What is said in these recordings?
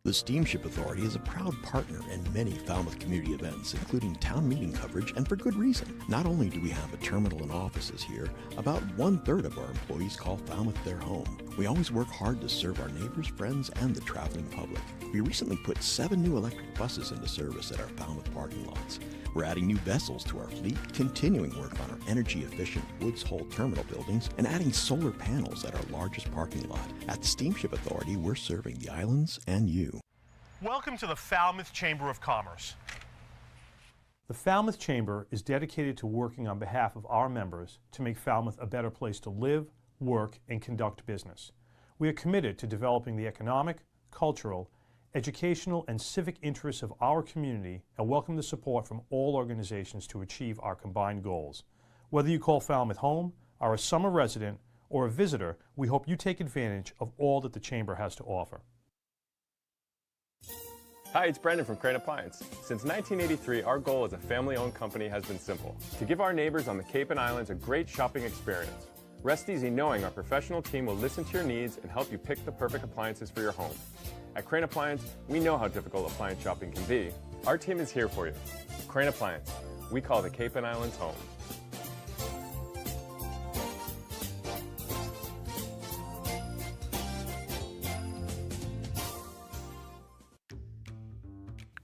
The Steamship Authority is a proud partner in many Falmouth community events, including town meeting coverage, and for good reason. Not only do we have a terminal and offices here, about 1/3 of our employees call Falmouth their home. We always work hard to serve our neighbors, friends, and the traveling public. We recently put 7 new electric buses into service at our Falmouth parking lots. We're adding new vessels to our fleet, continuing work on our energy-efficient Woods Hole terminal buildings, and adding solar panels at our largest parking lot. At the Steamship Authority, we're serving the islands and you. Welcome to the Falmouth Chamber of Commerce. The Falmouth Chamber is dedicated to working on behalf of our members to make Falmouth a better place to live, work, and conduct business. We are committed to developing the economic, cultural, educational, and civic interests of our community and welcome the support from all organizations to achieve our combined goals. Whether you call Falmouth home, are a summer resident, or a visitor, we hope you take advantage of all that the Chamber has to offer. Hi, it's Brendan from Crane Appliance. Since 1983, our goal as a family-owned company has been simple: to give our neighbors on the Cape and Islands a great shopping experience. Rest easy knowing our professional team will listen to your needs and help you pick the perfect appliances for your home. At Crane Appliance, we know how difficult appliance shopping can be. Our team is here for you. Crane Appliance, we call the Cape and Islands home.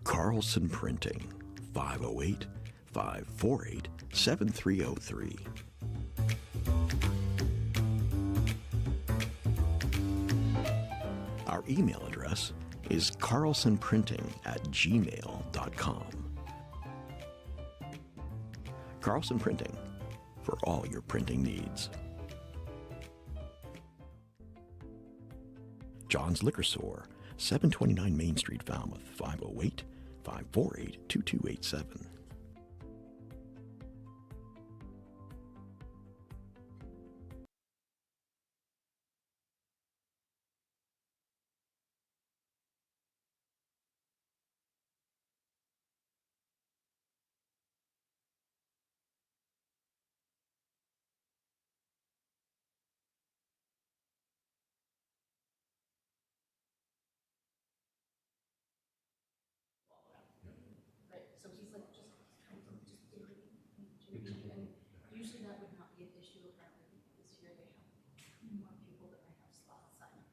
Carlson Printing, 508-548-7303. Our email address is carlsonprinting@gmail.com. Carlson Printing, for all your printing needs. John's Liquor Store, 729 Main Street, Falmouth, 508-548-2287. So he's like, just do it. And usually that would not be an issue apparently. This year they have more people that might have slots sign up.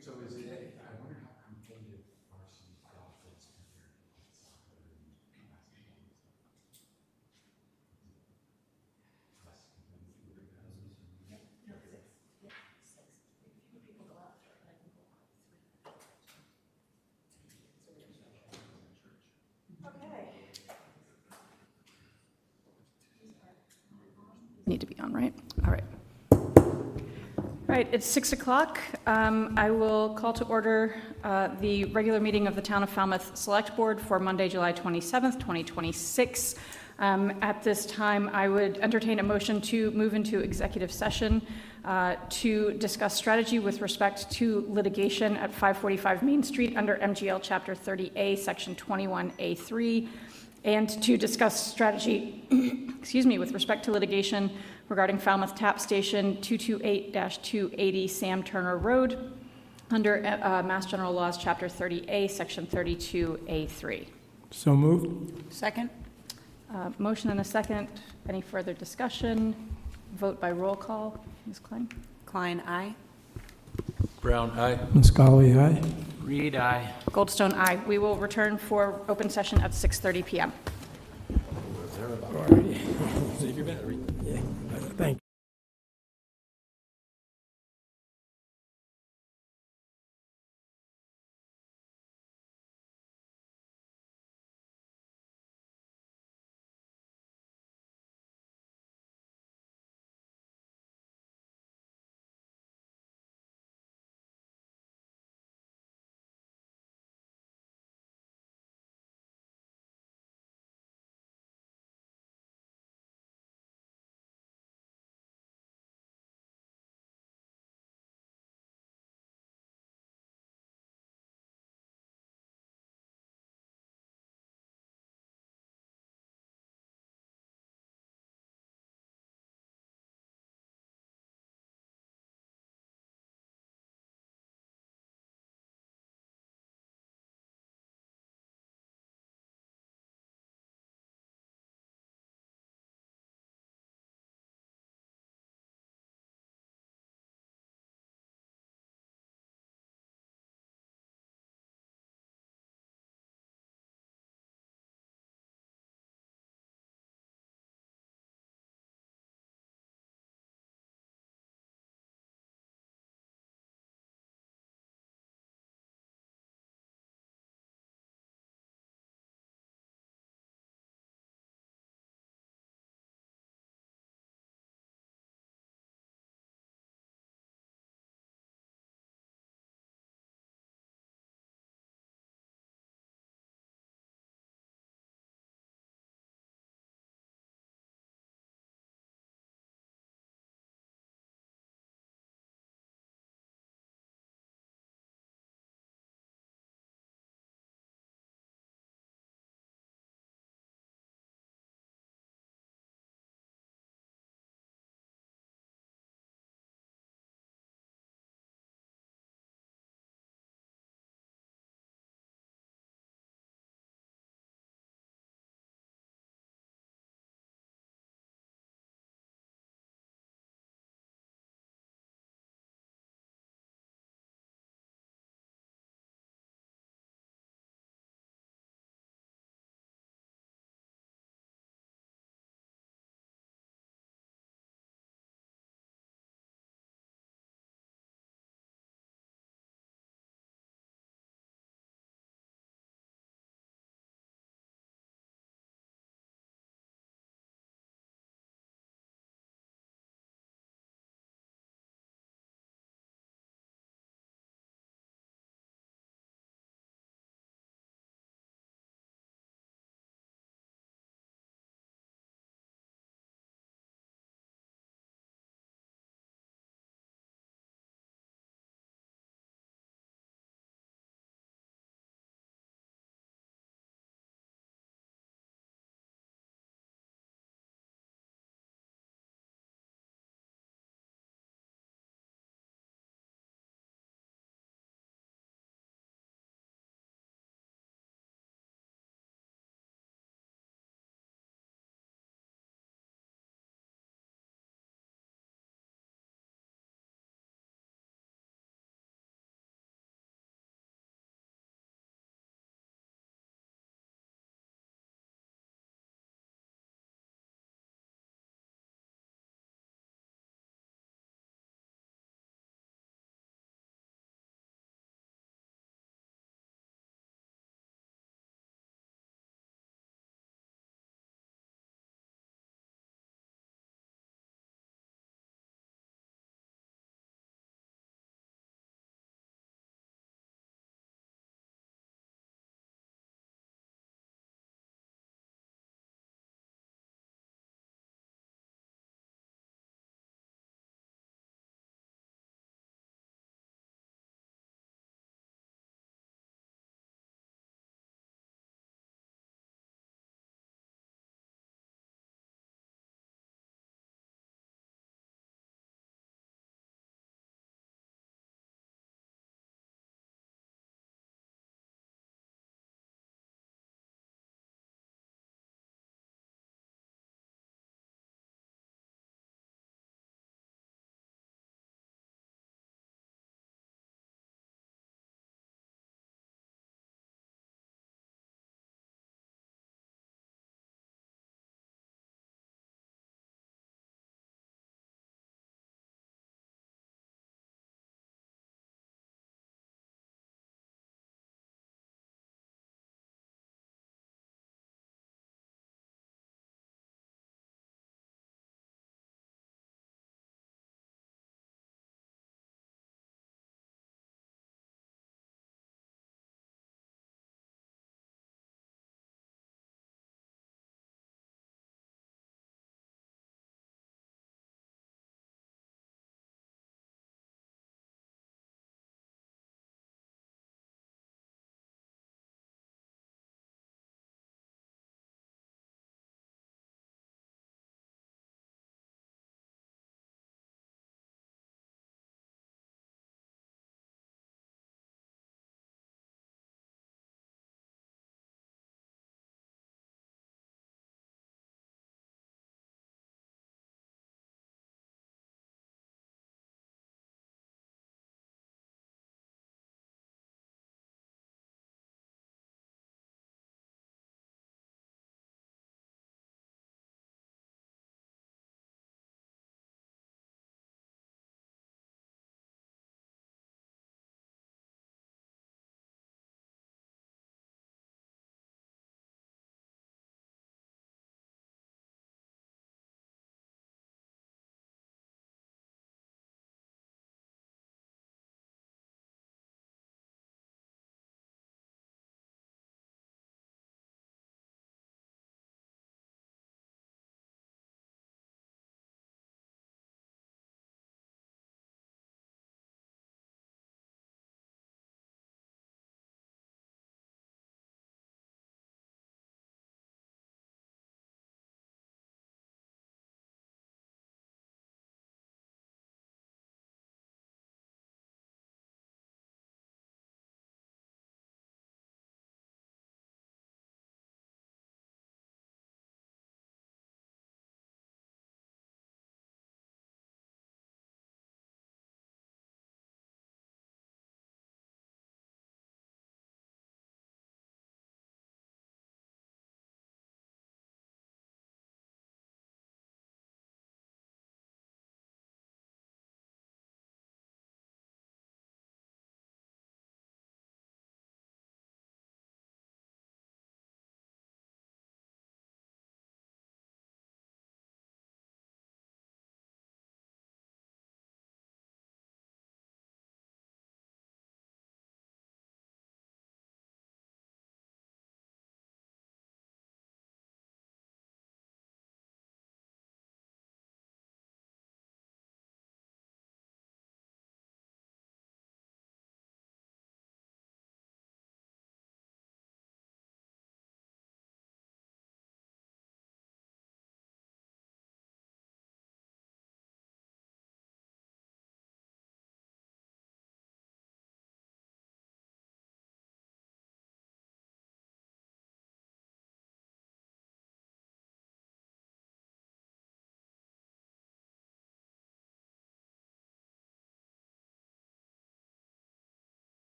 So is it, I wonder how competitive varsity golf is compared to soccer and basketball and stuff. Less competitive with the guys. No, 6. Yeah, 6. Fewer people go out there, but I can go out 3. Okay. Need to be on, right? All right. Right, it's 6 o'clock. I will call to order the regular meeting of the Town of Falmouth Select Board for Monday, July 27th, 2026. At this time, I would entertain a motion to move into executive session to discuss strategy with respect to litigation at 545 Main Street under MGL Chapter 30A, Section 21A3, and to discuss strategy, with respect to litigation regarding Falmouth Tap Station 228-280 Sam Turner Road under Mass General Laws, Chapter 30A, Section 32A3. So moved. Second. Motion and a second. Any further discussion? Vote by roll call. Ms. Klein? Klein, aye. Brown, aye. Muscali, aye. Reed, aye. Goldstone, aye. We will return for open session at 6:30 p.m. Save your battery. Yeah. Thank you.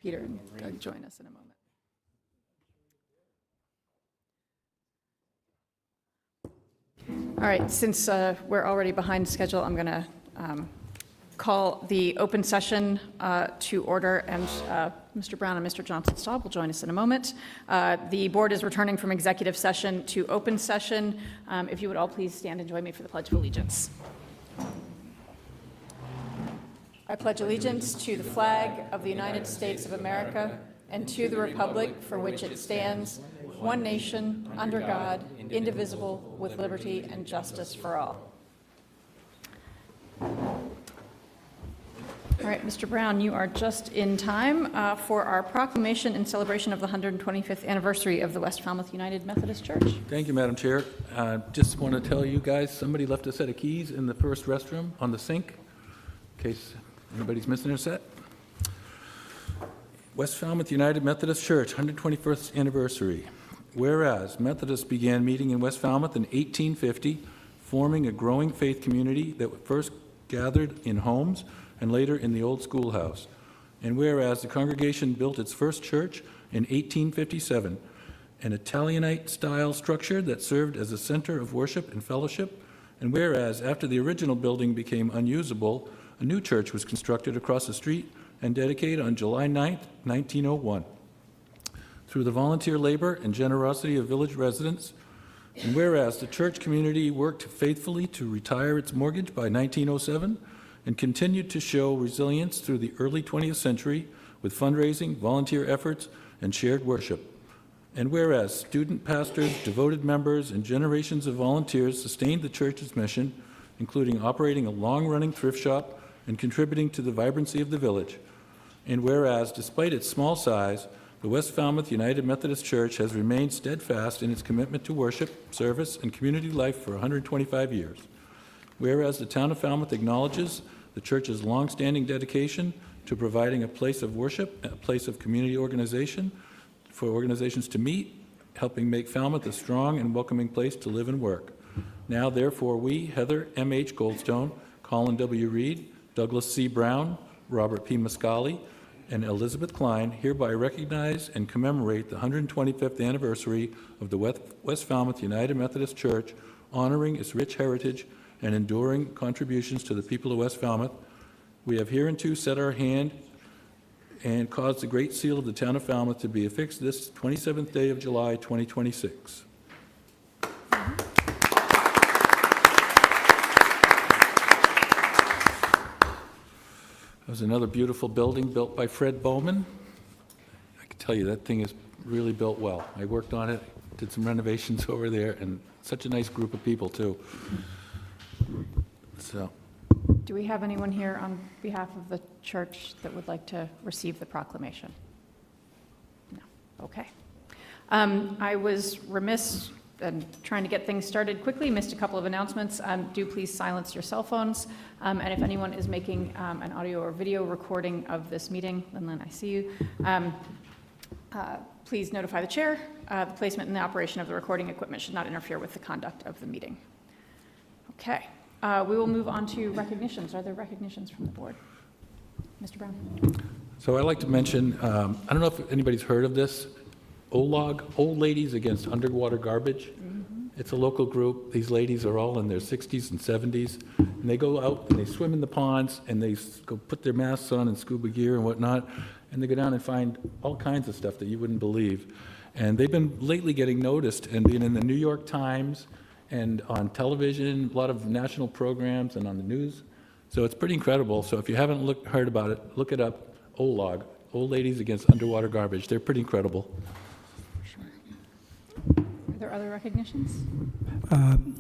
Peter and Doug join us in a moment. All right, since we're already behind schedule, I'm going to call the open session to order, and Mr. Brown and Mr. Johnson-Staub will join us in a moment. The board is returning from executive session to open session. If you would all please stand and join me for the Pledge of Allegiance. I pledge allegiance to the flag of the United States of America and to the republic for which it stands, one nation, under God, indivisible, with liberty and justice for all. All right, Mr. Brown, you are just in time for our proclamation in celebration of the 125th anniversary of the West Falmouth United Methodist Church. Thank you, Madam Chair. Just want to tell you guys, somebody left a set of keys in the first restroom on the sink, in case anybody's missing their set. West Falmouth United Methodist Church, 121st anniversary. Whereas Methodists began meeting in West Falmouth in 1850, forming a growing faith community that first gathered in homes and later in the old schoolhouse. And whereas the congregation built its first church in 1857, an Italianate-style structure that served as a center of worship and fellowship. And whereas after the original building became unusable, a new church was constructed across the street and dedicated on July 9th, 1901. Through the volunteer labor and generosity of village residents, and whereas the church community worked faithfully to retire its mortgage by 1907 and continued to show resilience through the early 20th century with fundraising, volunteer efforts, and shared worship. And whereas student pastors, devoted members, and generations of volunteers sustained the church's mission, including operating a long-running thrift shop and contributing to the vibrancy of the village. And whereas, despite its small size, the West Falmouth United Methodist Church has remained steadfast in its commitment to worship, service, and community life for 125 years. Whereas the town of Falmouth acknowledges the church's long-standing dedication to providing a place of worship, a place of community organization, for organizations to meet, helping make Falmouth a strong and welcoming place to live and work. Now, therefore, we, Heather M.H. Goldstone, Colin W. Reed, Douglas C. Brown, Robert P. Muscali, and Elizabeth Klein hereby recognize and commemorate the 125th anniversary of the West Falmouth United Methodist Church, honoring its rich heritage and enduring contributions to the people of West Falmouth. We have hereunto set our hand and caused the great seal of the town of Falmouth to be affixed this 27th day of July, 2026. There's another beautiful building built by Fred Bowman. I can tell you that thing is really built well. I worked on it, did some renovations over there, and such a nice group of people, too. So, Do we have anyone here on behalf of the church that would like to receive the proclamation? No. Okay. I was remiss and trying to get things started quickly, missed a couple of announcements. Do please silence your cell phones. And if anyone is making an audio or video recording of this meeting, then I see you. Please notify the chair. The placement and the operation of the recording equipment should not interfere with the conduct of the meeting. Okay. We will move on to recognitions. Are there recognitions from the board? Mr. Brown? so I'd like to mention, I don't know if anybody's heard of this, OLOG, Old Ladies Against Underwater Garbage. It's a local group. These ladies are all in their 60s and 70s, and they go out and they swim in the ponds, and they go put their masks on and scuba gear and whatnot, and they go down and find all kinds of stuff that you wouldn't believe. And they've been lately getting noticed and being in the New York Times and on television, a lot of national programs and on the news. So it's pretty incredible. So if you haven't heard about it, look it up, OLOG, Old Ladies Against Underwater Garbage. They're pretty incredible. Are there other recognitions?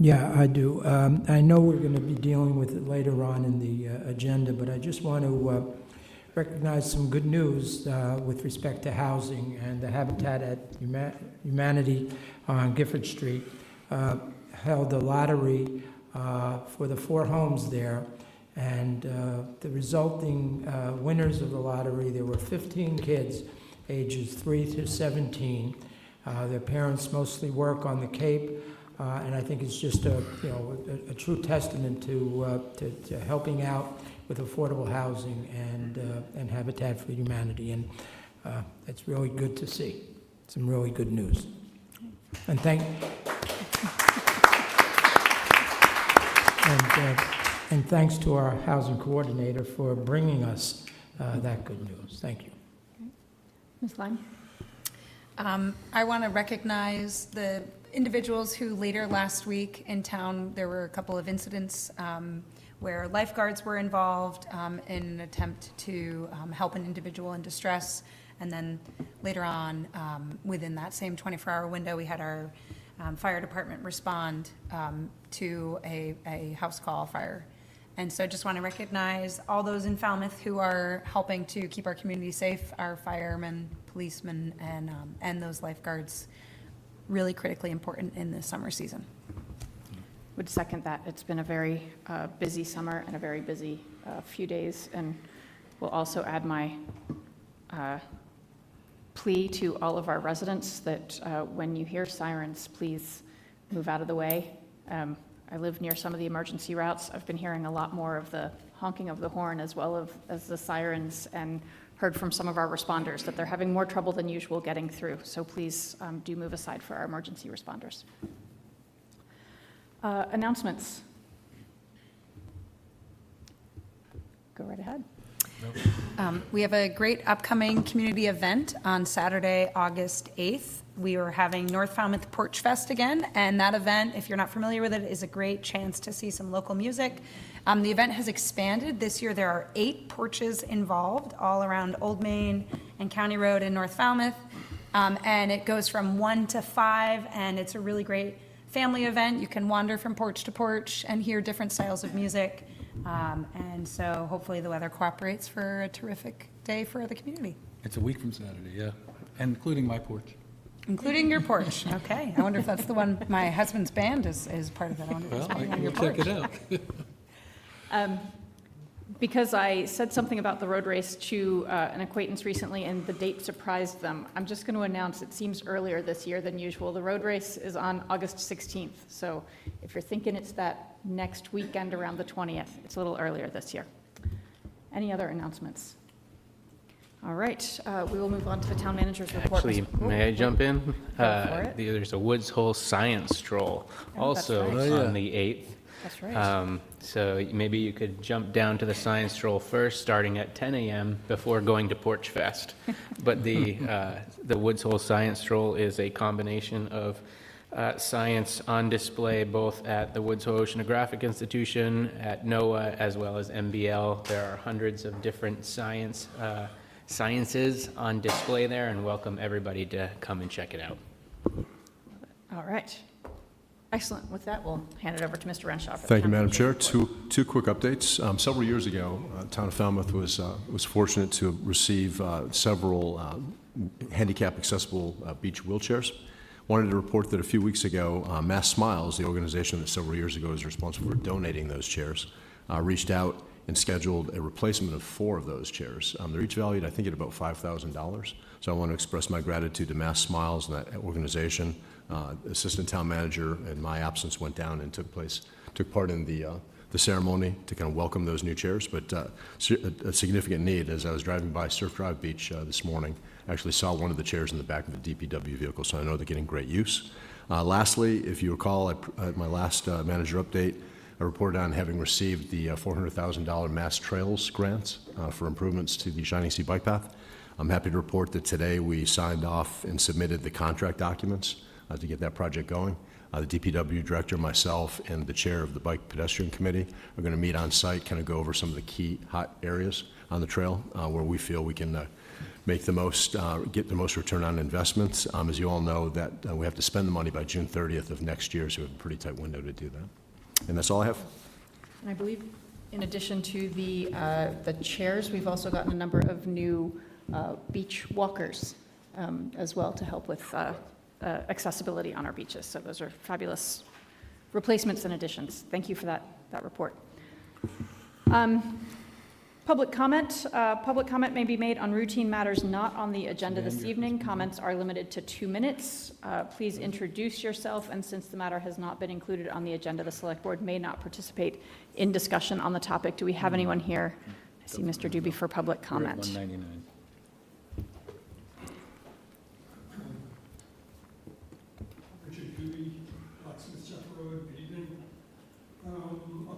Yeah, I do. I know we're going to be dealing with it later on in the agenda, but I just want to recognize some good news with respect to housing, and the Habitat at Humanity on Gifford Street held a lottery for the 4 homes there, and the resulting winners of the lottery, there were 15 kids ages 3 to 17. Their parents mostly work on the Cape, and I think it's just a true testament to helping out with affordable housing and Habitat for Humanity. And It's really good to see. Some really good news. And and thanks to our housing coordinator for bringing us that good news. Thank you. Ms. Lang? I want to recognize the individuals who later last week in town, there were a couple of incidents where lifeguards were involved in an attempt to help an individual in distress. And then later on, within that same 24-hour window, we had our fire department respond to a house call fire. And so just want to recognize all those in Falmouth who are helping to keep our community safe, our firemen, policemen, and those lifeguards, really critically important in this summer season. Would second that. It's been a very busy summer and a very busy few days, and will also add my plea to all of our residents that when you hear sirens, please move out of the way. I live near some of the emergency routes. I've been hearing a lot more of the honking of the horn as well as the sirens, and heard from some of our responders that they're having more trouble than usual getting through. So please do move aside for our emergency responders. Announcements. Go right ahead. We have a great upcoming community event on Saturday, August 8th. We are having North Falmouth Porch Fest again, and that event, if you're not familiar with it, is a great chance to see some local music. The event has expanded. This year there are 8 porches involved all around Old Main and County Road in North Falmouth, and it goes from 1 to 5, and it's a really great family event. You can wander from porch to porch and hear different styles of music. And so hopefully the weather cooperates for a terrific day for the community. It's a week from Saturday, yeah, and including my porch. Including your porch. Okay. I wonder if that's the one, my husband's band is part of that. I wonder if it's Well, on your we'll check porch. it out. Because I said something about the road race to an acquaintance recently and the date surprised them, I'm just going to announce it seems earlier this year than usual. The road race is on August 16th. So if you're thinking it's that next weekend around the 20th, it's a little earlier this year. Any other announcements? All right, we will move on to the town manager's report. Actually, may I jump in? for it. There's a Woods Hole Science Stroll, Oh, that's also right. Oh, yeah. on the 8th. That's right. So maybe you could jump down to the Science Stroll first, starting at 10 a.m. before going to Porch Fest. But the Woods Hole Science Stroll is a combination of science on display both at the Woods Hole Oceanographic Institution, at NOAA, as well as MBL. There are hundreds of different sciences on display there, and welcome everybody to come and check it out. All right. Excellent. With that, we'll hand it over to Mr. Renshaw. for the Thank you, town Madam Chair. manager's report. Two quick updates. Several years ago, Town of Falmouth was fortunate to receive several handicap accessible beach wheelchairs. Wanted to report that a few weeks ago, Mass Smiles, the organization that several years ago was responsible for donating those chairs, reached out and scheduled a replacement of 4 of those chairs. They're each valued, I think, at about $5,000. So I want to express my gratitude to Mass Smiles and that organization. Assistant Town Manager, in my absence, went down and took part in the ceremony to kind of welcome those new chairs. But a significant need, as I was driving by Surf Drive Beach this morning, I actually saw one of the chairs in the back of the DPW vehicle, so I know they're getting great use. Lastly, if you recall, at my last manager update, I reported on having received the $400,000 Mass Trails grants for improvements to the Shining Sea Bike Path. I'm happy to report that today we signed off and submitted the contract documents to get that project going. The DPW director, myself, and the chair of the Bike Pedestrian Committee are going to meet on site, kind of go over some of the key hot areas on the trail where we feel we can make the most, get the most return on investments. As you all know, that we have to spend the money by June 30th of next year, so we have a pretty tight window to do that. And that's all I have. And I believe, in addition to the chairs, we've also gotten a number of new beach walkers as well to help with accessibility on our beaches. So those are fabulous replacements and additions. Thank you for that report. Public comment. Public comment may be made on routine matters not on the agenda this evening. Comments are limited to 2 minutes. Please introduce yourself, and since the matter has not been included on the agenda, the Select Board may not participate in discussion on the topic. Do we have anyone here? I see Mr. Doobie for public comment. We're at 199.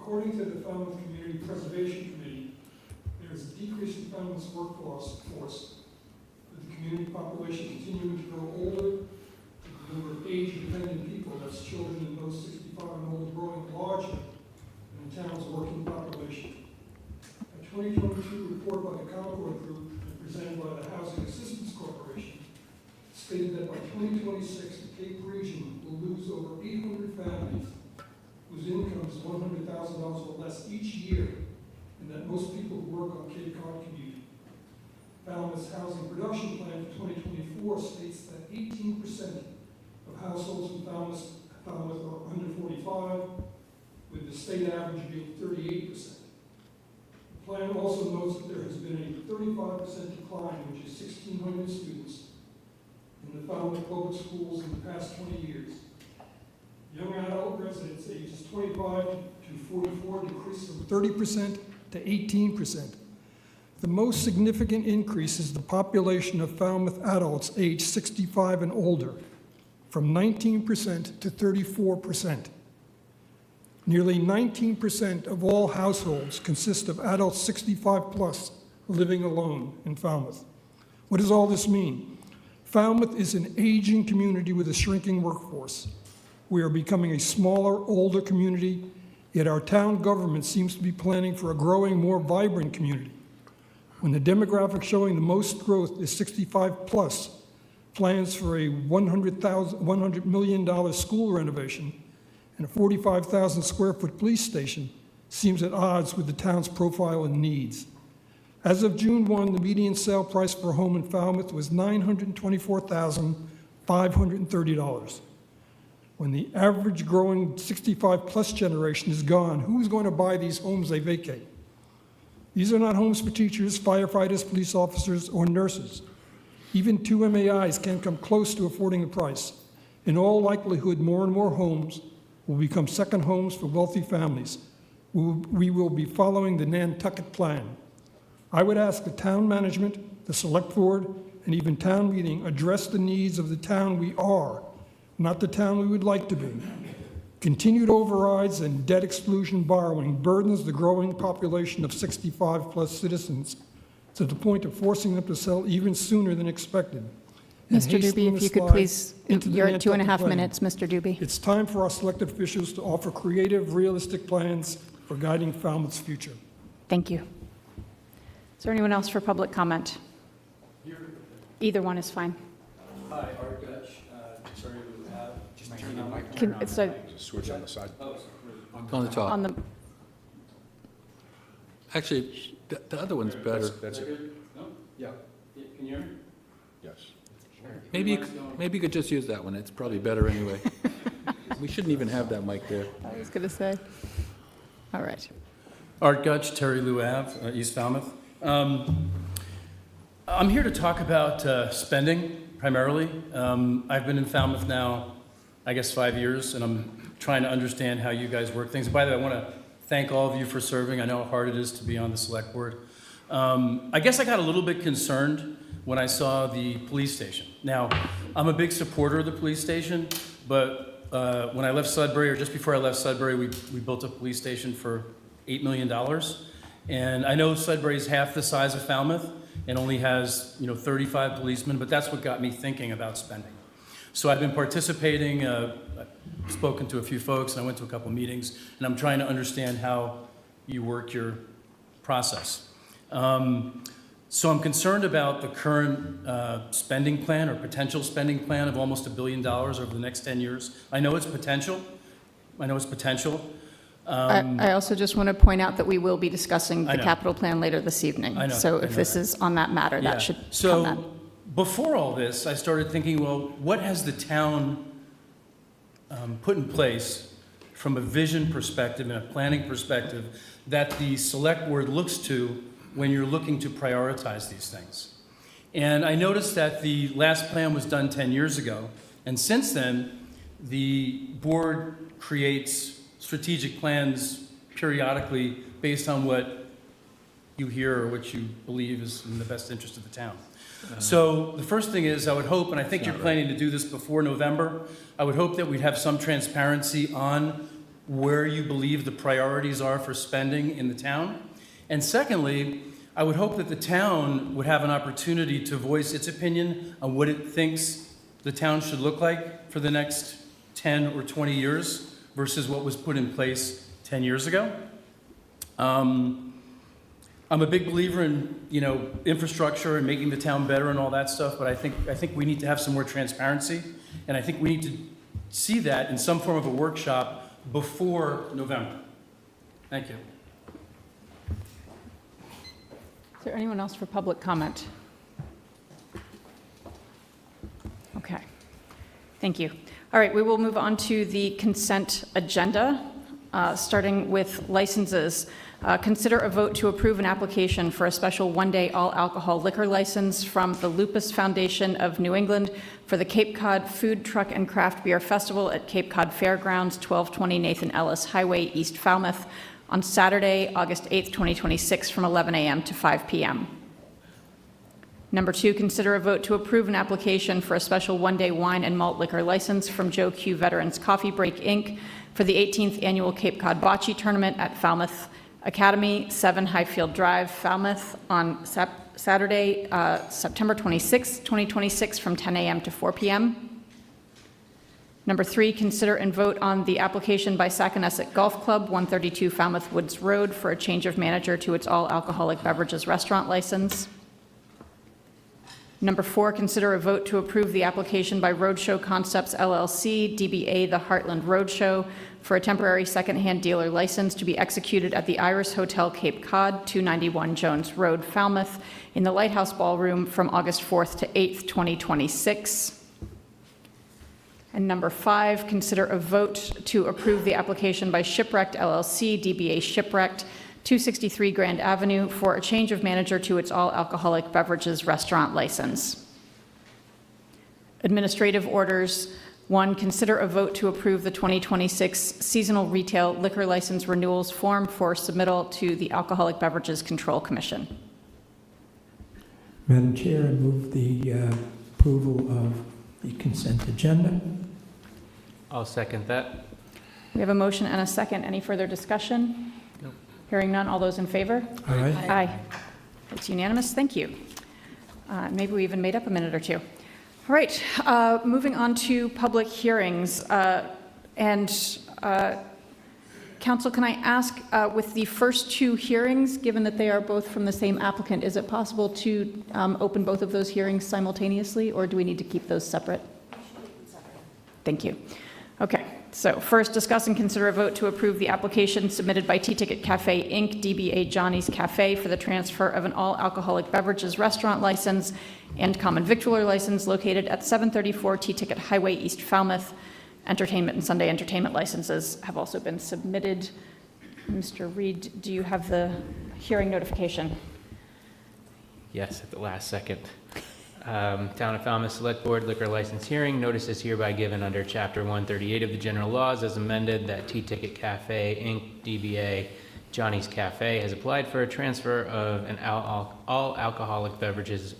According to the Falmouth Community Preservation Committee, there is a decrease in Falmouth's workforce, with the community population continuing to grow older, the number of age-dependent people, that's children and those 65 and older, growing larger than the town's working population. A 2022 report by the Concord Group and presented by the Housing Assistance Corporation stated that by 2026, the Cape region will lose over 800 families whose income is $100,000 or less each year, and that most people who work on Cape Cod commute. Falmouth's housing production plan for 2024 states that 18% of households in Falmouth are under 45, with the state average being 38%. The plan also notes that there has been a 35% decline, which is 1,600 students, in the Falmouth public schools in the past 20 years. Young adult residents ages 25 to 44 decreased from 30% to 18%. The most significant increase is the population of Falmouth adults aged 65 and older, from 19% to 34%. Nearly 19% of all households consist of adults 65 plus living alone in Falmouth. What does all this mean? Falmouth is an aging community with a shrinking workforce. We are becoming a smaller, older community, yet our town government seems to be planning for a growing, more vibrant community. When the demographic showing the most growth is 65 plus, plans for a $100 million school renovation and a 45,000 square foot police station seems at odds with the town's profile and needs. As of June 1, the median sale price for a home in Falmouth was $924,530. When the average growing 65 plus generation is gone, who's going to buy these homes they vacate? These are not homes for teachers, firefighters, police officers, or nurses. Even 2 MAIs can't come close to affording the price. In all likelihood, more and more homes will become second homes for wealthy families. We will be following the Nantucket plan. I would ask the town management, the select board, and even town meeting address the needs of the town we are, not the town we would like to be. Continued overrides and debt exclusion borrowing burdens the growing population of 65 plus citizens to the point of forcing them to sell even sooner than expected. Mr. Doobie, if you could please, you're at 2.5 minutes, Mr. Doobie. It's time for our elected officials to offer creative, realistic plans for guiding Falmouth's future. Thank you. Is there anyone else for public comment? Either one is fine. Hi, Art Dutch, sorry to have, just turn the mic Can, it's a, Switch on the side. On the top. on the, Actually, the other one's better. That's it. No? Yeah. Can you hear me? Yes. Maybe you could just use that one. It's probably better anyway. We shouldn't even have that mic there. I was going to say. All right. Art Gutch, Terry Lou Ave, East Falmouth. I'm here to talk about spending, primarily. I've been in Falmouth now, I guess, 5 years, and I'm trying to understand how you guys work things. By the way, I want to thank all of you for serving. I know how hard it is to be on the select board. I guess I got a little bit concerned when I saw the police station. Now, I'm a big supporter of the police station, but when I left Sudbury, or just before I left Sudbury, we built a police station for $8 million. And I know Sudbury is half the size of Falmouth and only has 35 policemen, but that's what got me thinking about spending. So I've been participating, I've spoken to a few folks, and I went to a couple meetings, and I'm trying to understand how you work your process. So I'm concerned about the current spending plan or potential spending plan of almost $1 billion over the next 10 years. I know it's potential. I also just want to point out that we will be discussing the capital plan later this evening. I know, So I if know this that. is on that matter, Yeah. that should So come then. before all this, I started thinking, well, what has the town put in place from a vision perspective and a planning perspective that the select board looks to when you're looking to prioritize these things? And I noticed that the last plan was done 10 years ago, and since then, the board creates strategic plans periodically based on what you hear or what you believe is in the best interest of the town. So the first thing is, I would hope, and I think you're planning to do this before November, I would hope that we'd have some transparency on where you believe the priorities are for spending in the town. And secondly, I would hope that the town would have an opportunity to voice its opinion on what it thinks the town should look like for the next 10 or 20 years versus what was put in place 10 years ago. I'm a big believer in, infrastructure and making the town better and all that stuff, but I think we need to have some more transparency, and I think we need to see that in some form of a workshop before November. Thank you. Is there anyone else for public comment? Okay, thank you. All right, we will move on to the consent agenda, starting with licenses. Consider a vote to approve an application for a special one-day all-alcohol liquor license from the Lupus Foundation of New England for the Cape Cod Food, Truck, and Craft Beer Festival at Cape Cod Fairgrounds, 1220 Nathan Ellis Highway, East Falmouth, on Saturday, August 8th, 2026, from 11 a.m. to 5 p.m. Number 2, consider a vote to approve an application for a special one-day wine and malt liquor license from Joe Q Veterans Coffee Break, Inc. for the 18th Annual Cape Cod Bocce Tournament at Falmouth Academy, 7 Highfield Drive, Falmouth, on Saturday, September 26, 2026, from 10 a.m. to 4 p.m. Number 3, consider and vote on the application by Saconaset Golf Club, 132 Falmouth Woods Road, for a change of manager to its all-alcoholic beverages restaurant license. Number 4, consider a vote to approve the application by Roadshow Concepts LLC, DBA The Heartland Roadshow, for a temporary secondhand dealer license to be executed at the Iris Hotel Cape Cod, 291 Jones Road, Falmouth, in the Lighthouse Ballroom from August 4th to 8th, 2026. And number 5, consider a vote to approve the application by Shipwrecked LLC, DBA Shipwrecked, 263 Grand Avenue, for a change of manager to its all-alcoholic beverages restaurant license. Administrative orders. 1, consider a vote to approve the 2026 seasonal retail liquor license renewals form for submittal to the Alcoholic Beverages Control Commission. Madam Chair, I move the approval of the consent agenda. I'll second that. We have a motion and a second. Any further discussion? Nope. Hearing none. All those in favor? Aye. Aye. It's unanimous. Thank you. Maybe we even made up a minute or two. All right, moving on to public hearings. Council, can I ask, with the first 2 hearings, given that they are both from the same applicant, is it possible to open both of those hearings simultaneously, or do we need to keep those separate? Thank you. Okay, so first, discuss and consider a vote to approve the application submitted by T-Ticket Cafe, Inc., DBA Johnny's Cafe, for the transfer of an all-alcoholic beverages restaurant license and common victualler license located at 734 T-Ticket Highway, East Falmouth. Entertainment and Sunday entertainment licenses have also been submitted. Mr. Reed, do you have the hearing notification? Yes, at the last second. Town of Falmouth Select Board Liquor License Hearing. Notice is hereby given under Chapter 138 of the General Laws as amended that T-Ticket Cafe, Inc., DBA Johnny's Cafe, has applied for a transfer of an all-alcoholic beverages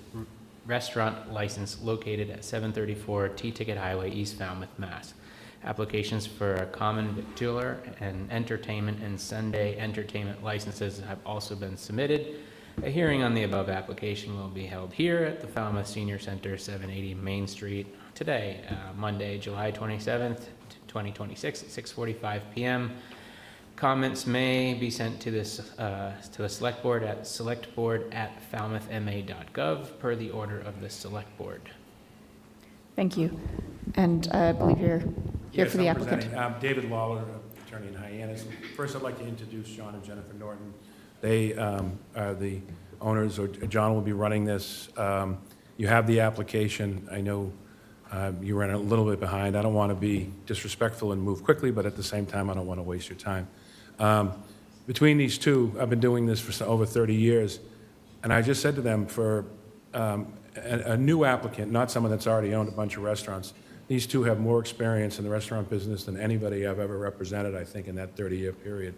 restaurant license located at 734 T-Ticket Highway, East Falmouth, Mass. Applications for a common victualler and entertainment and Sunday entertainment licenses have also been submitted. A hearing on the above application will be held here at the Falmouth Senior Center, 780 Main Street, today, Monday, July 27th, 2026, at 6:45 p.m. Comments may be sent to the Select Board at selectboard@falmouthma.gov per the order of the Select Board. Thank you. And I believe you're here for the applicant. I'm David Lawler, attorney in Hyannis. First, I'd like to introduce John and Jennifer Norton. They are the owners, or John will be running this. You have the application. I know you ran a little bit behind. I don't want to be disrespectful and move quickly, but at the same time, I don't want to waste your time. Between these two, I've been doing this for over 30 years, and I just said to them, for a new applicant, not someone that's already owned a bunch of restaurants, these two have more experience in the restaurant business than anybody I've ever represented, I think, in that 30-year period.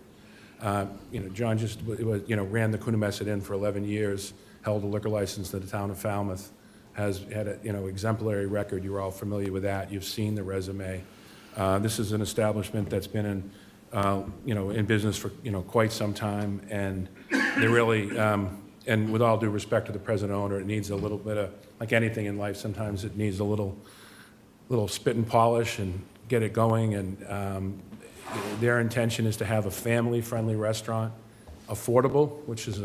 John just ran the Coonamessett Inn for 11 years, held a liquor license to the town of Falmouth, has had an exemplary record. You're all familiar with that. You've seen the resume. This is an establishment that's been in business for, quite some time, and they really, and with all due respect to the present owner, it needs a little bit of, like anything in life, sometimes it needs a little spit and polish and get it going, and their intention is to have a family-friendly restaurant, affordable, which is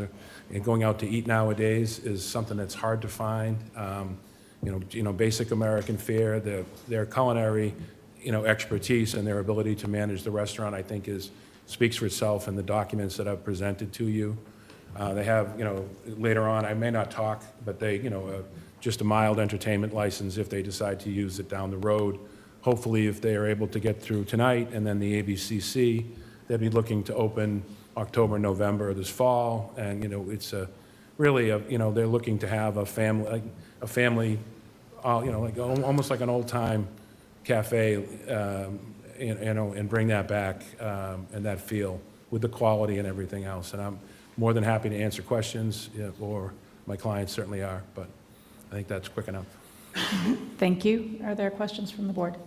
going out to eat nowadays is something that's hard to find. Basic American fare, their culinary, expertise and their ability to manage the restaurant, I think, speaks for itself in the documents that I've presented to you. They have, later on, I may not talk, but they, just a mild entertainment license if they decide to use it down the road. Hopefully, if they are able to get through tonight and then the ABCC, they'll be looking to open October, November this fall. And, it's they're looking to have a family, almost like an old-time cafe, and bring that back and that feel with the quality and everything else. And I'm more than happy to answer questions, or my clients certainly are, but I think that's quick enough. Thank you. Are there questions from the board?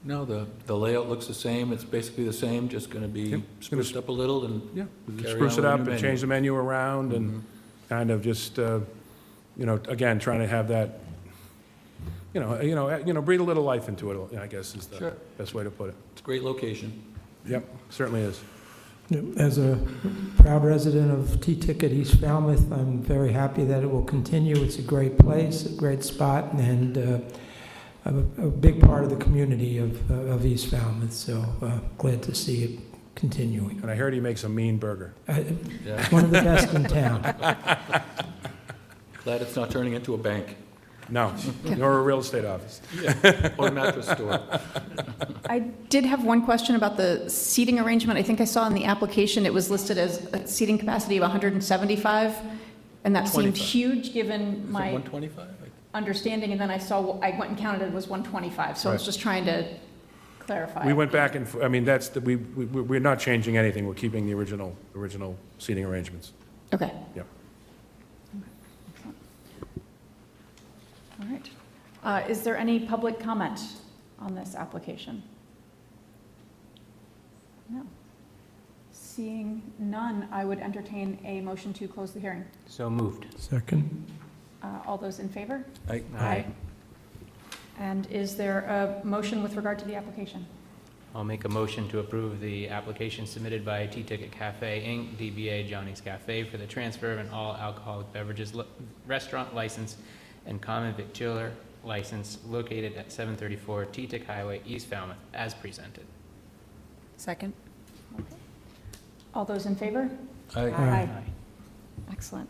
No, the layout looks the same. It's basically the same, just going to be spruced up a little and carry Spruce on it with up your and change the menu around and kind of just, again, trying to have that, breathe a little life into it, I guess is the best way to put it. It's a great location. Yep, certainly is. As a proud resident of T-Ticket East Falmouth, I'm very happy that it will continue. It's a great place, a great spot, and a big part of the community of East Falmouth, so glad to see it continuing. And I heard he makes a mean burger. It's one of the best in town. Glad it's not turning into a bank. No, nor a real estate office. Or a mattress store. I did have one question about the seating arrangement. I think I saw in the application it was listed as a seating capacity of 175, and that seemed 25. huge given my 125? understanding, and then I went and counted, it was 125, so I was just trying to clarify. We went back and, we're not changing anything. We're keeping the original seating arrangements. Okay. Yep. All right. Is there any public comment on this application? No. Seeing none, I would entertain a motion to close the hearing. So moved. Second. All those in favor? Aye. And is there a motion with regard to the application? I'll make a motion to approve the application submitted by T-Ticket Cafe, Inc., DBA Johnny's Cafe, for the transfer of an all-alcoholic beverages restaurant license and common victualler license located at 734 T-Tick Highway, East Falmouth, as presented. Second. All those in favor? Aye. Excellent.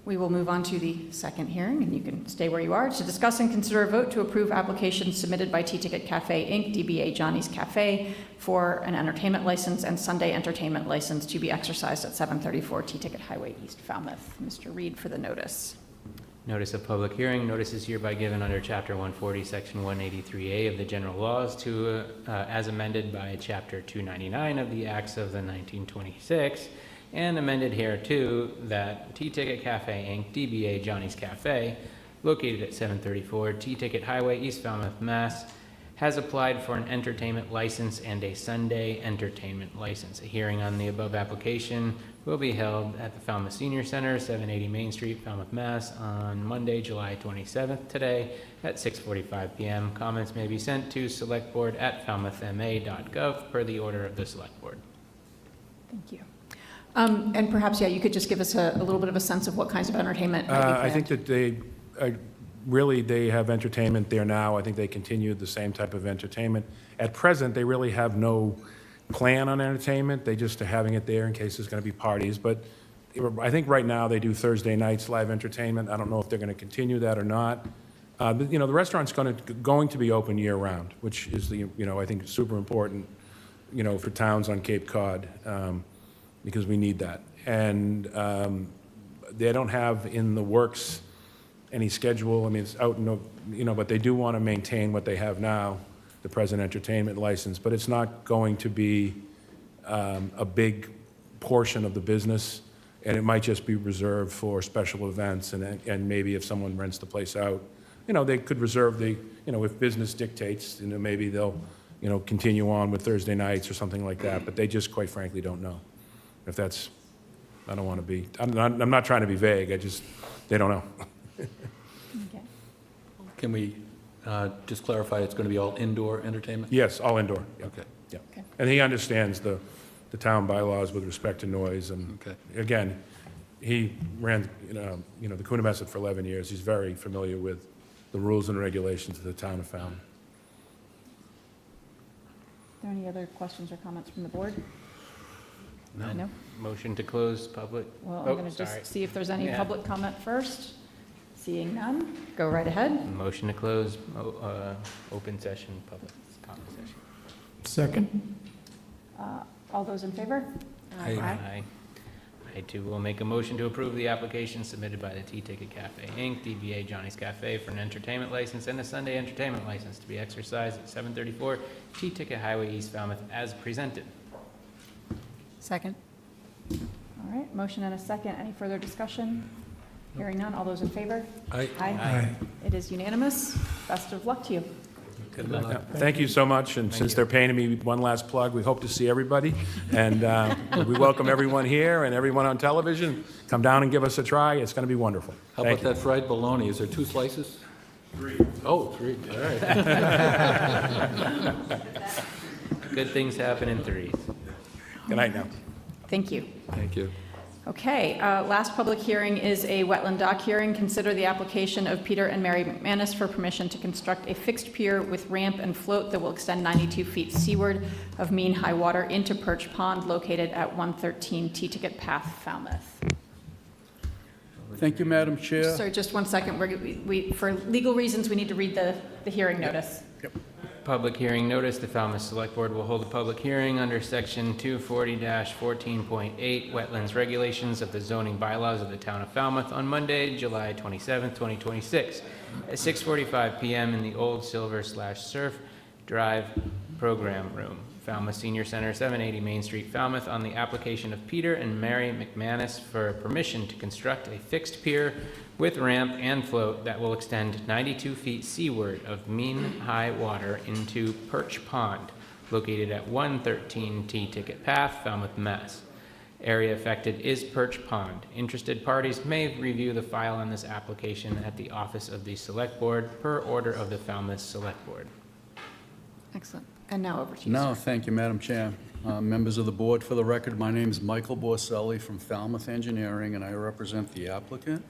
We will move on to the second hearing, and you can stay where you are, to discuss and consider a vote to approve applications submitted by T-Ticket Cafe, Inc., DBA Johnny's Cafe, for an entertainment license and Sunday entertainment license to be exercised at 734 T-Ticket Highway, East Falmouth. Mr. Reed for the notice. Notice of public hearing. Notice is hereby given under Chapter 140, Section 183A of the General Laws to, as amended by Chapter 299 of the Acts of the 1926, and amended hereto that T-Ticket Cafe, Inc., DBA Johnny's Cafe, located at 734 T-Ticket Highway, East Falmouth, Mass., has applied for an entertainment license and a Sunday entertainment license. A hearing on the above application will be held at the Falmouth Senior Center, 780 Main Street, Falmouth, Mass. On Monday, July 27th, today at 6:45 p.m. Comments may be sent to selectboard@falmouthma.gov per the order of the Select Board. Thank you. And perhaps, you could just give us a little bit of a sense of what kinds of entertainment might be planned. I think that they have entertainment there now. I think they continue the same type of entertainment. At present, they really have no plan on entertainment. They just are having it there in case there's going to be parties. But I think right now they do Thursday nights live entertainment. I don't know if they're going to continue that or not. The restaurant's going to be open year round, which is I think super important, for towns on Cape Cod, because we need that. And they don't have in the works any schedule. I mean, it's out, but they do want to maintain what they have now, the present entertainment license, but it's not going to be a big portion of the business, and it might just be reserved for special events, and maybe if someone rents the place out, they could reserve if business dictates, maybe they'll continue on with Thursday nights or something like that, but they just quite frankly don't know. If that's, I don't want to be, I'm not trying to be vague, they don't know. Okay. Can we just clarify, it's going to be all indoor entertainment? Yes, all indoor, yeah. Okay. Yeah. Okay. And he understands the town bylaws with respect to noise, and Okay. again, he ran, the Coonamessett for 11 years. He's very familiar with the rules and regulations of the town of Falmouth. Are there any other questions or comments from the board? No? Motion to close public? Well, Oh, I'm going to sorry. just see if there's any Yeah. public comment first. Seeing none, go right ahead. Motion to close open session, public comment session. Second? All those in favor? Aye. I too will make a motion to approve the application submitted by the T-Ticket Cafe, Inc., DBA Johnny's Cafe, for an entertainment license and a Sunday entertainment license to be exercised at 734 T-Ticket Highway, East Falmouth, as presented. Second. All right, motion and a second. Any further discussion? Hearing none, all those in favor? Aye. Aye. It is unanimous. Best of luck to you. Good luck. Yeah, thank you so much, and since they're paying me one last plug, we hope to see everybody, and we welcome everyone here and everyone on television. Come down and give us a try. It's going to be wonderful. How Thank about you. that fried bologna? Is there 2 slices? 3. Oh, 3, all right. Good things happen in threes. Good night now. Thank you. Thank you. Okay, last public hearing is a wetland dock hearing. Consider the application of Peter and Mary McManus for permission to construct a fixed pier with ramp and float that will extend 92 feet seaward of mean high water into Perch Pond located at 113 T-Ticket Path, Falmouth. Thank you, Madam Chair. Sorry, just 1 second. For legal reasons, we need to read the hearing notice. Public hearing notice, the Falmouth Select Board will hold a public hearing under Section 240-14.8 Wetlands Regulations of the zoning bylaws of the Town of Falmouth on Monday, July 27, 2026, at 6:45 p.m. in the Old Silver/Surf Drive Program Room, Falmouth Senior Center, 780 Main Street, Falmouth, on the application of Peter and Mary McManus for permission to construct a fixed pier with ramp and float that will extend 92 feet seaward of mean high water into Perch Pond, located at 113 T-Ticket Path, Falmouth, Mass. Area affected is Perch Pond. Interested parties may review the file on this application at the office of the Select Board per order of the Falmouth Select Board. Excellent. And now over to you, No, sir. thank you, Madam Chair. Members of the board, for the record, my name is Michael Borselli from Falmouth Engineering, and I represent the applicant.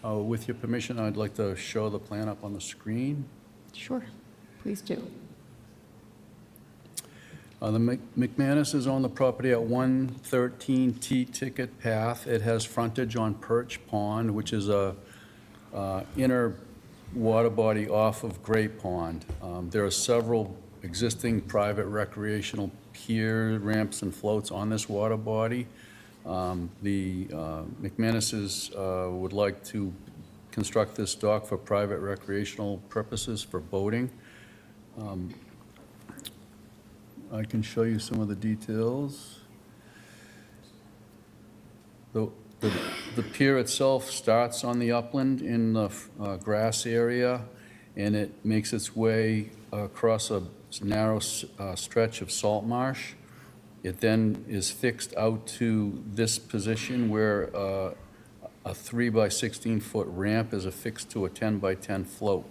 With your permission, I'd like to show the plan up on the screen. Sure. Please do. The McManus own the property at 113 T-Ticket Path. It has frontage on Perch Pond, which is a inner water body off of Gray Pond. There are several existing private recreational pier ramps and floats on this water body. The McManuses would like to construct this dock for private recreational purposes for boating. I can show you some of the details. The pier itself starts on the upland in the grass area, and it makes its way across a narrow stretch of salt marsh. It then is fixed out to this position where a 3 by 16-foot ramp is affixed to a 10 by 10 float.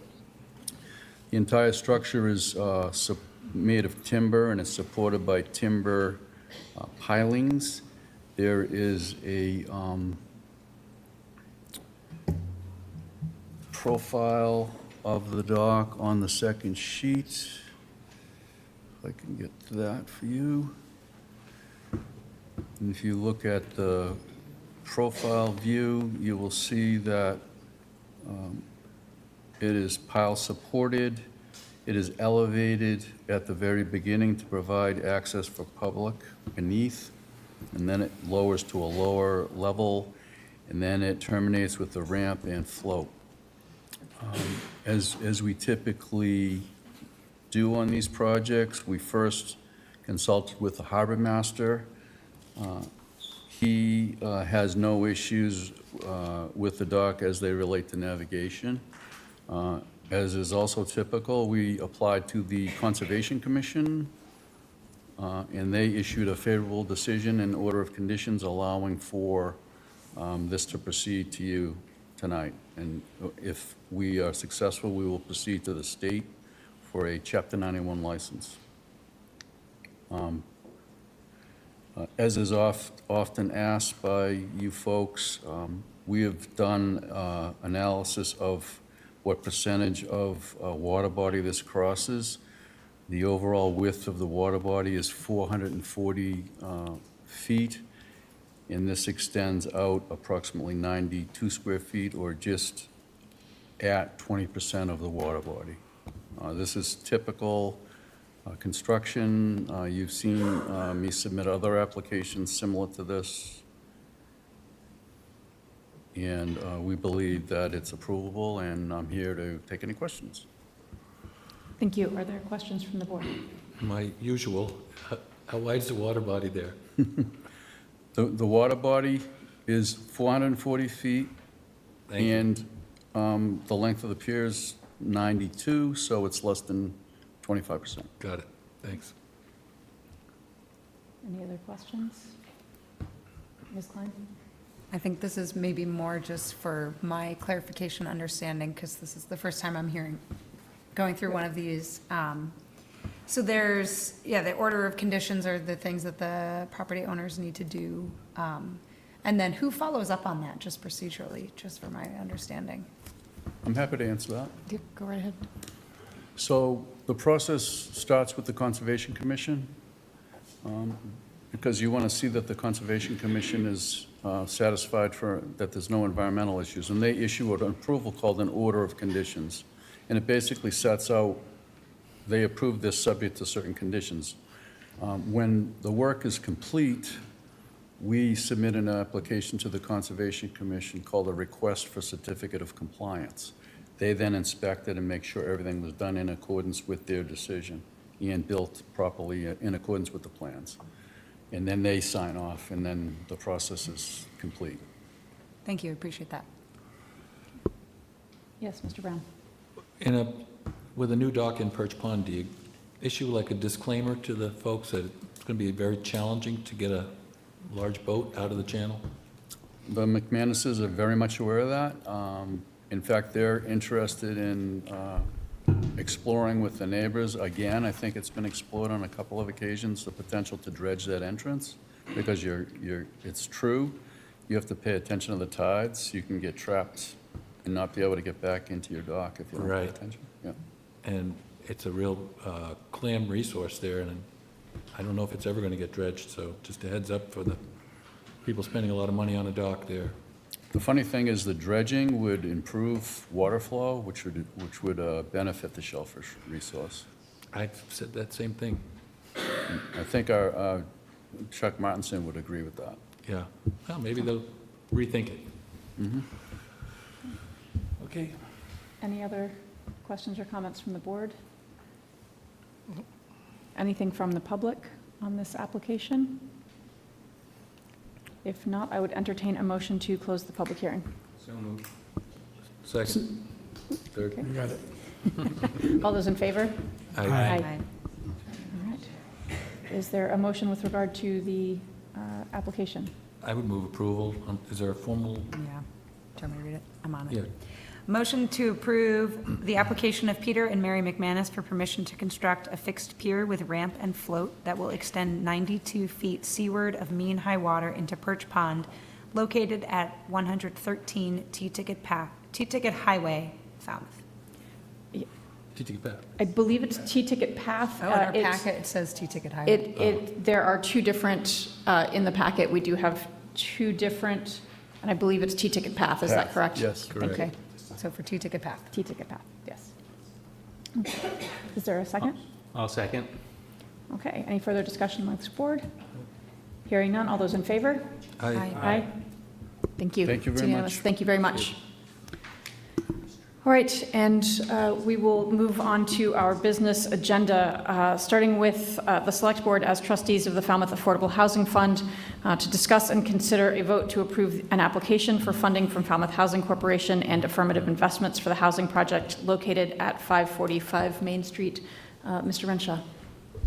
The entire structure is made of timber and is supported by timber pilings. There is a profile of the dock on the second sheet. If I can get to that for you. And if you look at the profile view, you will see that it is pile supported. It is elevated at the very beginning to provide access for public beneath, and then it lowers to a lower level, and then it terminates with the ramp and float. As we typically do on these projects, we first consulted with the harbor master. He has no issues with the dock as they relate to navigation. As is also typical, we applied to the Conservation Commission, and they issued a favorable decision and order of conditions allowing for this to proceed to you tonight. And if we are successful, we will proceed to the state for a Chapter 91 license. As is often asked by you folks, we have done analysis of what percentage of water body this crosses. The overall width of the water body is 440 feet, and this extends out approximately 92 square feet, or just at 20% of the water body. This is typical construction. You've seen me submit other applications similar to this, and we believe that it's approvable, and I'm here to take any questions. Thank you. Are there questions from the board? My usual, how wide is the water body there? The water body is 440 feet, Thank you. and the length of the pier is 92, so it's less than 25%. Got it. Thanks. Any other questions? Ms. Klein? I think this is maybe more just for my clarification, understanding, because this is the first time I'm going through one of these. So there's, the order of conditions are the things that the property owners need to do. And then who follows up on that, just procedurally, just for my understanding? I'm happy to answer that. Yeah, go right ahead. So the process starts with the Conservation Commission, because you want to see that the Conservation Commission is satisfied that there's no environmental issues. And they issue an approval called an order of conditions. And it basically sets out, they approve this subject to certain conditions. When the work is complete, we submit an application to the Conservation Commission called a request for certificate of compliance. They then inspect it and make sure everything was done in accordance with their decision and built properly in accordance with the plans. And then they sign off, and then the process is complete. Thank you, appreciate that. Yes, Mr. Brown? With a new dock in Perch Pond, do you issue like a disclaimer to the folks that it's going to be very challenging to get a large boat out of the channel? The McManuses are very much aware of that. In fact, they're interested in exploring with the neighbors. Again, I think it's been explored on a couple of occasions, the potential to dredge that entrance, because it's true. You have to pay attention to the tides. You can get trapped and not be able to get back into your dock if you don't pay attention. Yeah. And it's a real clam resource there, and I don't know if it's ever going to get dredged, so just a heads up for the people spending a lot of money on a dock there. The funny thing is the dredging would improve water flow, which would benefit the shellfish resource. I've said that same thing. I think our Chuck Martinson would agree with that. Yeah. Well, maybe they'll rethink it. Mm-hmm. Okay. Any other questions or comments from the board? Anything from the public on this application? If not, I would entertain a motion to close the public hearing. So moved. Second. Third. Okay. You got it. All those in favor? Aye. Aye. All right. Is there a motion with regard to the application? I would move approval. Is there a formal? Yeah. Do you want me to read it? I'm on it. Yeah. Motion to approve the application of Peter and Mary McManus for permission to construct a fixed pier with ramp and float that will extend 92 feet seaward of mean high water into Perch Pond, located at 113 T-Ticket Highway, Falmouth. T-Ticket path. I believe it's T-Ticket Path. Oh, in our packet, it says T-Ticket Highway. There are two different, in the packet, we do have two different, and I believe it's T-Ticket Path, is that correct? Yes, correct. Okay, so for T-Ticket Path. T-Ticket Path, yes. Okay. Is there a second? I'll second. Okay, any further discussion amongst the board? Hearing none, all those in favor? Aye. Aye. Thank you. Thank you It's very unanimous. much. Thank you very much. All right, and we will move on to our business agenda, starting with the Select Board as trustees of the Falmouth Affordable Housing Fund to discuss and consider a vote to approve an application for funding from Falmouth Housing Corporation and affirmative investments for the housing project located at 545 Main Street. Mr. Renshaw.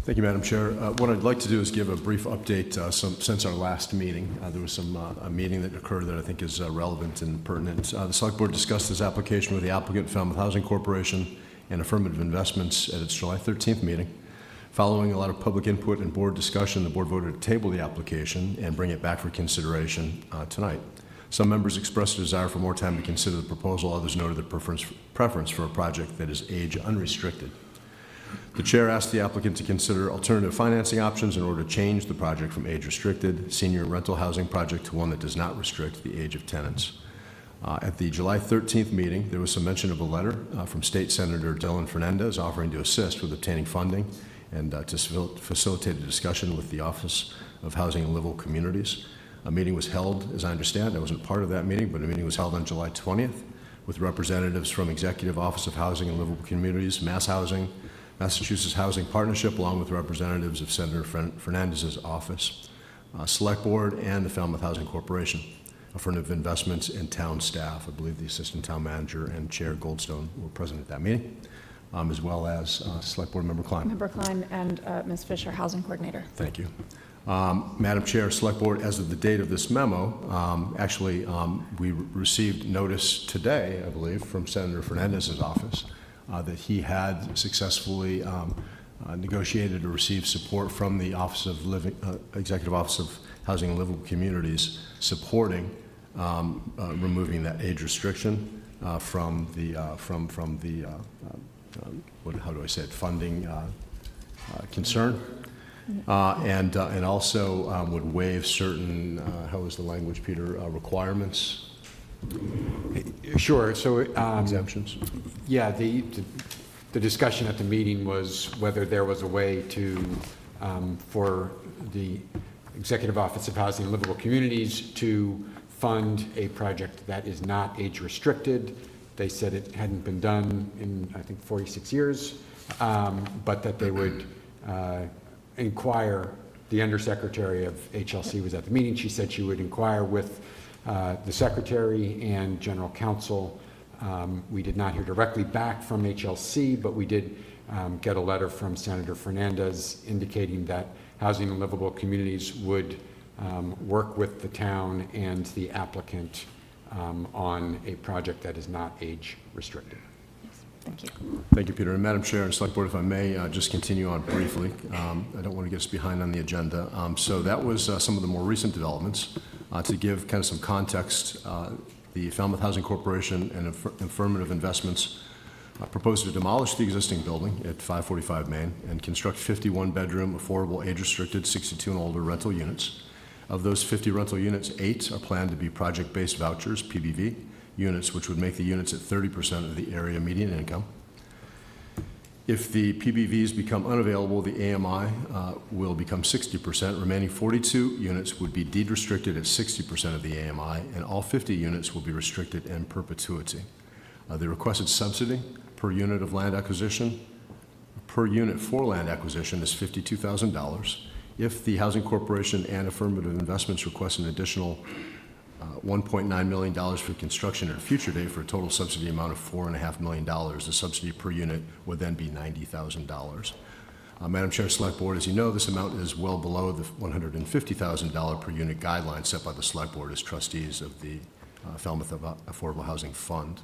Thank you, Madam Chair. What I'd like to do is give a brief update since our last meeting. There was a meeting that occurred that I think is relevant and pertinent. The Select Board discussed this application with the applicant, Falmouth Housing Corporation, and affirmative investments at its July 13th meeting. Following a lot of public input and board discussion, the board voted to table the application and bring it back for consideration tonight. Some members expressed a desire for more time to consider the proposal. Others noted their preference for a project that is age unrestricted. The chair asked the applicant to consider alternative financing options in order to change the project from age-restricted senior rental housing project to one that does not restrict the age of tenants. At the July 13th meeting, there was some mention of a letter from State Senator Dylan Fernandez offering to assist with obtaining funding and to facilitate a discussion with the Office of Housing and Livable Communities. A meeting was held, as I understand, I wasn't part of that meeting, but a meeting was held on July 20th with representatives from Executive Office of Housing and Livable Communities, Mass Housing, Massachusetts Housing Partnership, along with representatives of Senator Fernandez's office, Select Board, and the Falmouth Housing Corporation, affirmative investments, and town staff. I believe the Assistant Town Manager and Chair Goldstone were present at that meeting, as well as Select Board Member Klein. Member Klein and Ms. Fisher, Housing Coordinator. Thank you. Madam Chair, Select Board, as of the date of this memo, we received notice today, I believe, from Senator Fernandez's office that he had successfully negotiated or received support from the Office of Executive Office of Housing and Livable Communities, supporting removing that age restriction from the how do I say it, funding concern, and also would waive certain how is the language, Peter, requirements. Sure. So exemptions. Yeah, the discussion at the meeting was whether there was a way to for the Executive Office of Housing and Livable Communities to fund a project that is not age restricted. They said it hadn't been done in, I think, 46 years, but that they would inquire. The Undersecretary of HLC was at the meeting. She said she would inquire with the Secretary and General Counsel. We did not hear directly back from HLC, but we did get a letter from Senator Fernandez indicating that Housing and Livable Communities would work with the town and the applicant on a project that is not age restricted. Thank you. Thank you, Peter. And Madam Chair and Select Board, if I may just continue on briefly. I don't want to get us behind on the agenda. So that was some of the more recent developments. To give kind of some context, the Falmouth Housing Corporation and affirmative investments proposed to demolish the existing building at 545 Main and construct 51-bedroom, affordable, age-restricted, 62 and older rental units. Of those 50 rental units, 8 are planned to be project-based vouchers, PBV, units, which would make the units at 30% of the area median income. If the PBVs become unavailable, the AMI will become 60%. Remaining 42 units would be deed restricted at 60% of the AMI, and all 50 units will be restricted in perpetuity. The requested subsidy per unit of land acquisition, per unit for land acquisition, is $52,000. If the Housing Corporation and affirmative investments request an additional $1.9 million for construction at a future date for a total subsidy amount of $4.5 million. The subsidy per unit would then be $90,000. Madam Chair, Select Board, as you know, this amount is well below the $150,000 per unit guideline set by the Select Board as trustees of the Falmouth Affordable Housing Fund.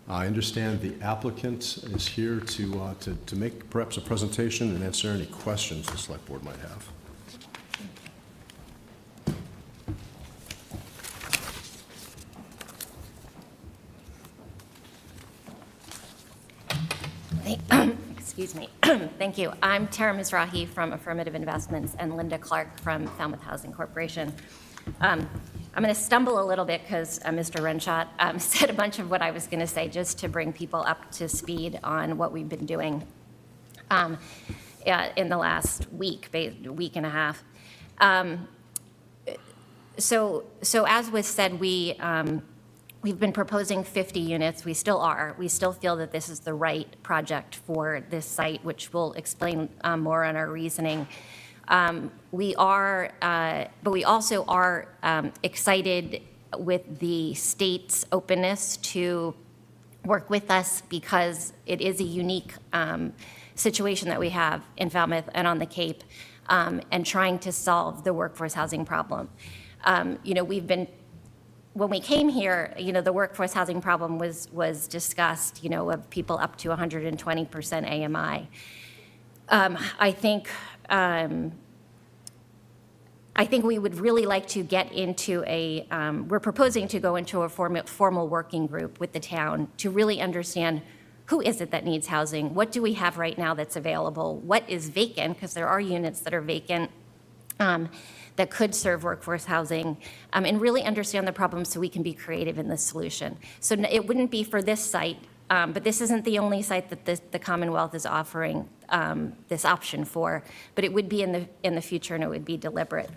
I understand the applicant is here to make perhaps a presentation and answer any questions the Select Board might have. Excuse me. Thank you. I'm Tara Mizrahi from Affirmative Investments and Linda Clark from Falmouth Housing Corporation. I'm going to stumble a little bit because Mr. Renshaw said a bunch of what I was going to say just to bring people up to speed on what we've been doing in the last week and a half. So as was said, we We've been proposing 50 units. We still are. We still feel that this is the right project for this site, which we'll explain more on our reasoning. But we also are excited with the state's openness to work with us because it is a unique situation that we have in Falmouth and on the Cape, and trying to solve the workforce housing problem. When we came here, the workforce housing problem was discussed, of people up to 120% AMI. I think we would really like to get into we're proposing to go into a formal working group with the town to really understand who is it that needs housing, what do we have right now that's available, what is vacant, because there are units that are vacant, that could serve workforce housing, and really understand the problem so we can be creative in the solution. So it wouldn't be for this site, but this isn't the only site that the Commonwealth is offering this option for, but it would be in the future, and it would be deliberate.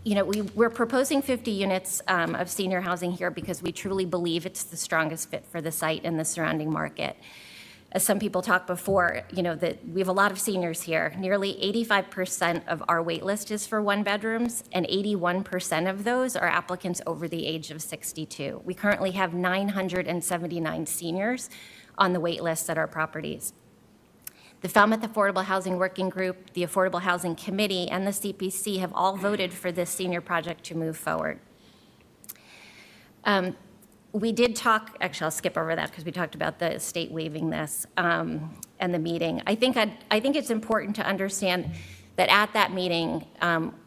We're proposing 50 units of senior housing here because we truly believe it's the strongest fit for the site and the surrounding market. As some people talked before, that we have a lot of seniors here. Nearly 85% of our wait list is for one bedrooms, and 81% of those are applicants over the age of 62. We currently have 979 seniors on the wait list at our properties. The Falmouth Affordable Housing Working Group, the Affordable Housing Committee, and the CPC have all voted for this senior project to move forward. We did talk, actually I'll skip over that because we talked about the state waiving this and the meeting. I think it's important to understand that at that meeting,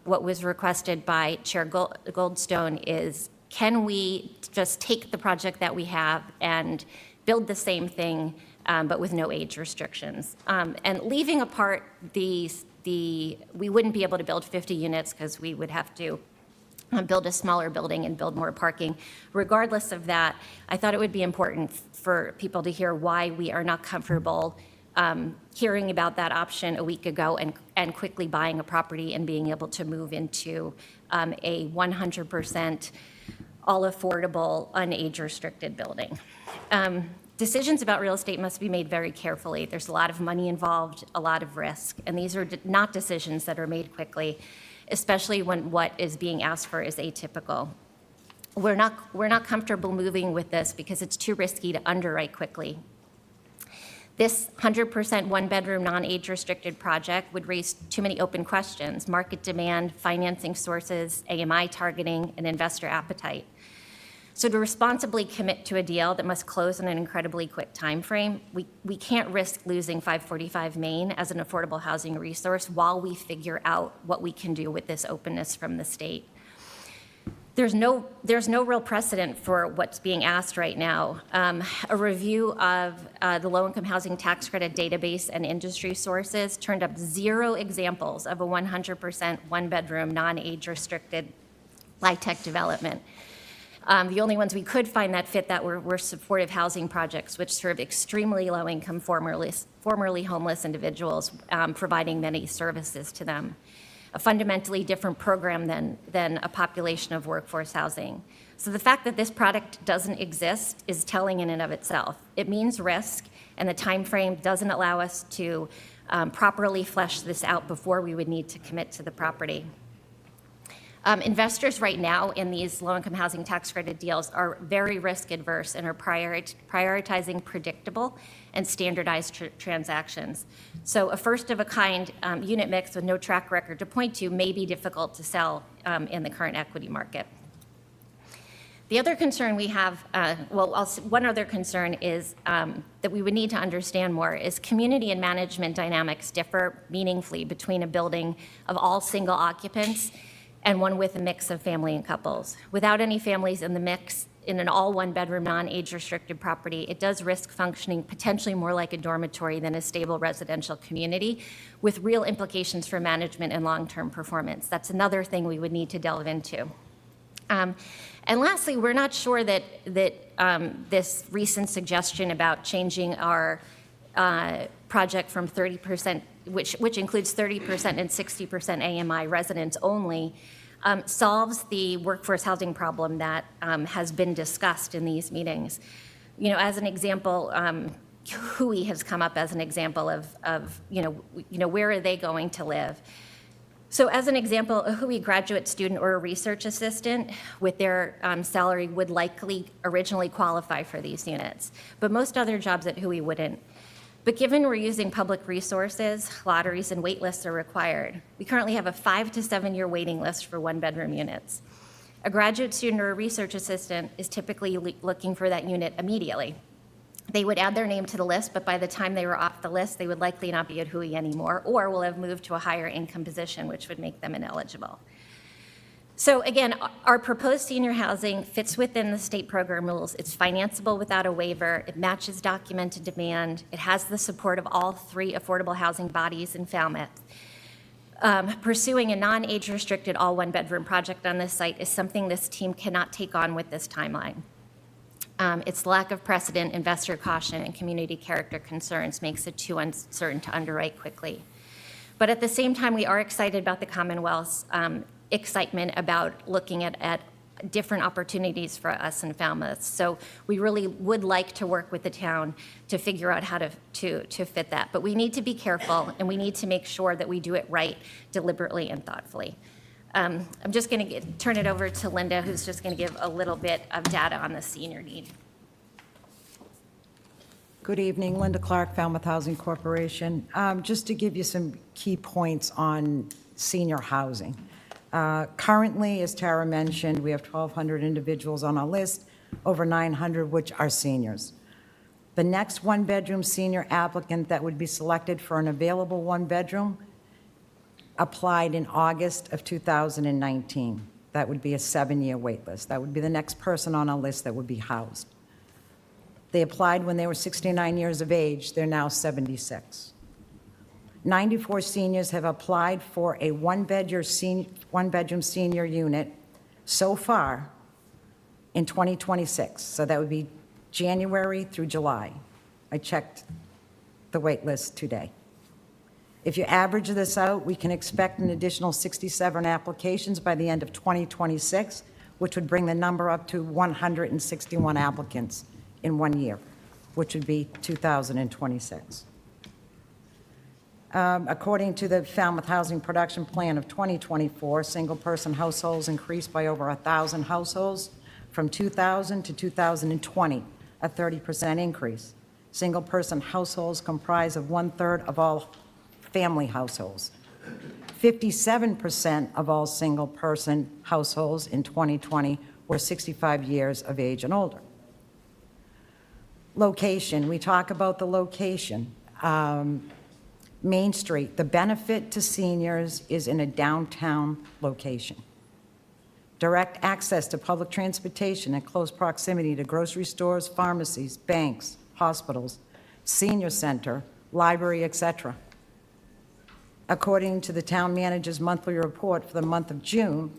what was requested by Chair Goldstone is, can we just take the project that we have and build the same thing, but with no age restrictions? And leaving apart we wouldn't be able to build 50 units because we would have to build a smaller building and build more parking. Regardless of that, I thought it would be important for people to hear why we are not comfortable hearing about that option a week ago and quickly buying a property and being able to move into a 100% all affordable, unage-restricted building. Decisions about real estate must be made very carefully. There's a lot of money involved, a lot of risk, and these are not decisions that are made quickly, especially when what is being asked for is atypical. We're not comfortable moving with this because it's too risky to underwrite quickly. This 100% one-bedroom, non-age-restricted project would raise too many open questions: market demand, financing sources, AMI targeting, and investor appetite. So to responsibly commit to a deal that must close in an incredibly quick time frame, we can't risk losing 545 Main as an affordable housing resource while we figure out what we can do with this openness from the state. There's no real precedent for what's being asked right now. A review of the low-income housing tax credit database and industry sources turned up 0 examples of a 100% one-bedroom, non-age-restricted high-tech development. The only ones we could find that fit that were supportive housing projects, which serve extremely low-income, formerly homeless individuals, providing many services to them. A fundamentally different program than a population of workforce housing. So the fact that this product doesn't exist is telling in and of itself. It means risk, and the time frame doesn't allow us to properly flesh this out before we would need to commit to the property. Investors right now in these low-income housing tax credit deals are very risk-adverse and are prioritizing predictable and standardized transactions. So a first-of-a-kind unit mix with no track record to point to may be difficult to sell in the current equity market. The other concern we have, one other concern is that we would need to understand more is community and management dynamics differ meaningfully between a building of all single occupants and one with a mix of family and couples. Without any families in the mix, in an all one-bedroom, non-age-restricted property, it does risk functioning potentially more like a dormitory than a stable residential community, with real implications for management and long-term performance. That's another thing we would need to delve into. And lastly, we're not sure that this recent suggestion about changing our project from 30%, which includes 30% and 60% AMI residents only, solves the workforce housing problem that has been discussed in these meetings. You know, as an example, Hui has come up as an example of where are they going to live? So as an example, a Hui graduate student or a research assistant with their salary would likely originally qualify for these units, but most other jobs at Hui wouldn't. But given we're using public resources, lotteries and wait lists are required. We currently have a 5 to 7 year waiting list for one-bedroom units. A graduate student or a research assistant is typically looking for that unit immediately. They would add their name to the list, but by the time they were off the list, they would likely not be at Hui anymore, or will have moved to a higher income position, which would make them ineligible. So again, our proposed senior housing fits within the state program rules. It's financeable without a waiver. It matches documented demand. It has the support of all 3 affordable housing bodies in Falmouth. Pursuing a non-age restricted all one-bedroom project on this site is something this team cannot take on with this timeline. Its lack of precedent, investor caution, and community character concerns makes it too uncertain to underwrite quickly. But at the same time, we are excited about the Commonwealth's excitement about looking at different opportunities for us in Falmouth. So we really would like to work with the town to figure out how to fit that. But we need to be careful, and we need to make sure that we do it right, deliberately and thoughtfully. I'm just going to turn it over to Linda, who's just going to give a little bit of data on the senior need. Good evening, Linda Clark, Falmouth Housing Corporation. Just to give you some key points on senior housing. Currently, as Tara mentioned, we have 1,200 individuals on our list, over 900 which are seniors. The next one-bedroom senior applicant that would be selected for an available one-bedroom applied in August of 2019. That would be a 7-year wait list. That would be the next person on our list that would be housed. They applied when they were 69 years of age. They're now 76. 94 seniors have applied for a one-bedroom senior unit so far in 2026. So that would be January through July. I checked the wait list today. If you average this out, we can expect an additional 67 applications by the end of 2026, which would bring the number up to 161 applicants in 1 year, which would be 2026. According to the Falmouth Housing Production Plan of 2024, single-person households increased by over 1,000 households from 2000 to 2020, a 30% increase. Single-person households comprise of 1/3 of all family households. 57% of all single-person households in 2020 were 65 years of age and older. Location, we talk about the location. Main Street, the benefit to seniors is in a downtown location. Direct access to public transportation and close proximity to grocery stores, pharmacies, banks, hospitals, senior center, library, etc. According to the town manager's monthly report for the month of June,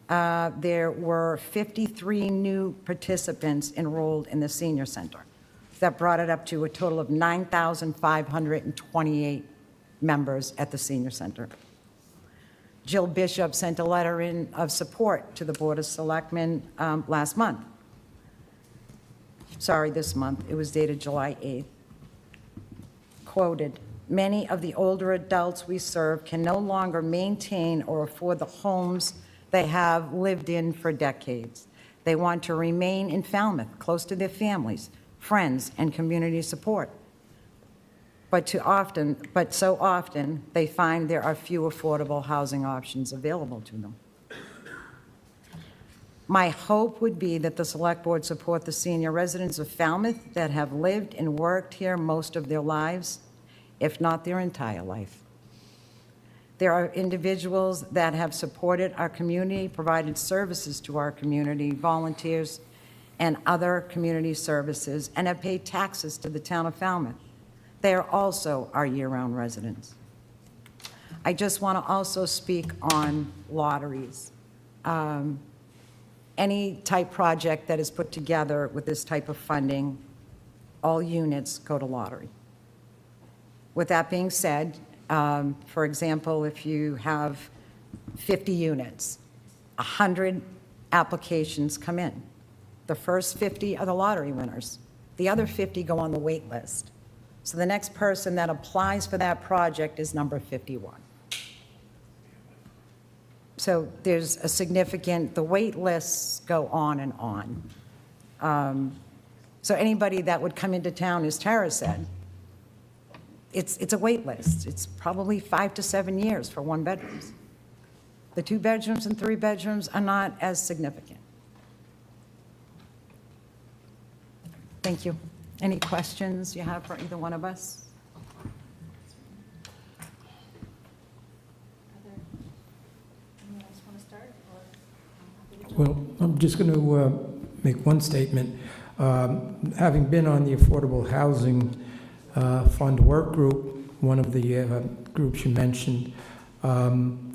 there were 53 new participants enrolled in the senior center. That brought it up to a total of 9,528 members at the senior center. Jill Bishop sent a letter in of support to the Board of Selectmen this month. It was dated July 8th. Quoted, "Many of the older adults we serve can no longer maintain or afford the homes they have lived in for decades. They want to remain in Falmouth, close to their families, friends, and community support. But so often, they find there are few affordable housing options available to them. My hope would be that the Select Board support the senior residents of Falmouth that have lived and worked here most of their lives, if not their entire life. There are individuals that have supported our community, provided services to our community, volunteers, and other community services, and have paid taxes to the town of Falmouth. They are also our year-round residents. I just want to also speak on lotteries. Any type project that is put together with this type of funding, all units go to lottery. With that being said, for example, if you have 50 units. 100 applications come in. The first 50 are the lottery winners. The other 50 go on the wait list. So the next person that applies for that project is number 51. So there's a significant, the wait lists go on and on. So anybody that would come into town, as Tara said, it's a wait list. It's probably 5 to 7 years for one bedrooms. The 2 bedrooms and 3 bedrooms are not as significant. Thank you. Any questions you have for either one of us? Well, I'm just going to make one statement. Having been on the Affordable Housing Fund Work Group, one of the groups you mentioned, I'm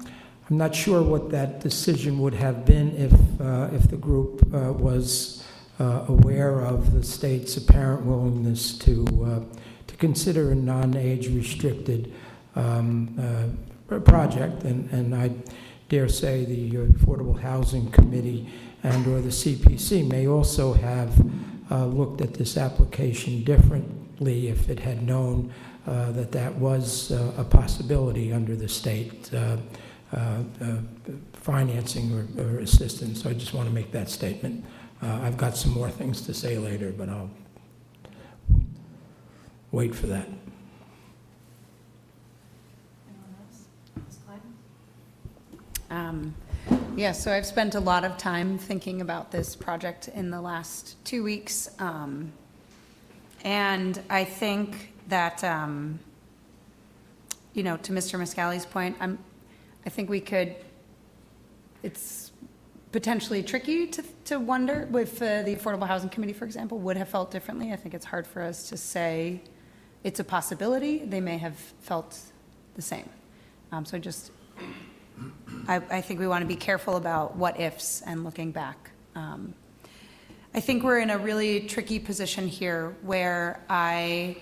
not sure what that decision would have been if the group was aware of the state's apparent willingness to consider a non-age restricted project, and I dare say the Affordable Housing Committee and or the CPC may also have looked at this application differently if it had known that that was a possibility under the state financing or assistance. So I just want to make that statement. I've got some more things to say later, but I'll wait for that. Yeah, so I've spent a lot of time thinking about this project in the last 2 weeks. And I think that, to Mr. Muscali's point, I think we could, it's potentially tricky to wonder if the Affordable Housing Committee, for example, would have felt differently. I think it's hard for us to say it's a possibility. They may have felt the same. So I think we want to be careful about what ifs and looking back. I think we're in a really tricky position here where I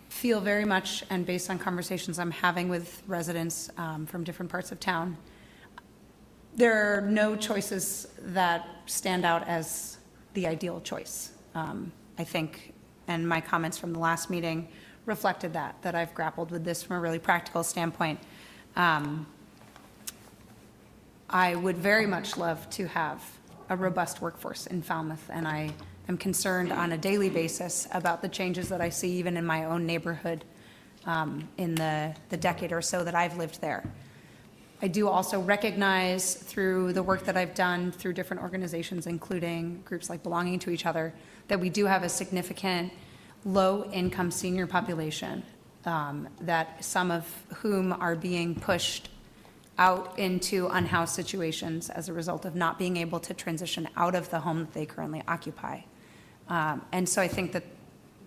feel very much, and based on conversations I'm having with residents from different parts of town, there are no choices that stand out as the ideal choice. I think, and my comments from the last meeting reflected that I've grappled with this from a really practical standpoint. I would very much love to have a robust workforce in Falmouth, and I am concerned on a daily basis about the changes that I see even in my own neighborhood in the decade or so that I've lived there. I do also recognize through the work that I've done through different organizations, including groups like Belonging to Each Other, that we do have a significant low-income senior population, that some of whom are being pushed out into unhoused situations as a result of not being able to transition out of the home that they currently occupy. And so I think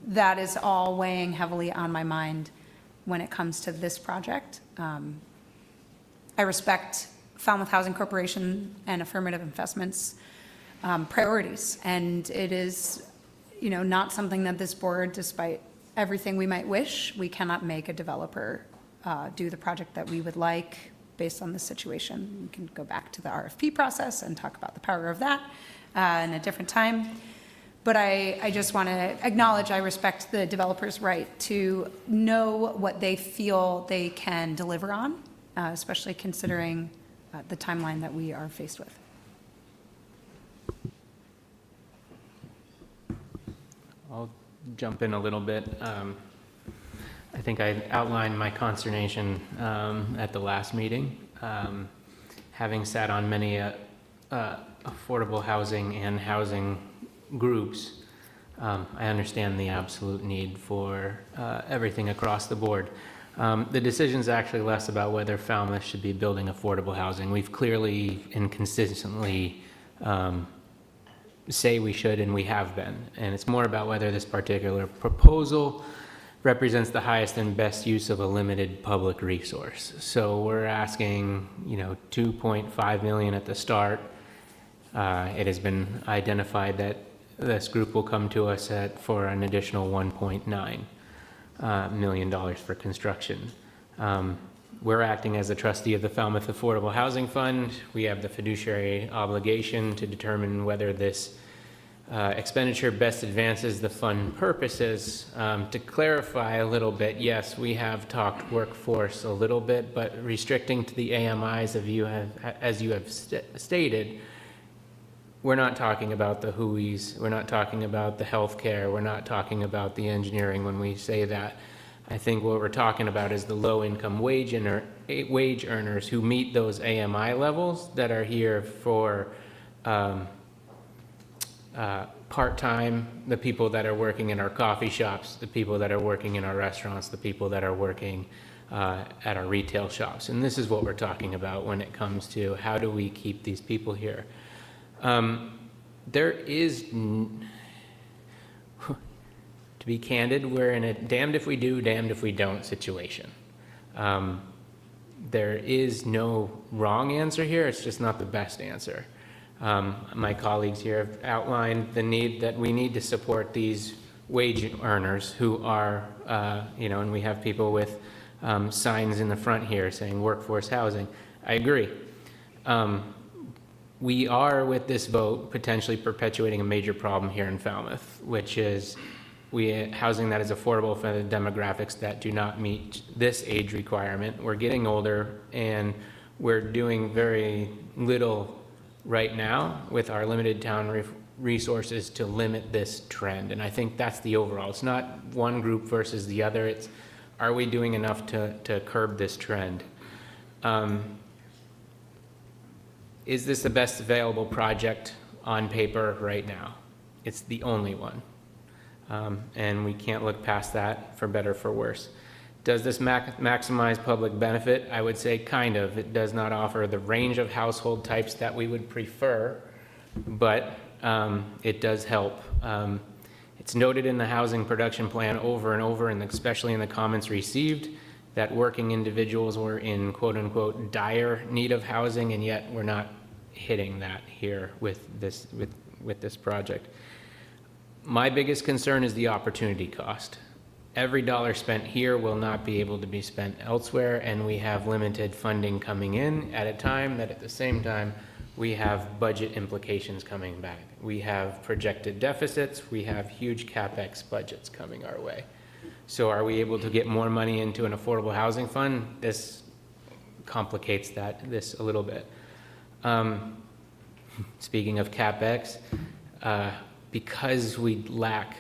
that is all weighing heavily on my mind when it comes to this project. I respect Falmouth Housing Corporation and Affirmative Investments priorities, and it is, not something that this board, despite everything we might wish, we cannot make a developer do the project that we would like based on the situation. We can go back to the RFP process and talk about the power of that in a different time. But I just want to acknowledge I respect the developer's right to know what they feel they can deliver on, especially considering the timeline that we are faced with. I'll jump in a little bit. I think I outlined my consternation at the last meeting. Having sat on many affordable housing and housing groups, I understand the absolute need for everything across the board. The decision is actually less about whether Falmouth should be building affordable housing. We've clearly and consistently say we should, and we have been. And it's more about whether this particular proposal represents the highest and best use of a limited public resource. So we're asking, $2.5 million at the start. It has been identified that this group will come to us for an additional $1.9 million for construction. We're acting as a trustee of the Falmouth Affordable Housing Fund. We have the fiduciary obligation to determine whether this expenditure best advances the fund purposes. To clarify a little bit, yes, we have talked workforce a little bit, but restricting to the AMIs as you have stated, we're not talking about the WHOIs, we're not talking about the healthcare, we're not talking about the engineering when we say that. I think what we're talking about is the low-income wage earners who meet those AMI levels that are here for part-time, the people that are working in our coffee shops, the people that are working in our restaurants, the people that are working at our retail shops. And this is what we're talking about when it comes to how do we keep these people here. There is... To be candid, we're in a damned if we do, damned if we don't situation. There is no wrong answer here, it's just not the best answer. My colleagues here have outlined the need that we need to support these wage earners who are, and we have people with signs in the front here saying workforce housing. I agree. We are, with this vote, potentially perpetuating a major problem here in Falmouth, which is housing that is affordable for the demographics that do not meet this age requirement. We're getting older, and we're doing very little right now with our limited town resources to limit this trend. And I think that's the overall. It's not one group versus the other. It's, are we doing enough to curb this trend? Is this the best available project on paper right now? It's the only one. And we can't look past that, for better or for worse. Does this maximize public benefit? I would say kind of. It does not offer the range of household types that we would prefer, but it does help. It's noted in the housing production plan over and over, and especially in the comments received, that working individuals were in quote unquote dire need of housing, and yet we're not hitting that here with this project. My biggest concern is the opportunity cost. Every dollar spent here will not be able to be spent elsewhere, and we have limited funding coming in at a time that at the same time we have budget implications coming back. We have projected deficits, we have huge CapEx budgets coming our way. So are we able to get more money into an affordable housing fund? This complicates this a little bit. Speaking of CapEx, because we lack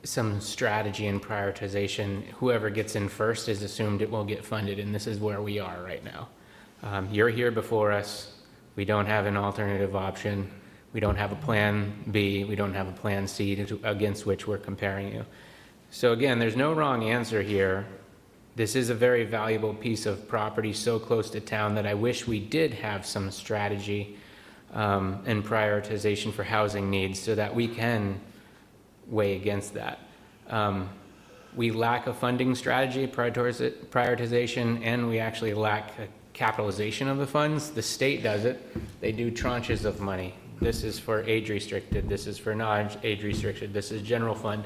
some strategy and prioritization, whoever gets in first is assumed it will get funded, and this is where we are right now. You're here before us. We don't have an alternative option. We don't have a plan B. We don't have a plan C against which we're comparing you. So again, there's no wrong answer here. This is a very valuable piece of property so close to town that I wish we did have some strategy and prioritization for housing needs so that we can weigh against that. We lack a funding strategy, prioritization, and we actually lack a capitalization of the funds. The state does it. They do tranches of money. This is for age restricted, this is for non-age restricted, this is general fund.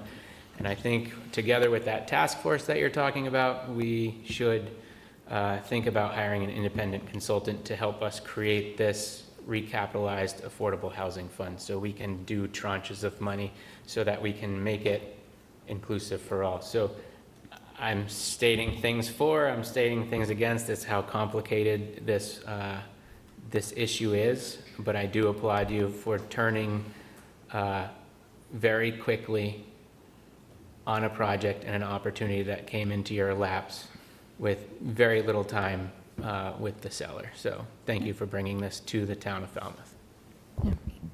And I think together with that task force that you're talking about, we should think about hiring an independent consultant to help us create this recapitalized affordable housing fund so we can do tranches of money so that we can make it inclusive for all. So I'm stating things for, I'm stating things against. It's how complicated this issue is, but I do applaud you for turning very quickly on a project and an opportunity that came into your laps with very little time with the seller. So thank you for bringing this to the town of Falmouth.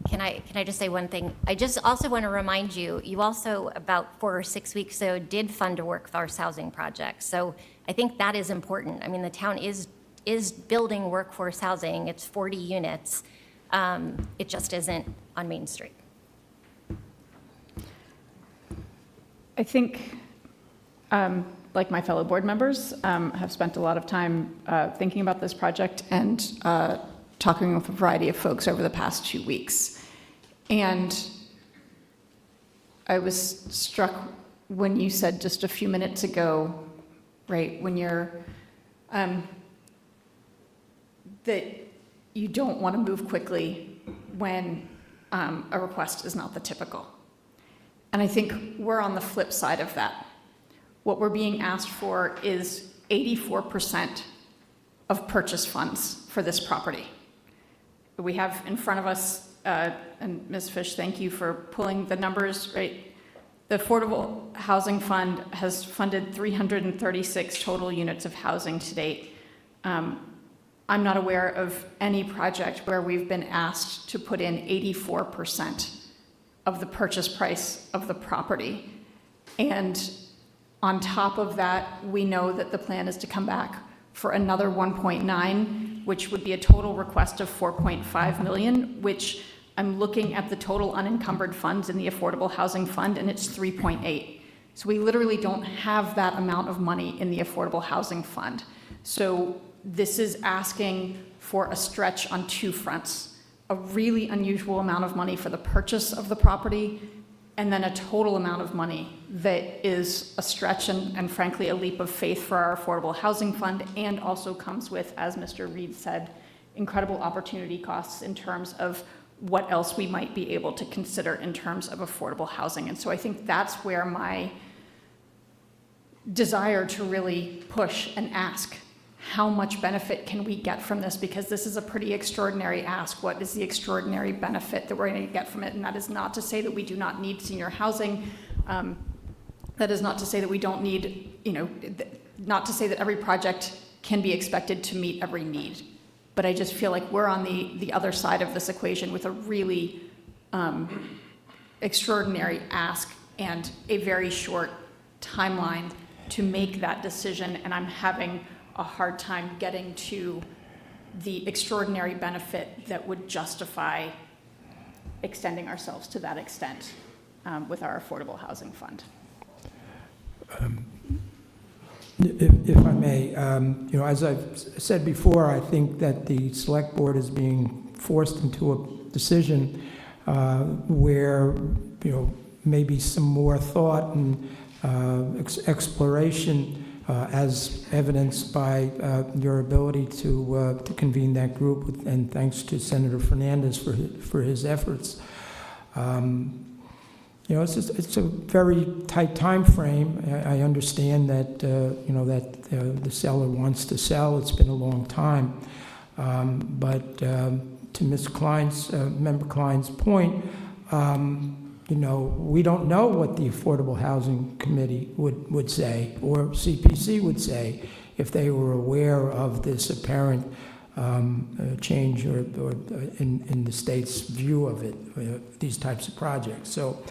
Can I just say one thing? I just also want to remind you, you also about 4 or 6 weeks ago did fund a workforce housing project. So I think that is important. I mean, the town is building workforce housing. It's 40 units. It just isn't on Main Street. I think, like my fellow board members, have spent a lot of time thinking about this project and talking with a variety of folks over the past 2 weeks. And I was struck when you said just a few minutes ago right? When you're, that you don't want to move quickly when a request is not the typical. And I think we're on the flip side of that. What we're being asked for is 84% of purchase funds for this property. We have in front of us, and Ms. Fish, thank you for pulling the numbers, right? The Affordable Housing Fund has funded 336 total units of housing to date. I'm not aware of any project where we've been asked to put in 84% of the purchase price of the property. And on top of that, we know that the plan is to come back for another 1.9, which would be a total request of 4.5 million, which I'm looking at the total unencumbered funds in the Affordable Housing Fund, and it's 3.8. So we literally don't have that amount of money in the Affordable Housing Fund. So this is asking for a stretch on two fronts, a really unusual amount of money for the purchase of the property, and then a total amount of money that is a stretch and frankly a leap of faith for our Affordable Housing Fund, and also comes with, as Mr. Reed said, incredible opportunity costs in terms of what else we might be able to consider in terms of affordable housing. And so I think that's where my desire to really push and ask, how much benefit can we get from this? Because this is a pretty extraordinary ask. What is the extraordinary benefit that we're going to get from it? And that is not to say that we do not need senior housing. That is not to say that we don't need, not to say that every project can be expected to meet every need. But I just feel like we're on the other side of this equation with a really extraordinary ask and a very short timeline to make that decision, and I'm having a hard time getting to the extraordinary benefit that would justify extending ourselves to that extent with our Affordable Housing Fund. If I may, as I've said before, I think that the Select Board is being forced into a decision where, maybe some more thought and exploration, as evidenced by your ability to convene that group, and thanks to Senator Fernandez for his efforts. It's a very tight time frame. I understand that the seller wants to sell. It's been a long time, but to Ms. Klein's, Member Klein's point, we don't know what the Affordable Housing Committee would say, or CPC would say, if they were aware of this apparent change or in the state's view of it, these types of projects. So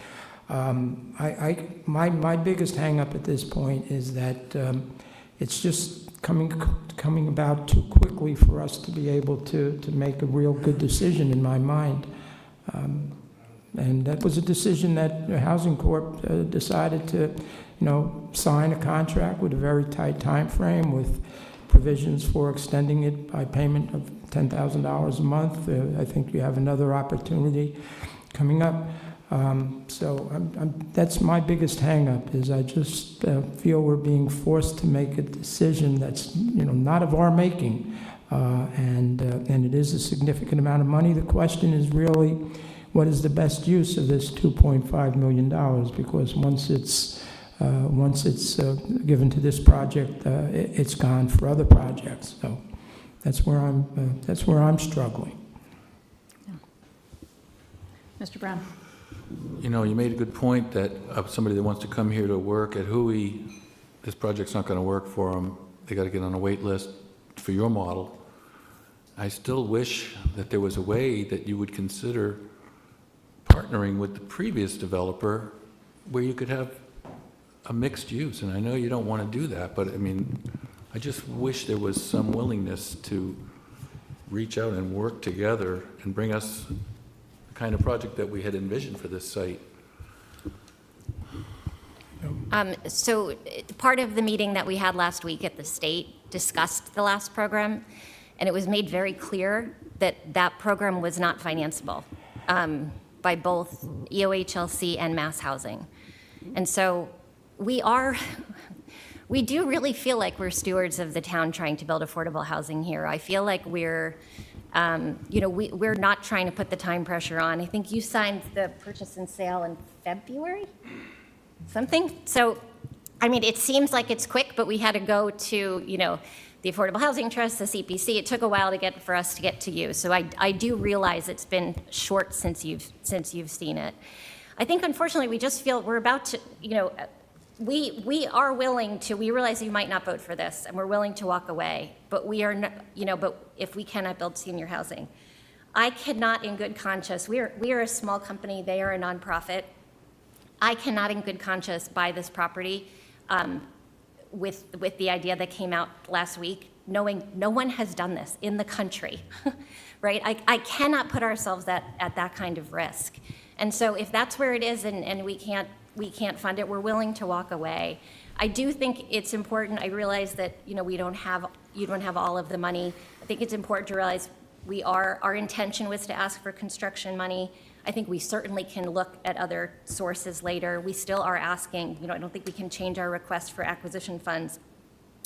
my biggest hang-up at this point is that it's just coming about too quickly for us to be able to make a real good decision in my mind. And that was a decision that Housing Corp decided to, sign a contract with a very tight time frame with provisions for extending it by payment of $10,000 a month. I think you have another opportunity coming up. So that's my biggest hang-up, is I just feel we're being forced to make a decision that's, not of our making. And it is a significant amount of money. The question is really, what is the best use of this $2.5 million? Because once it's given to this project, it's gone for other projects. So that's where I'm struggling. Yeah. Mr. Brown. You made a good point that somebody that wants to come here to work at Hui, this project's not going to work for them. They got to get on a wait list for your model. I still wish that there was a way that you would consider partnering with the previous developer where you could have a mixed use. And I know you don't want to do that, but I just wish there was some willingness to reach out and work together and bring us the kind of project that we had envisioned for this site. So part of the meeting that we had last week at the state discussed the last program, and it was made very clear that that program was not financeable by both EOHLC and Mass Housing. And so we are we do really feel like we're stewards of the town trying to build affordable housing here. I feel like we're, we're not trying to put the time pressure on. I think you signed the purchase and sale in February, something. So, I mean, it seems like it's quick, but we had to go to, the Affordable Housing Trust, the CPC. It took a while for us to get to you. So I do realize it's been short since you've seen it. I think, unfortunately, we just feel we're about to, we are willing to, we realize you might not vote for this, and we're willing to walk away, but we are, but if we cannot build senior housing, I cannot in good conscience, we are a small company, they are a nonprofit, I cannot in good conscience buy this property with the idea that came out last week, knowing no one has done this in the country, right? I cannot put ourselves at that kind of risk. And so if that's where it is and we can't fund it, we're willing to walk away. I do think it's important. I realize that you don't have all of the money. I think it's important to realize our intention was to ask for construction money. I think we certainly can look at other sources later. We still are asking. I don't think we can change our request for acquisition funds.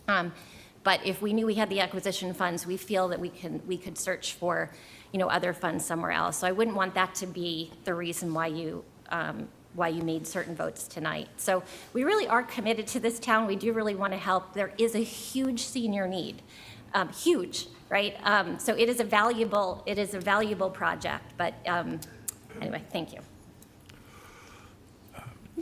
But if we knew we had the acquisition funds, we feel that we could search for other funds somewhere else. So I wouldn't want that to be the reason why you made certain votes tonight. So we really are committed to this town. We do really want to help. There is a huge senior need, huge, right? So it is a valuable project. But anyway, thank you.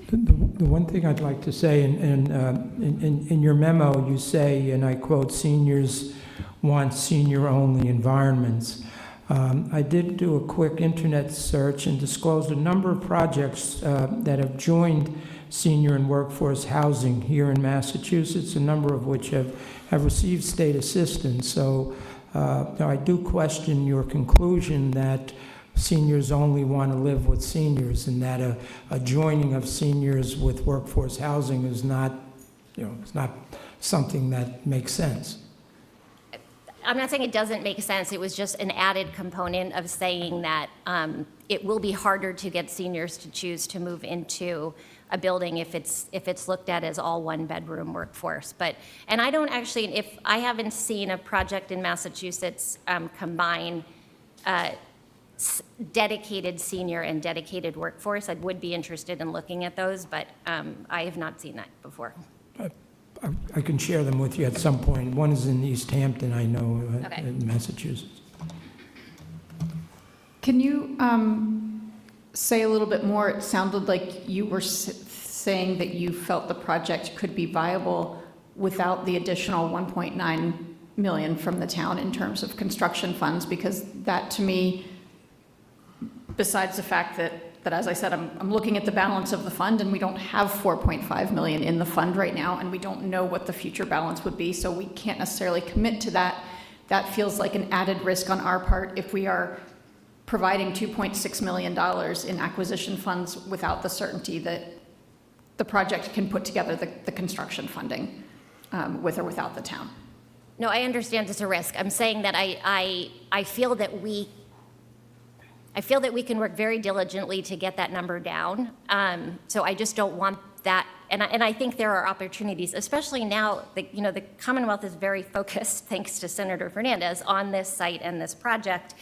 The one thing I'd like to say, in your memo, you say, and I quote, "Seniors want senior-only environments." I did do a quick internet search and disclosed a number of projects that have joined senior and workforce housing here in Massachusetts, a number of which have received state assistance. So I do question your conclusion that seniors only want to live with seniors, and that a joining of seniors with workforce housing is not, it's not something that makes sense. I'm not saying it doesn't make sense. It was just an added component of saying that it will be harder to get seniors to choose to move into a building if it's looked at as all one-bedroom workforce. And I don't actually, I haven't seen a project in Massachusetts combine dedicated senior and dedicated workforce. I would be interested in looking at those, but I have not seen that before. I can share them with you at some point. One is in East Hampton, I know, Okay. in Massachusetts. Can you say a little bit more? It sounded like you were saying that you felt the project could be viable without the additional 1.9 million from the town in terms of construction funds, because that to me, besides the fact that as I said, I'm looking at the balance of the fund, and we don't have 4.5 million in the fund right now, and we don't know what the future balance would be, so we can't necessarily commit to that. That feels like an added risk on our part if we are providing $2.6 million in acquisition funds without the certainty that the project can put together the construction funding with or without the town. No, I understand it's a risk. I'm saying that I feel that we can work very diligently to get that number down. So I just don't want that. And I think there are opportunities, especially now, the Commonwealth is very focused, thanks to Senator Fernandez, on this site and this project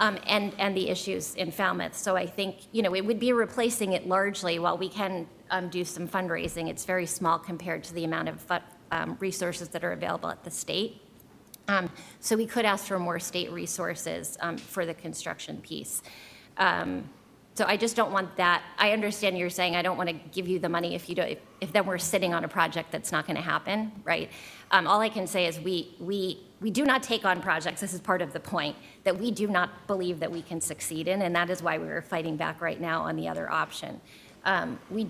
and the issues in Falmouth. So I think, it would be replacing it largely. While we can do some fundraising, it's very small compared to the amount of resources that are available at the state. So we could ask for more state resources for the construction piece. So I just don't want that. I understand you're saying I don't want to give you the money if then we're sitting on a project that's not going to happen, right? All I can say is we do not take on projects. This is part of the point that we do not believe that we can succeed in, and that is why we're fighting back right now on the other option. We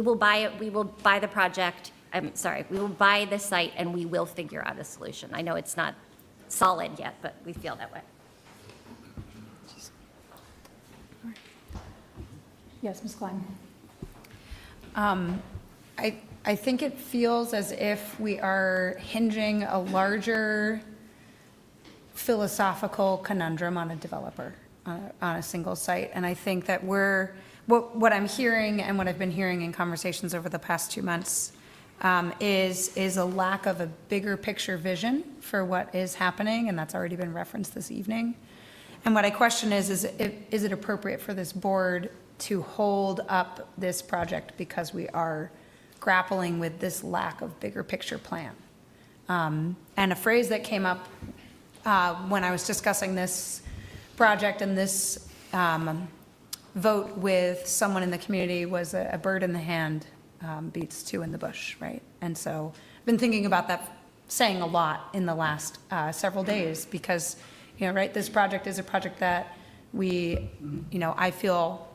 will buy it. We will buy the project. We will buy the site and we will figure out a solution. I know it's not solid yet, but we feel that way. Yes, Ms. Klein. I think it feels as if we are hinging a larger philosophical conundrum on a developer, on a single site. And I think that what I'm hearing and what I've been hearing in conversations over the past 2 months is a lack of a bigger picture vision for what is happening, and that's already been referenced this evening. And what I question is it appropriate for this board to hold up this project because we are grappling with this lack of bigger picture plan? And a phrase that came up when I was discussing this project and this vote with someone in the community was a bird in the hand beats two in the bush, right? And so I've been thinking about that saying a lot in the last several days because, right, this project is a project that we, I feel,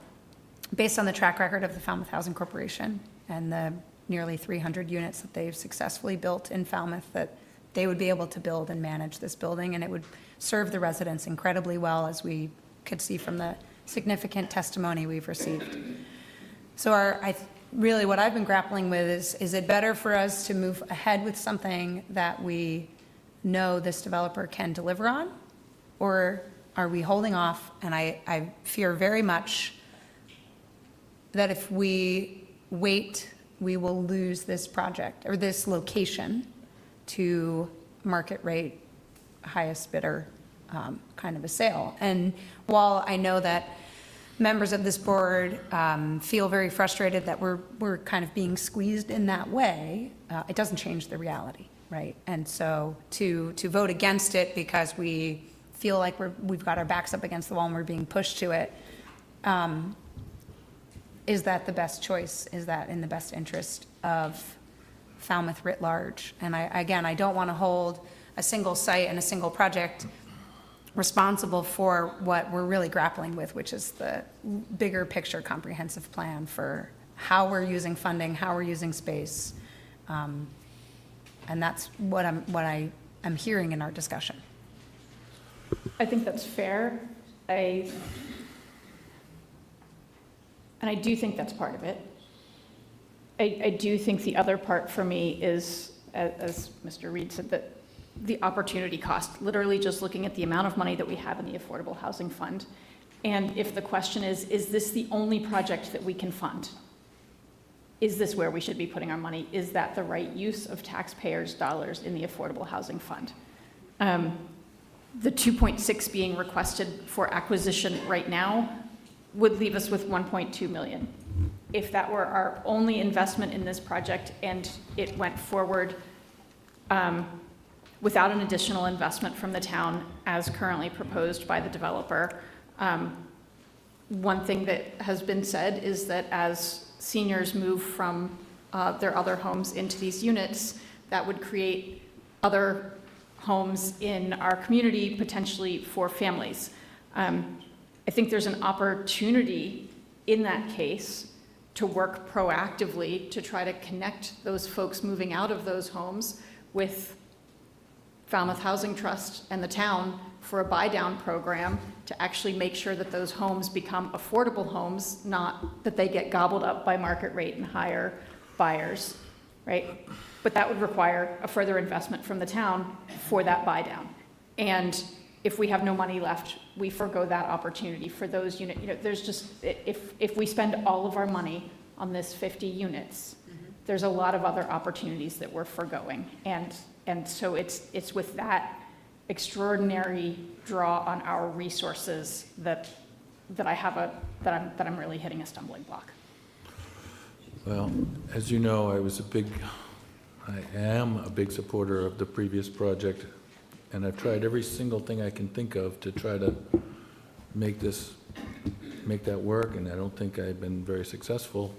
based on the track record of the Falmouth Housing Corporation and the nearly 300 units that they've successfully built in Falmouth, that they would be able to build and manage this building, and it would serve the residents incredibly well, as we could see from the significant testimony we've received. So really what I've been grappling with is it better for us to move ahead with something that we know this developer can deliver on, or are we holding off? And I fear very much that if we wait, we will lose this project or this location to market rate, highest bidder kind of a sale. And while I know that members of this board feel very frustrated that we're kind of being squeezed in that way, it doesn't change the reality, right? And so to vote against it because we feel like we've got our backs up against the wall and we're being pushed to it, is that the best choice? Is that in the best interest of Falmouth writ large? And I don't want to hold a single site and a single project responsible for what we're really grappling with, which is the bigger picture comprehensive plan for how we're using funding, how we're using space. And that's what I'm hearing in our discussion. I think that's fair. And I do think that's part of it. I do think the other part for me is, as Mr. Reed said, that the opportunity cost, literally just looking at the amount of money that we have in the Affordable Housing Fund. And if the question is this the only project that we can fund? Is this where we should be putting our money? Is that the right use of taxpayers' dollars in the Affordable Housing Fund? The 2.6 being requested for acquisition right now would leave us with 1.2 million. If that were our only investment in this project and it went forward without an additional investment from the town as currently proposed by the developer, one thing that has been said is that as seniors move from their other homes into these units, that would create other homes in our community, potentially for families. I think there's an opportunity in that case to work proactively to try to connect those folks moving out of those homes with Falmouth Housing Trust and the town for a buy-down program to actually make sure that those homes become affordable homes, not that they get gobbled up by market rate and higher buyers, right? But that would require a further investment from the town for that buy-down. And if we have no money left, we forgo that opportunity for those units. There's just, if we spend all of our money on this 50 units, there's a lot of other opportunities that we're forgoing. And so it's with that extraordinary draw on our resources that I'm really hitting a stumbling block. Well, as you know, I am a big supporter of the previous project, and I've tried every single thing I can think of to try to make that work, and I don't think I've been very successful.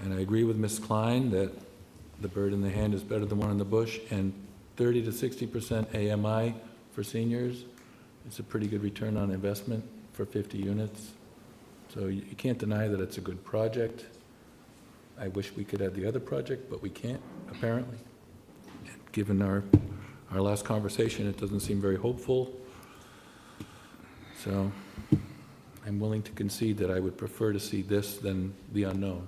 And I agree with Ms. Klein that the bird in the hand is better than one in the bush, and 30 to 60% AMI for seniors is a pretty good return on investment for 50 units. So you can't deny that it's a good project. I wish we could have the other project, but we can't, apparently. Given our last conversation, it doesn't seem very hopeful. So I'm willing to concede that I would prefer to see this than the unknown.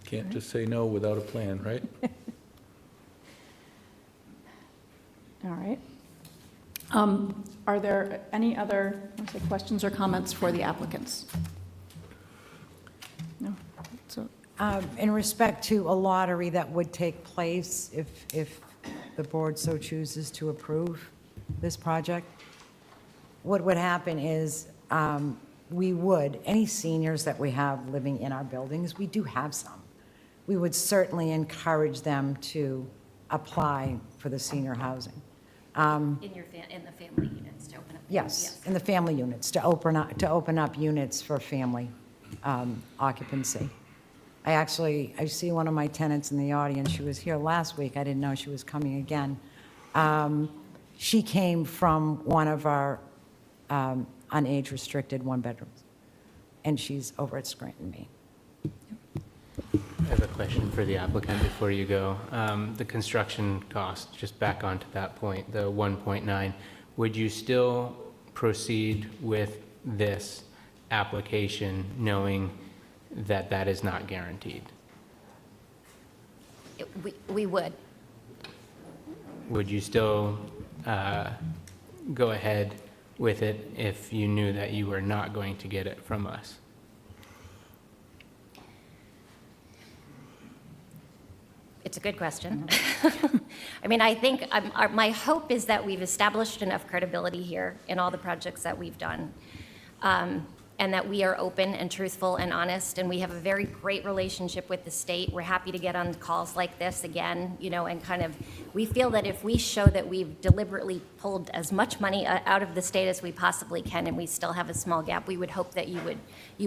Can't just say no without a plan, right? All right. Are there any other, let's say, questions or comments for the applicants? No? So, In respect to a lottery that would take place if the board so chooses to approve this project, what would happen is any seniors that we have living in our buildings, we do have some. We would certainly encourage them to apply for the senior housing. In the family units to open up? Yes, in the family units, to open up units for family occupancy. I see one of my tenants in the audience. She was here last week. I didn't know she was coming again. She came from one of our unage-restricted one-bedrooms, and she's over at Scranton, Maine. I have a question for the applicant before you go. The construction cost, just back onto that point, the 1.9, would you still proceed with this application knowing that that is not guaranteed? We would. Would you still go ahead with it if you knew that you were not going to get it from us? It's a good question. I mean, I think my hope is that we've established enough credibility here in all the projects that we've done, and that we are open and truthful and honest, and we have a very great relationship with the state. We're happy to get on calls like this again, and we feel that if we show that we've deliberately pulled as much money out of the state as we possibly can, and we still have a small gap, we would hope that you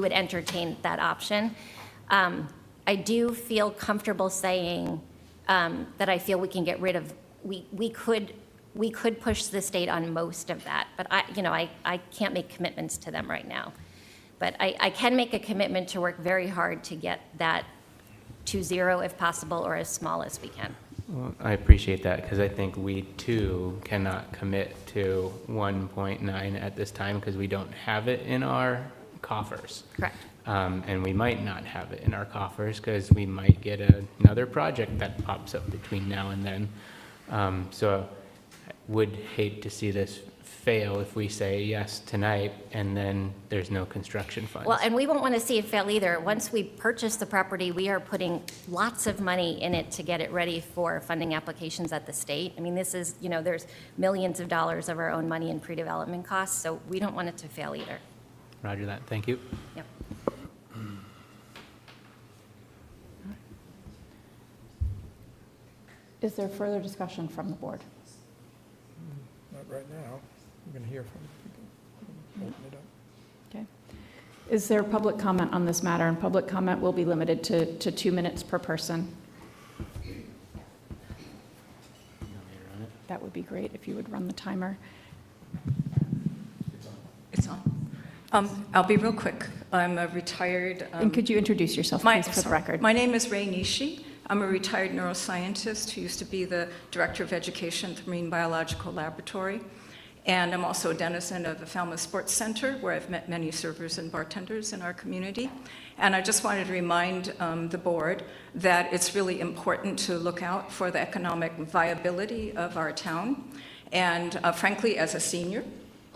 would entertain that option. I do feel comfortable saying that I feel we can get rid of, we could push the state on most of that, but I can't make commitments to them right now. But I can make a commitment to work very hard to get that to zero if possible, or as small as we can. Well, I appreciate that, because I think we too cannot commit to 1.9 at this time because we don't have it in our coffers. Correct. And we might not have it in our coffers because we might get another project that pops up between now and then. So I would hate to see this fail if we say yes tonight and then there's no construction funds. Well, and we won't want to see it fail either. Once we purchase the property, we are putting lots of money in it to get it ready for funding applications at the state. I mean, this is, there's millions of dollars of our own money in pre-development costs, so we don't want it to fail either. Roger that. Thank you. Yep. is there further discussion from the board? Not right now. I'm going to hear from people. Open it up. Okay. Is there public comment on this matter? And public comment will be limited to 2 minutes per person. That would be great if you would run the timer. It's on. I'll be real quick. I'm a retired... and could you introduce yourself, please, for the record? My name is Ray Nishi. I'm a retired neuroscientist who used to be the Director of Education at the Marine Biological Laboratory. And I'm also a denizen of the Falmouth Sports Center, where I've met many servers and bartenders in our community. And I just wanted to remind the board that it's really important to look out for the economic viability of our town. And frankly, as a senior,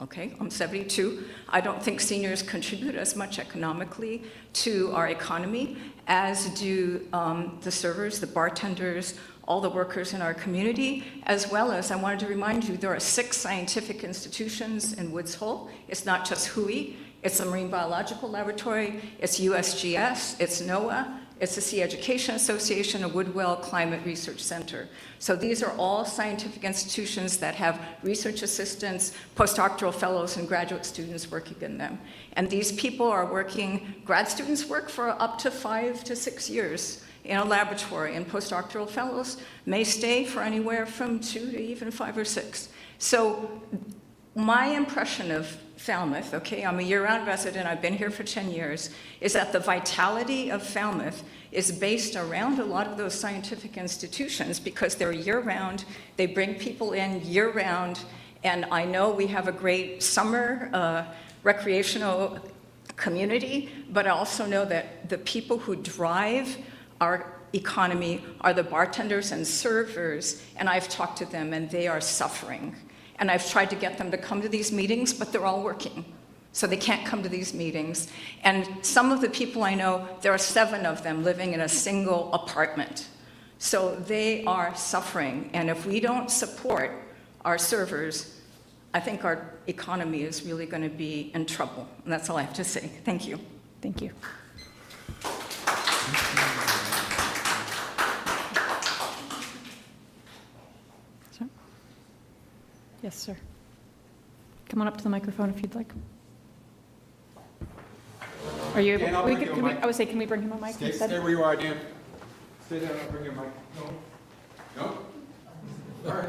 okay, I'm 72, I don't think seniors contribute as much economically to our economy as do the servers, the bartenders, all the workers in our community, as well as I wanted to remind you there are 6 scientific institutions in Woods Hole. It's not just WHOI, it's the Marine Biological Laboratory, it's USGS, it's NOAA, it's the Sea Education Association, a Woodwell Climate Research Center. So these are all scientific institutions that have research assistants, postdoctoral fellows, and graduate students working in them. And these people are working, grad students work for up to 5 to 6 years in a laboratory, and postdoctoral fellows may stay for anywhere from 2 to even 5 or 6. So my impression of Falmouth, okay, I'm a year-round resident, I've been here for 10 years, is that the vitality of Falmouth is based around a lot of those scientific institutions because they're year-round, they bring people in year-round, and I know we have a great summer recreational community, but I also know that the people who drive our economy are the bartenders and servers, and I've talked to them and they are suffering. And I've tried to get them to come to these meetings, but they're all working. So they can't come to these meetings. And some of the people I know, there are 7 of them living in a single apartment. So they are suffering. And if we don't support our servers, I think our economy is really going to be in trouble. And that's all I have to say. Thank you. Thank you. Sir? Yes, sir. Come on up to the microphone if you'd like. Are you able? Dan, I'll bring you a mic. I would say, can we bring him a mic Stay instead? where you are, Dan. Stay down, I'll bring you a mic. No? No? All right.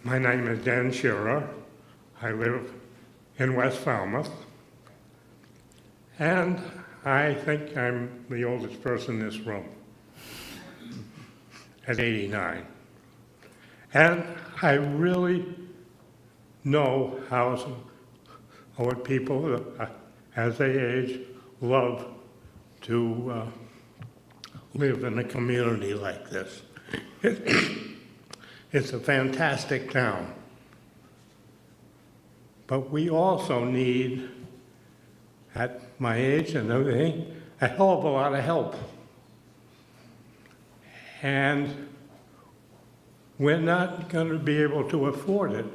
My name is Dan Shearer. I live in West Falmouth. And I think I'm the oldest person in this room at 89. And I really know what people, as they age, love to live in a community like this. It's a fantastic town. But we also need, at my age and everything, a hell of a lot of help. And we're not going to be able to afford it.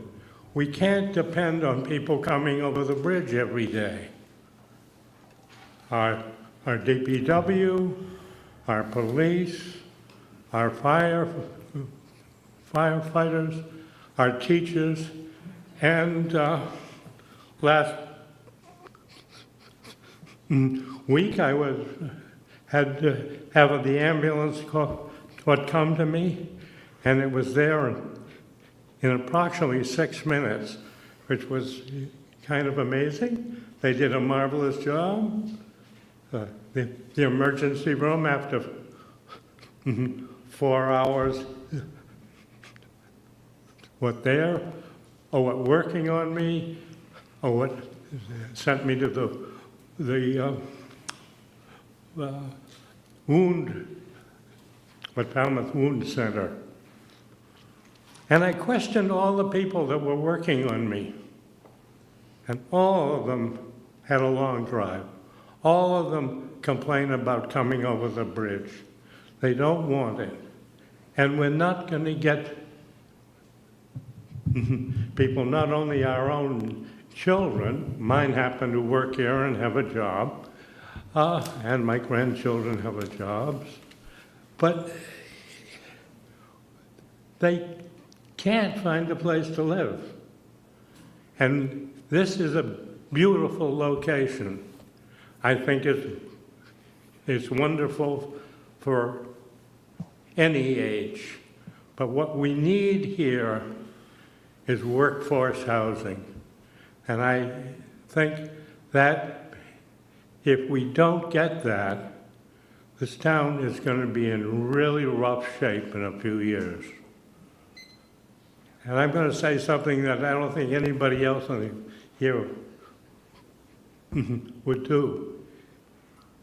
We can't depend on people coming over the bridge every day. Our DPW, our police, our firefighters, our teachers, and last week I had to have the ambulance come to me, and it was there in approximately 6 minutes, which was kind of amazing. They did a marvelous job. The emergency room, after 4 hours, working on me, sent me to the Falmouth Wound Center. And I questioned all the people that were working on me. And all of them had a long drive. All of them complain about coming over the bridge. They don't want it. And we're not going to get people, not only our own children, mine happen to work here and have a job, and my grandchildren have a job, but they can't find a place to live. And this is a beautiful location. I think it's wonderful for any age. But what we need here is workforce housing. And I think that if we don't get that, this town is going to be in really rough shape in a few years. And I'm going to say something that I don't think anybody else here would do.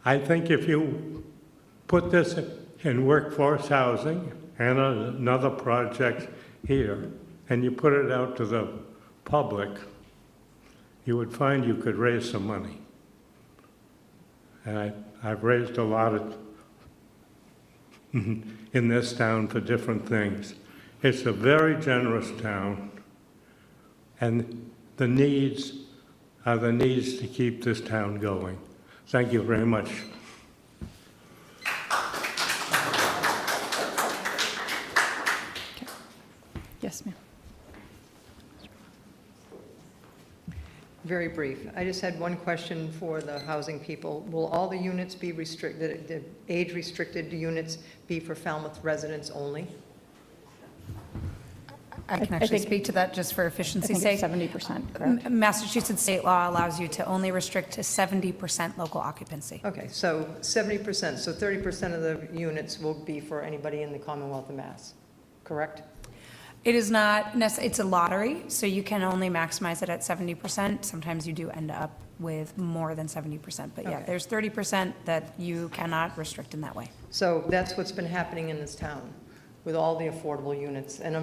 I think if you put this in workforce housing and another project here, and you put it out to the public, you would find you could raise some money. And I've raised a lot in this town for different things. It's a very generous town, and the needs are the needs to keep this town going. Thank you very much. Yes, ma'am. Very brief. I just had one question for the housing people. Will all the units be restricted, the age-restricted units be for Falmouth residents only? I can actually speak to that just for efficiency's sake. 70%, correct? Massachusetts state law allows you to only restrict to 70% local occupancy. Okay, so 70%, so 30% of the units will be for anybody in the Commonwealth of Mass, correct? It is not, it's a lottery, so you can only maximize it at 70%. Sometimes you do end up with more than 70%, but yeah, Okay. there's 30% that you cannot restrict in that way. So that's what's been happening in this town with all the affordable units. And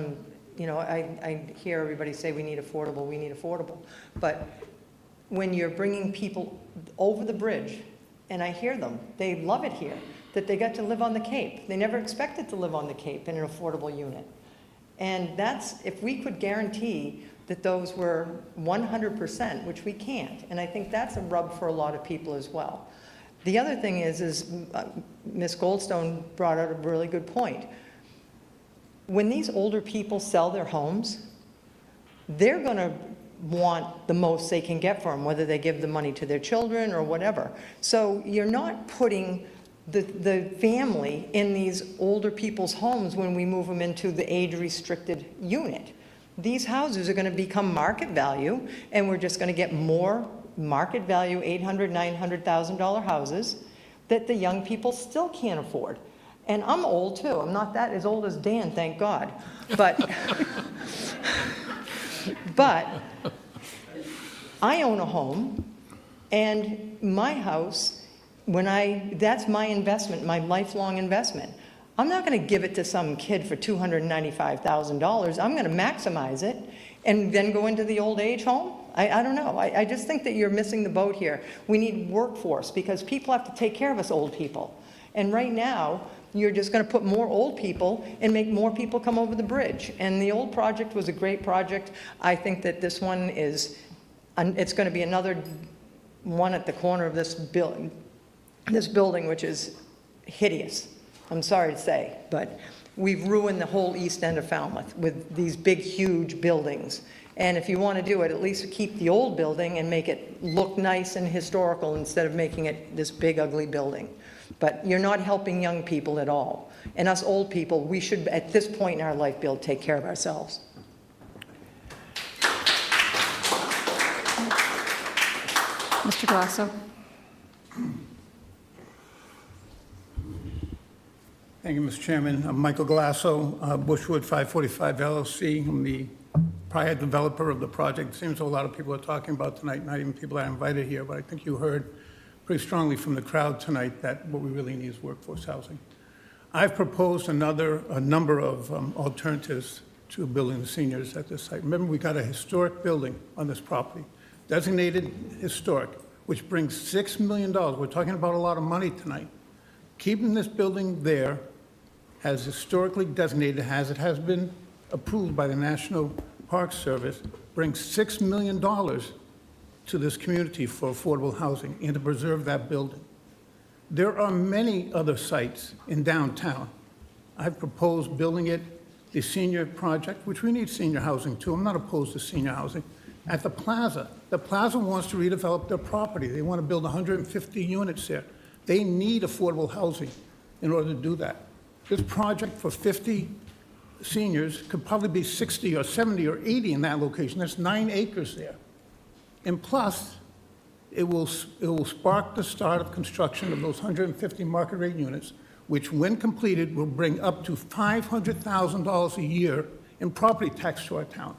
I hear everybody say we need affordable. But when you're bringing people over the bridge, and I hear them, they love it here, that they got to live on the Cape. They never expected to live on the Cape in an affordable unit. And that's, if we could guarantee that those were 100%, which we can't, and I think that's a rub for a lot of people as well. The other thing is Ms. Goldstone brought out a really good point. When these older people sell their homes, they're going to want the most they can get for them, whether they give the money to their children or whatever. So you're not putting the family in these older people's homes when we move them into the age-restricted unit. These houses are going to become market value, and we're just going to get more market value, $800,000, $900,000 houses that the young people still can't afford. And I'm old too. I'm not that as old as Dan, thank God. But I own a home, and my house, that's my investment, my lifelong investment. I'm not going to give it to some kid for $295,000. I'm going to maximize it and then go into the old age home. I don't know. I just think that you're missing the boat here. We need workforce because people have to take care of us old people. And right now, you're just going to put more old people and make more people come over the bridge. And the old project was a great project. I think that this one is, it's going to be another one at the corner of this building, which is hideous. I'm sorry to say, but we've ruined the whole east end of Falmouth with these big, huge buildings. And if you want to do it, at least keep the old building and make it look nice and historical instead of making it this big, ugly building. But you're not helping young people at all. And us old people, we should, at this point in our life, be able to take care of ourselves. Mr. Glasso. Thank you, Mr. Chairman. I'm Michael Glasso, Bushwood 545 LLC. I'm the prior developer of the project. It seems a lot of people are talking about tonight, not even people I invited here, but I think you heard pretty strongly from the crowd tonight that what we really need is workforce housing. I've proposed a number of alternatives to building the seniors at this site. Remember, we got a historic building on this property, designated historic, which brings $6 million. We're talking about a lot of money tonight. Keeping this building there as historically designated, as it has been approved by the National Park Service, brings $6 million to this community for affordable housing and to preserve that building. There are many other sites in downtown. I've proposed building it, the senior project, which we need senior housing too. I'm not opposed to senior housing. At the plaza wants to redevelop their property. They want to build 150 units there. They need affordable housing in order to do that. This project for 50 seniors could probably be 60 or 70 or 80 in that location. That's 9 acres there. And plus, it will spark the start of construction of those 150 market rate units, which when completed will bring up to $500,000 a year in property tax to our town.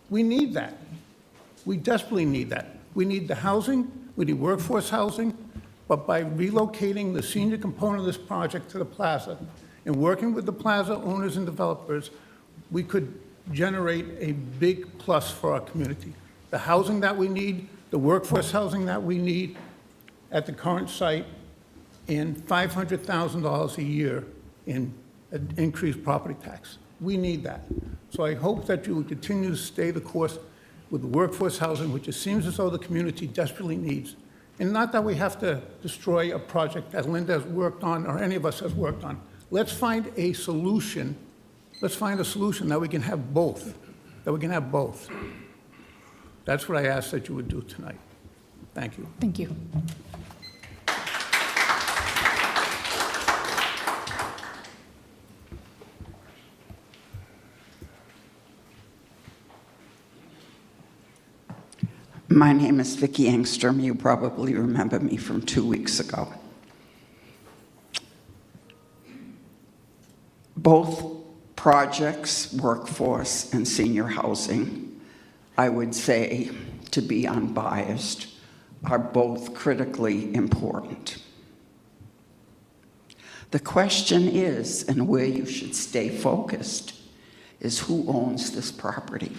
We need that. We desperately need that. We need the housing, we need workforce housing, but by relocating the senior component of this project to the plaza and working with the plaza owners and developers, we could generate a big plus for our community. The housing that we need, the workforce housing that we need at the current site, and $500,000 a year in increased property tax. We need that. So I hope that you will continue to stay the course with the workforce housing, which it seems as though the community desperately needs. And not that we have to destroy a project that Linda has worked on or any of us has worked on. Let's find a solution. Let's find a solution that we can have both, That's what I ask that you would do tonight. Thank you. Thank you. My name is Vicki Engstrom. You probably remember me from 2 weeks ago. Both projects, workforce, and senior housing, I would say, to be unbiased, are both critically important. The question is, and where you should stay focused, is who owns this property.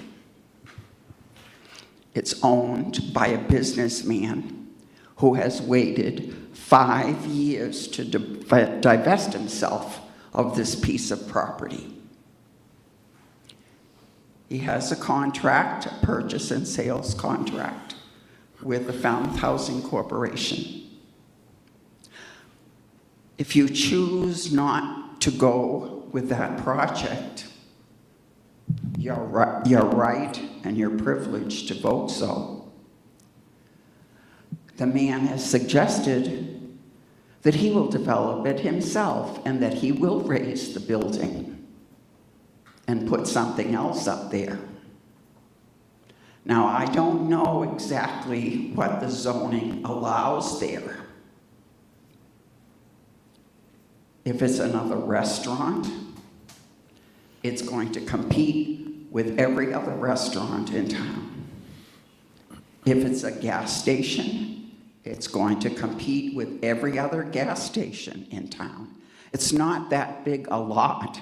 It's owned by a businessman who has waited 5 years to divest himself of this piece of property. He has a contract, a purchase and sales contract, with the Falmouth Housing Corporation. If you choose not to go with that project, you're right and you're privileged to vote so. The man has suggested that he will develop it himself and that he will raise the building and put something else up there. Now, I don't know exactly what the zoning allows there. If it's another restaurant, it's going to compete with every other restaurant in town. If it's a gas station, it's going to compete with every other gas station in town. It's not that big a lot.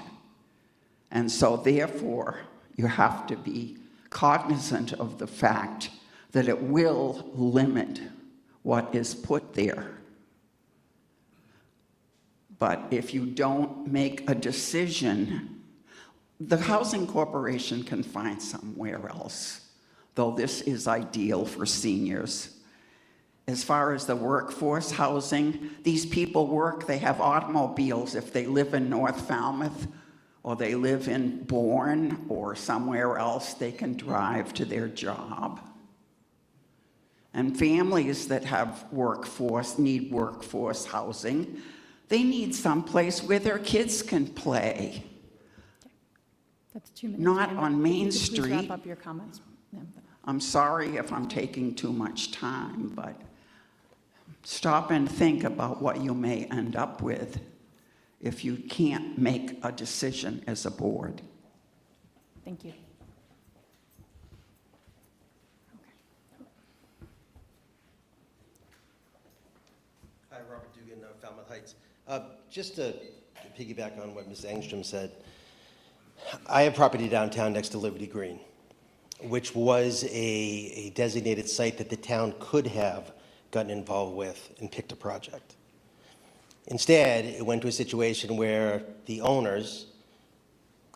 And so therefore, you have to be cognizant of the fact that it will limit what is put there. But if you don't make a decision, the Housing Corporation can find somewhere else, though this is ideal for seniors. As far as the workforce housing, these people work, they have automobiles. If they live in North Falmouth, or they live in Bourne, or somewhere else, they can drive to their job. And families that have need workforce housing, they need someplace where their kids can play. That's 2 minutes. Not on Main Street. Please wrap up your comments. Yeah. I'm sorry if I'm taking too much time, but stop and think about what you may end up with if you can't make a decision as a board. Thank you. Hi, Robert Dugan, Falmouth Heights. Just to piggyback on what Ms. Engstrom said, I have property downtown next to Liberty Green, which was a designated site that the town could have gotten involved with and picked a project. Instead, it went to a situation where the owners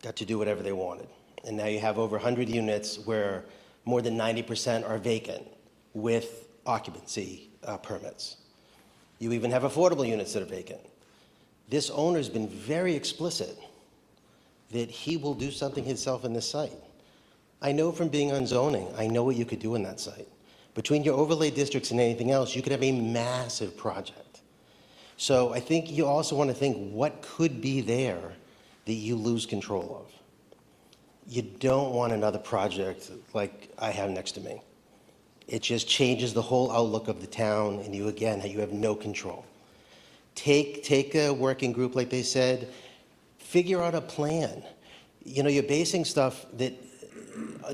got to do whatever they wanted. And now you have over 100 units where more than 90% are vacant with occupancy permits. You even have affordable units that are vacant. This owner's been very explicit that he will do something himself in this site. I know from being on zoning, I know what you could do in that site. Between your overlay districts and anything else, you could have a massive project. So I think you also want to think what could be there that you lose control of. You don't want another project like I have next to me. It just changes the whole outlook of the town, and you have no control. Take a working group, like they said, figure out a plan. You know, you're basing stuff that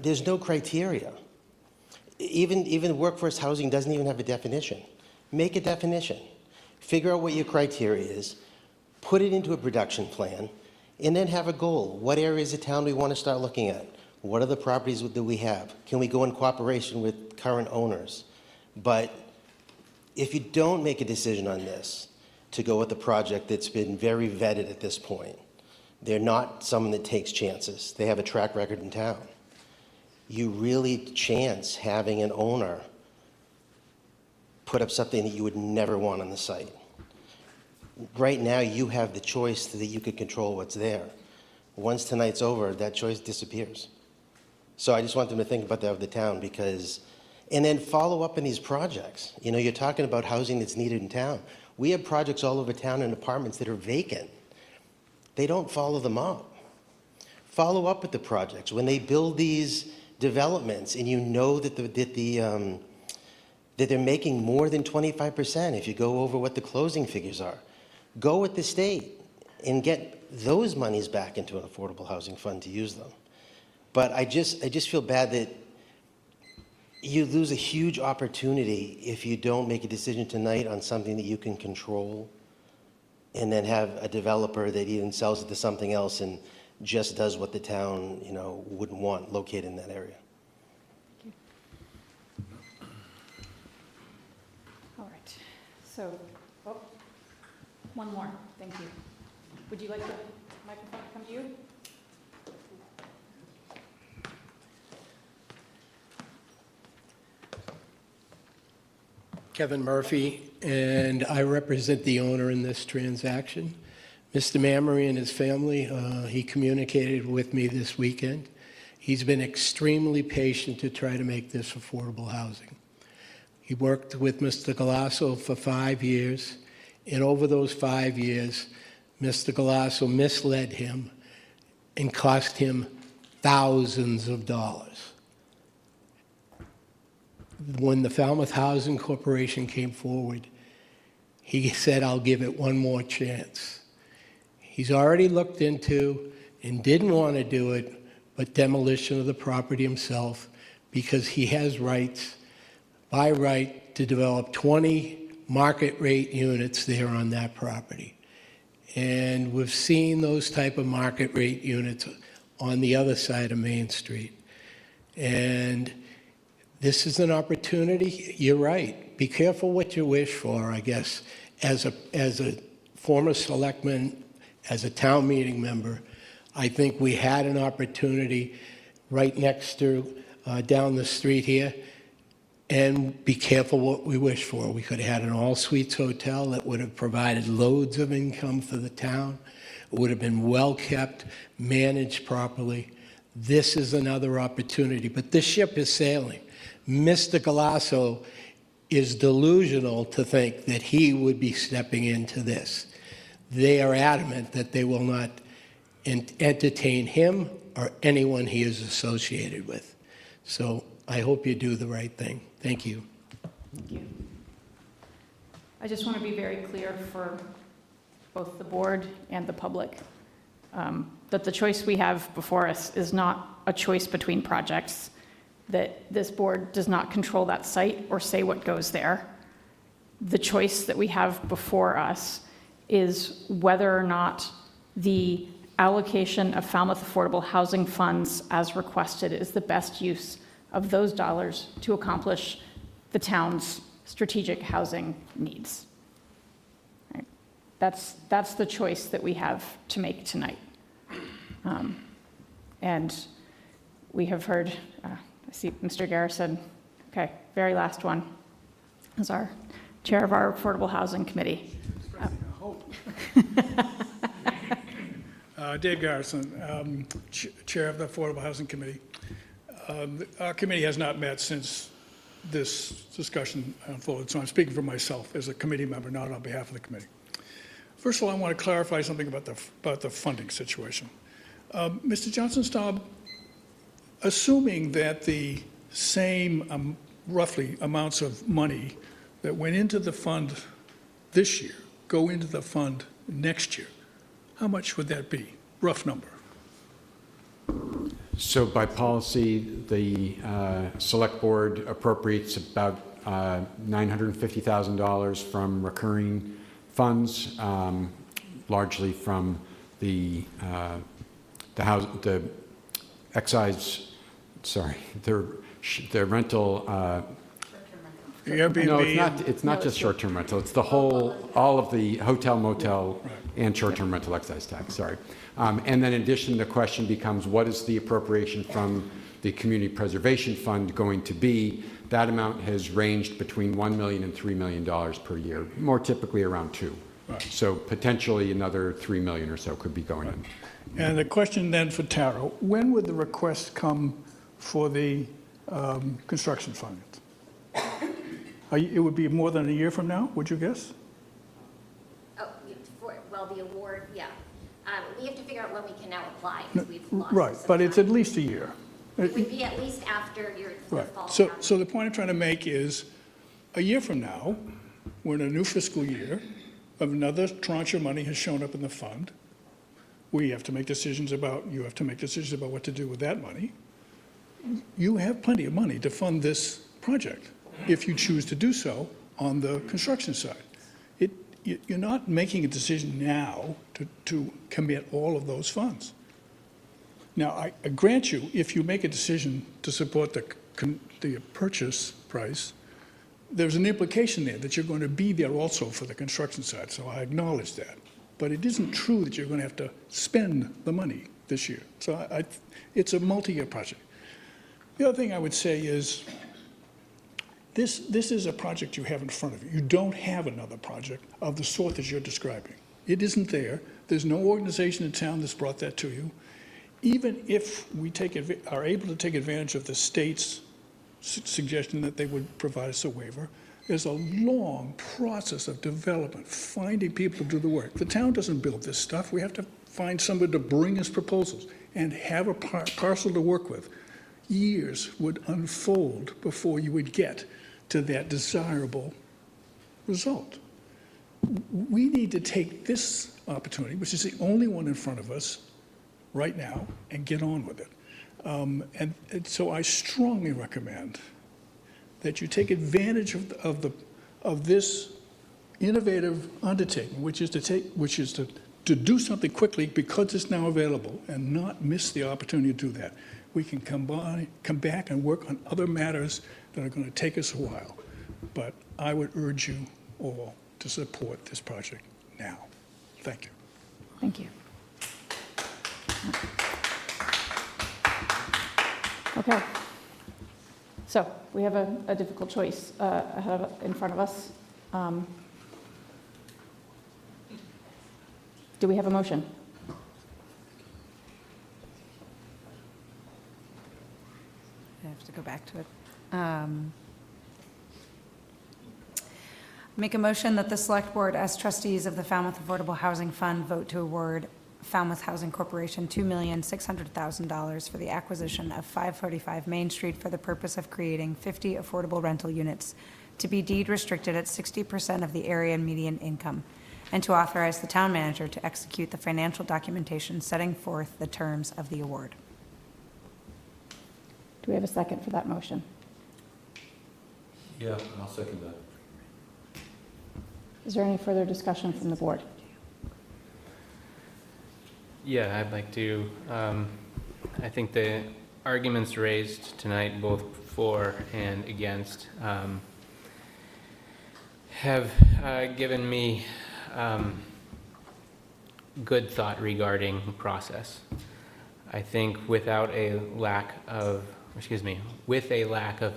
there's no criteria. Even workforce housing doesn't even have a definition. Make a definition. Figure out what your criteria is, put it into a production plan, and then have a goal. What areas of town we want to start looking at? What are the properties that we have? Can we go in cooperation with current owners? But if you don't make a decision on this to go with a project that's been very vetted at this point, they're not someone that takes chances. They have a track record in town. You really chance having an owner put up something that you would never want on the site. Right now, you have the choice that you could control what's there. Once tonight's over, that choice disappears. So I just want them to think about that with the town, because, and then follow up in these projects. You know, you're talking about housing that's needed in town. We have projects all over town in apartments that are vacant. They don't follow them up. Follow up with the projects. When they build these developments and you know that that they're making more than 25% if you go over what the closing figures are, go with the state and get those monies back into an affordable housing fund to use them. But I just feel bad that you lose a huge opportunity if you don't make a decision tonight on something that you can control, and then have a developer that even sells it to something else and just does what the town, wouldn't want located in that area. All right, so, one more, thank you. Would you like the microphone to come to you? Kevin Murphy, and I represent the owner in this transaction. Mr. Mamory and his family, he communicated with me this weekend. He's been extremely patient to try to make this affordable housing. He worked with Mr. Galasso for 5 years, and over those 5 years, Mr. Galasso misled him and cost him thousands of dollars. When the Falmouth Housing Corporation came forward, he said, I'll give it one more chance. He's already looked into and didn't want to do it, but demolition of the property himself, because he has rights, by right, to develop 20 market rate units there on that property. And we've seen those type of market rate units on the other side of Main Street. And this is an opportunity. You're right. Be careful what you wish for, I guess. As a former selectman, as a town meeting member, I think we had an opportunity right next to, down the street here, and be careful what we wish for. We could have had an all-suites hotel that would have provided loads of income for the town. It would have been well-kept, managed properly. This is another opportunity, but this ship is sailing. Mr. Galasso is delusional to think that he would be stepping into this. They are adamant that they will not entertain him or anyone he is associated with. So I hope you do the right thing. Thank you. Thank you. I just want to be very clear for both the board and the public that the choice we have before us is not a choice between projects, that this board does not control that site or say what goes there. The choice that we have before us is whether or not the allocation of Falmouth Affordable Housing Funds as requested is the best use of those dollars to accomplish the town's strategic housing needs. Right? That's the choice that we have to make tonight. And we have heard, I see Mr. Garrison, okay, very last one, as our chair of our Affordable Housing Committee. Dave Garrison, Chair of the Affordable Housing Committee. Our committee has not met since this discussion unfolded, so I'm speaking for myself as a committee member, not on behalf of the committee. First of all, I want to clarify something about the funding situation. Mr. Johnson-Staub, assuming that the same roughly amounts of money that went into the fund this year go into the fund next year, how much would that be? Rough number. So by policy, the select board appropriates about $950,000 from recurring funds, largely from the excise, sorry, the rental. Airbnb. No, it's not just short-term rental. It's the whole, all of the hotel, motel, and short-term rental excise tax, sorry. And then in addition, the question becomes, what is the appropriation from the Community Preservation Fund going to be? That amount has ranged between $1 million and $3 million per year, more typically around $2 million. Right. So potentially another $3 million or so could be going in. And the question then for Tara, when would the request come for the construction fund? It would be more than a year from now, would you guess? Oh, well, the award, yeah. We have to figure out when we can now apply, because we've lost Right, some but it's time. at least a year. It would be at least after the Right. fall. So the point I'm trying to make is, a year from now, we're in a new fiscal year, another tranche of money has shown up in the fund. you have to make decisions about what to do with that money. You have plenty of money to fund this project if you choose to do so on the construction side. You're not making a decision now to commit all of those funds. Now, I grant you, if you make a decision to support the purchase price, there's an implication there that you're going to be there also for the construction side, so I acknowledge that. But it isn't true that you're going to have to spend the money this year. So it's a multi-year project. The other thing I would say is, this is a project you have in front of you. You don't have another project of the sort that you're describing. It isn't there. There's no organization in town that's brought that to you. Even if we are able to take advantage of the state's suggestion that they would provide us a waiver, there's a long process of development, finding people to do the work. The town doesn't build this stuff. We have to find somebody to bring us proposals and have a parcel to work with. Years would unfold before you would get to that desirable result. We need to take this opportunity, which is the only one in front of us right now, and get on with it. And so I strongly recommend that you take advantage of this innovative undertaking, which is to do something quickly because it's now available, and not miss the opportunity to do that. We can come back and work on other matters that are going to take us a while. But I would urge you all to support this project now. Thank you. Thank you. Okay. So we have a difficult choice in front of us. Do we have a motion? I have to go back to it. Make a motion that the Select Board, as trustees of the Falmouth Affordable Housing Fund, vote to award Falmouth Housing Corporation $2,600,000 for the acquisition of 545 Main Street for the purpose of creating 50 affordable rental units to be deed restricted at 60% of the area median income, and to authorize the town manager to execute the financial documentation setting forth the terms of the award. Do we have a second for that motion? Yeah, I'll second that. Is there any further discussion from the board? Yeah, I'd like to, I think the arguments raised tonight, both for and against, have given me good thought regarding process. I think with a lack of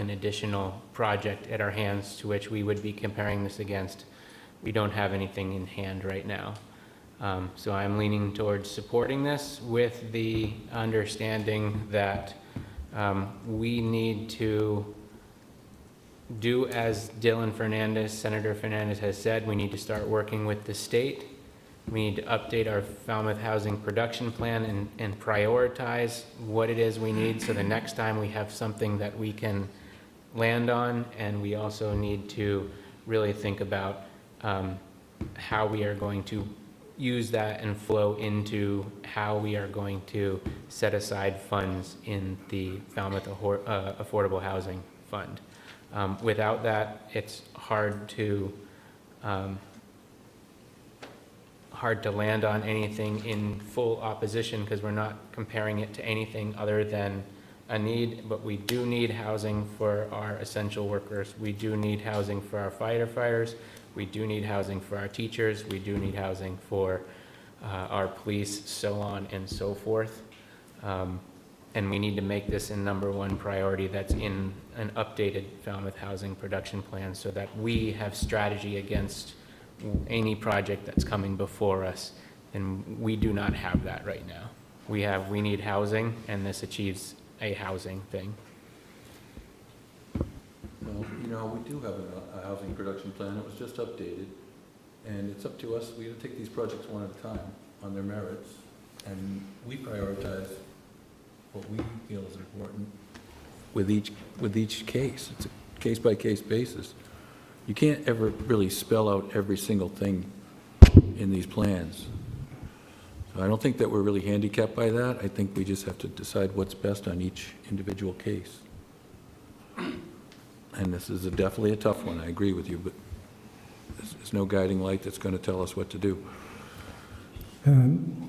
an additional project at our hands to which we would be comparing this against, we don't have anything in hand right now. So I'm leaning towards supporting this with the understanding that we need to do as Senator Fernandez has said. We need to start working with the state. We need to update our Falmouth housing production plan and prioritize what it is we need so the next time we have something that we can land on. And we also need to really think about how we are going to use that and flow into how we are going to set aside funds in the Falmouth Affordable Housing Fund. Without that, it's hard to land on anything in full opposition because we're not comparing it to anything other than a need, but we do need housing for our essential workers. We do need housing for our firefighters. We do need housing for our teachers. We do need housing for our police, so on and so forth. And we need to make this a #1 priority that's in an updated Falmouth housing production plan so that we have strategy against any project that's coming before us. And we do not have that right now. We need housing, and this achieves a housing thing. Well, we do have a housing production plan. It was just updated. And it's up to us. We got to take these projects one at a time on their merits. And we prioritize what we feel is important with each case. It's a case-by-case basis. You can't ever really spell out every single thing in these plans. So I don't think that we're really handicapped by that. I think we just have to decide what's best on each individual case. And this is definitely a tough one, I agree with you, but there's no guiding light that's going to tell us what to do.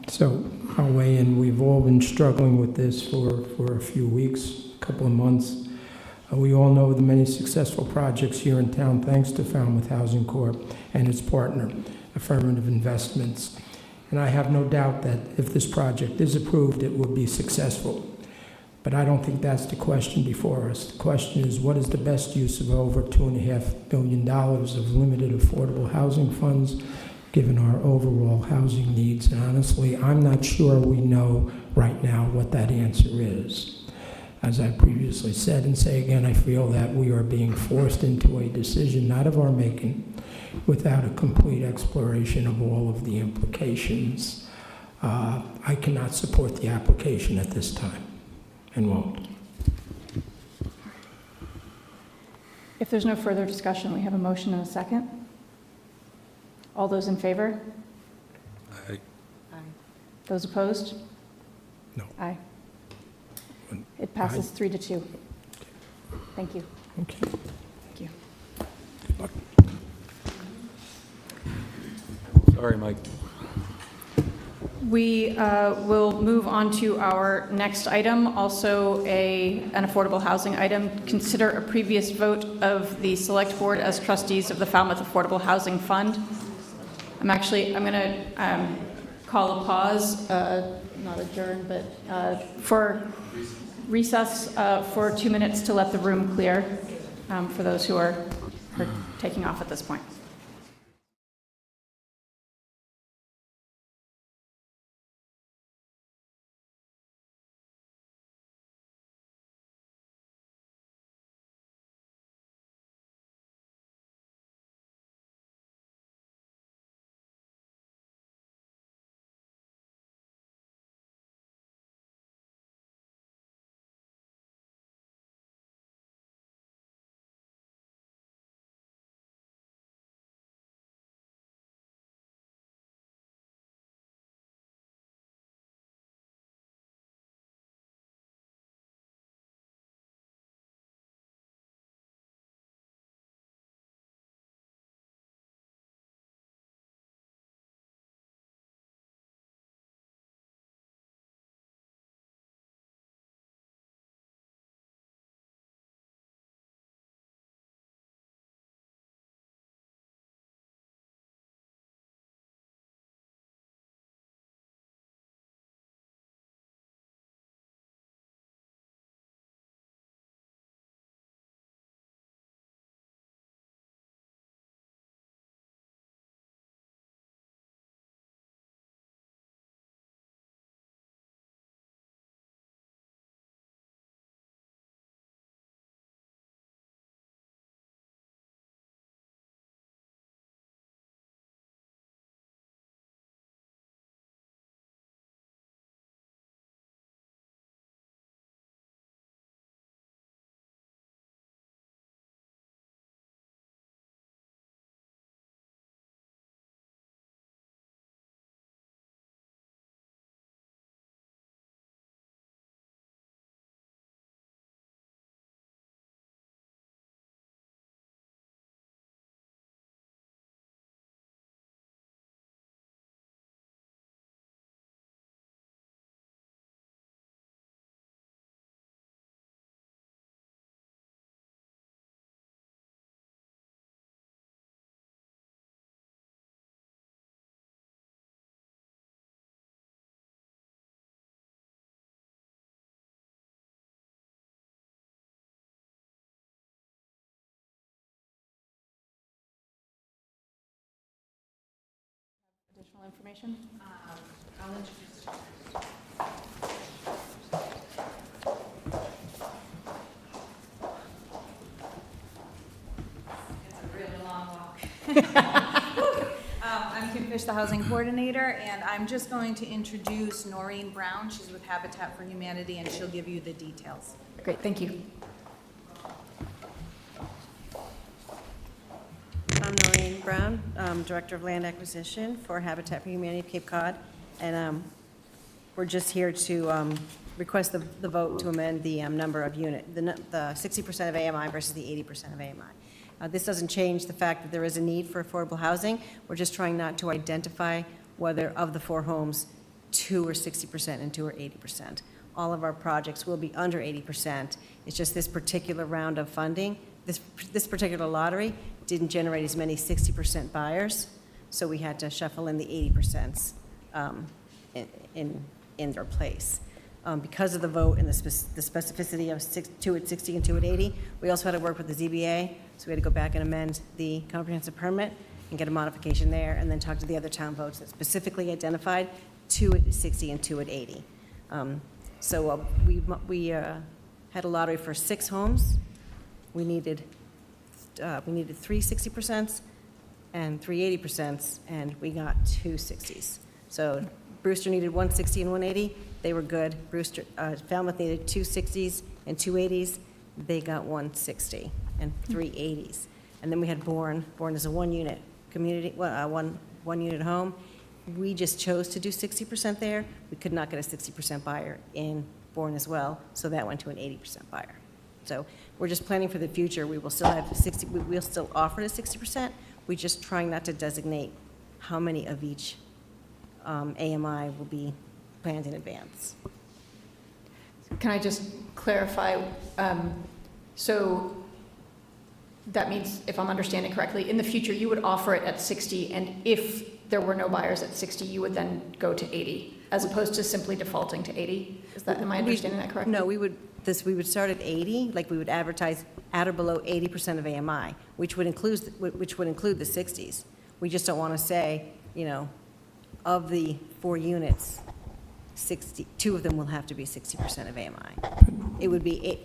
So I'll weigh in. We've all been struggling with this for a few weeks, a couple of months. We all know the many successful projects here in town thanks to Falmouth Housing Corp. And its partner, Affirmative Investments. And I have no doubt that if this project is approved, it will be successful. But I don't think that's the question before us. The question is, what is the best use of over $2.5 billion of limited affordable housing funds, given our overall housing needs? And honestly, I'm not sure we know right now what that answer is. As I previously said and say again, I feel that we are being forced into a decision not of our making, without a complete exploration of all of the implications. I cannot support the application at this time, and won't. If there's no further discussion, we have a motion and a second. All those in favor? Aye. Those opposed? No. Aye. It passes 3-2. Thank you. Okay. Thank you. Sorry, Mike. We will move on to our next item, also an affordable housing item. Consider a previous vote of the Select Board as trustees of the Falmouth Affordable Housing Fund. I'm going to call a pause, not adjourn, but for recess for 2 minutes to let the room clear for those who are taking off at this point. Additional information? I'll introduce. It's a really long walk. I'm Kim Fish, the housing coordinator, and I'm just going to introduce Noreen Brown. She's with Habitat for Humanity, and she'll give you the details. Great, thank you. I'm Noreen Brown, Director of Land Acquisition for Habitat for Humanity of Cape Cod, And we're just here to request the vote to amend the number of unit, the 60% of AMI versus the 80% of AMI. This doesn't change the fact that there is a need for affordable housing. We're just trying not to identify whether of the 4 homes, 2 are 60% and 2 are 80%. All of our projects will be under 80%. It's just this particular round of funding, this particular lottery didn't generate as many 60% buyers, so we had to shuffle in the 80% in their place. Because of the vote and the specificity of 2 at 60 and 2 at 80, we also had to work with the ZBA, so we had to go back and amend the comprehensive permit and get a modification there, and then talk to the other town votes that specifically identified 2 at 60 and 2 at 80. So we had a lottery for 6 homes. We needed 3 60% and 3 80%, and we got 2 60s. So Brewster needed 160 and 180. They were good. Falmouth needed 2 60s and 2 80s. They got 160 and 3 80s. And then we had Bourne. Bourne is a 1-unit community, one unit home. We just chose to do 60% there. We could not get a 60% buyer in Bourne as well, so that went to an 80% buyer. So we're just planning for the future. We will still have 60. We'll still offer the 60%. We're just trying not to designate how many of each AMI will be planned in advance. Can I just clarify? So that means, if I'm understanding correctly, in the future, you would offer it at 60, and if there were no buyers at 60, you would then go to 80, as opposed to simply defaulting to 80? Am I understanding that correctly? No, we would start at 80, like we would advertise at or below 80% of AMI, which would include the 60s. We just don't want to say, of the 4 units, 2 of them will have to be 60% of AMI. It would be,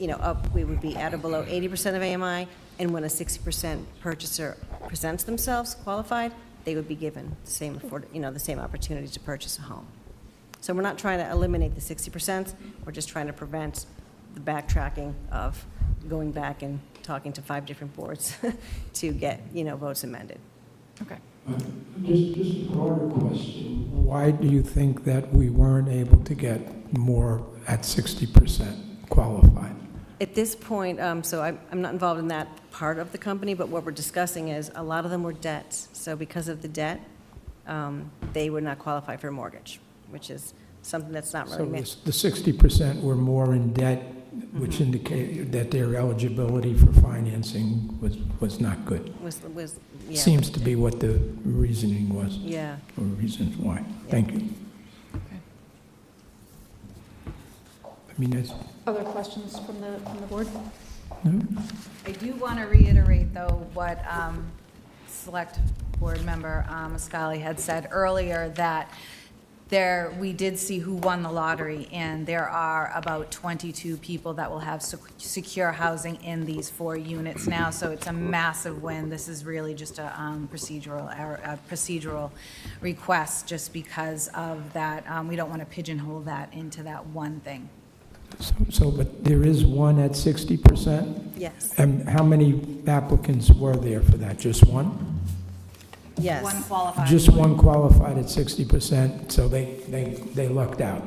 we would be at or below 80% of AMI, and when a 60% purchaser presents themselves qualified, they would be given the same the same opportunity to purchase a home. So we're not trying to eliminate the 60%. We're just trying to prevent the backtracking of going back and talking to 5 different boards to get votes amended. Okay. Just a broader question. Why do you think that we weren't able to get more at 60% qualified? At this point, so I'm not involved in that part of the company, but what we're discussing is a lot of them were debts. So because of the debt, they would not qualify for a mortgage, which is something that's not really... So the 60% were more in debt, which indicated that their eligibility for financing was not good. Yeah. Seems to be what the reasoning was. Yeah. Or reasons why. Thank you. That's... Other questions from the board? No? I do want to reiterate, though, what Select Board Member Mascali had said earlier, that we did see who won the lottery, and there are about 22 people that will have secure housing in these 4 units now, so it's a massive win. This is really just a procedural request, just because of that. We don't want to pigeonhole that into that one thing. But there is one at 60%? Yes. And how many applicants were there for that? Just one? Yes. One qualified. Just one qualified at 60%, so they lucked out?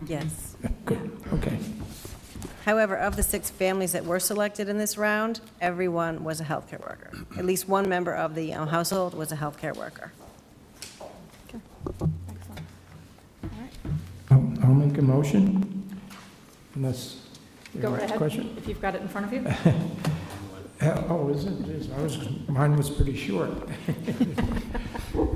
Yes. Good, okay. However, of the 6 families that were selected in this round, everyone was a healthcare worker. At least one member of the household was a healthcare worker. Okay. Excellent. All right. I'll make a motion, unless Go right ahead, question. if you've got it in front of you. Oh, is it? Jeez, mine was pretty short.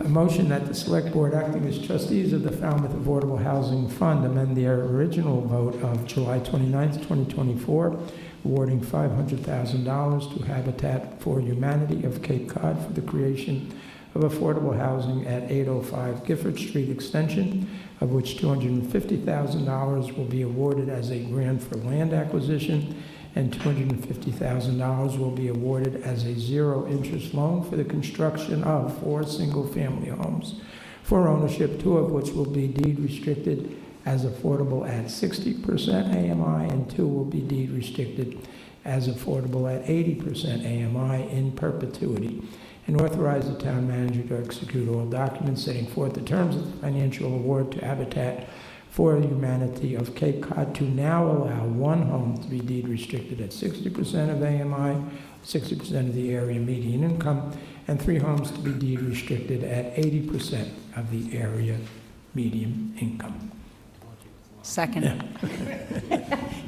A motion that the Select Board, acting as trustees of the Falmouth Affordable Housing Fund, amend their original vote of July 29th, 2024, awarding $500,000 to Habitat for Humanity of Cape Cod for the creation of affordable housing at 805 Gifford Street Extension, of which $250,000 will be awarded as a grant for land acquisition, and $250,000 will be awarded as a zero-interest loan for the construction of 4 single-family homes for ownership, 2 of which will be deed restricted as affordable at 60% AMI, and 2 will be deed restricted as affordable at 80% AMI in perpetuity, and authorize the town manager to execute all documents setting forth the terms of the financial award to Habitat for Humanity of Cape Cod to now allow one home to be deed restricted at 60% of AMI, 60% of the area median income, and 3 homes to be deed restricted at 80% of the area median income. Second.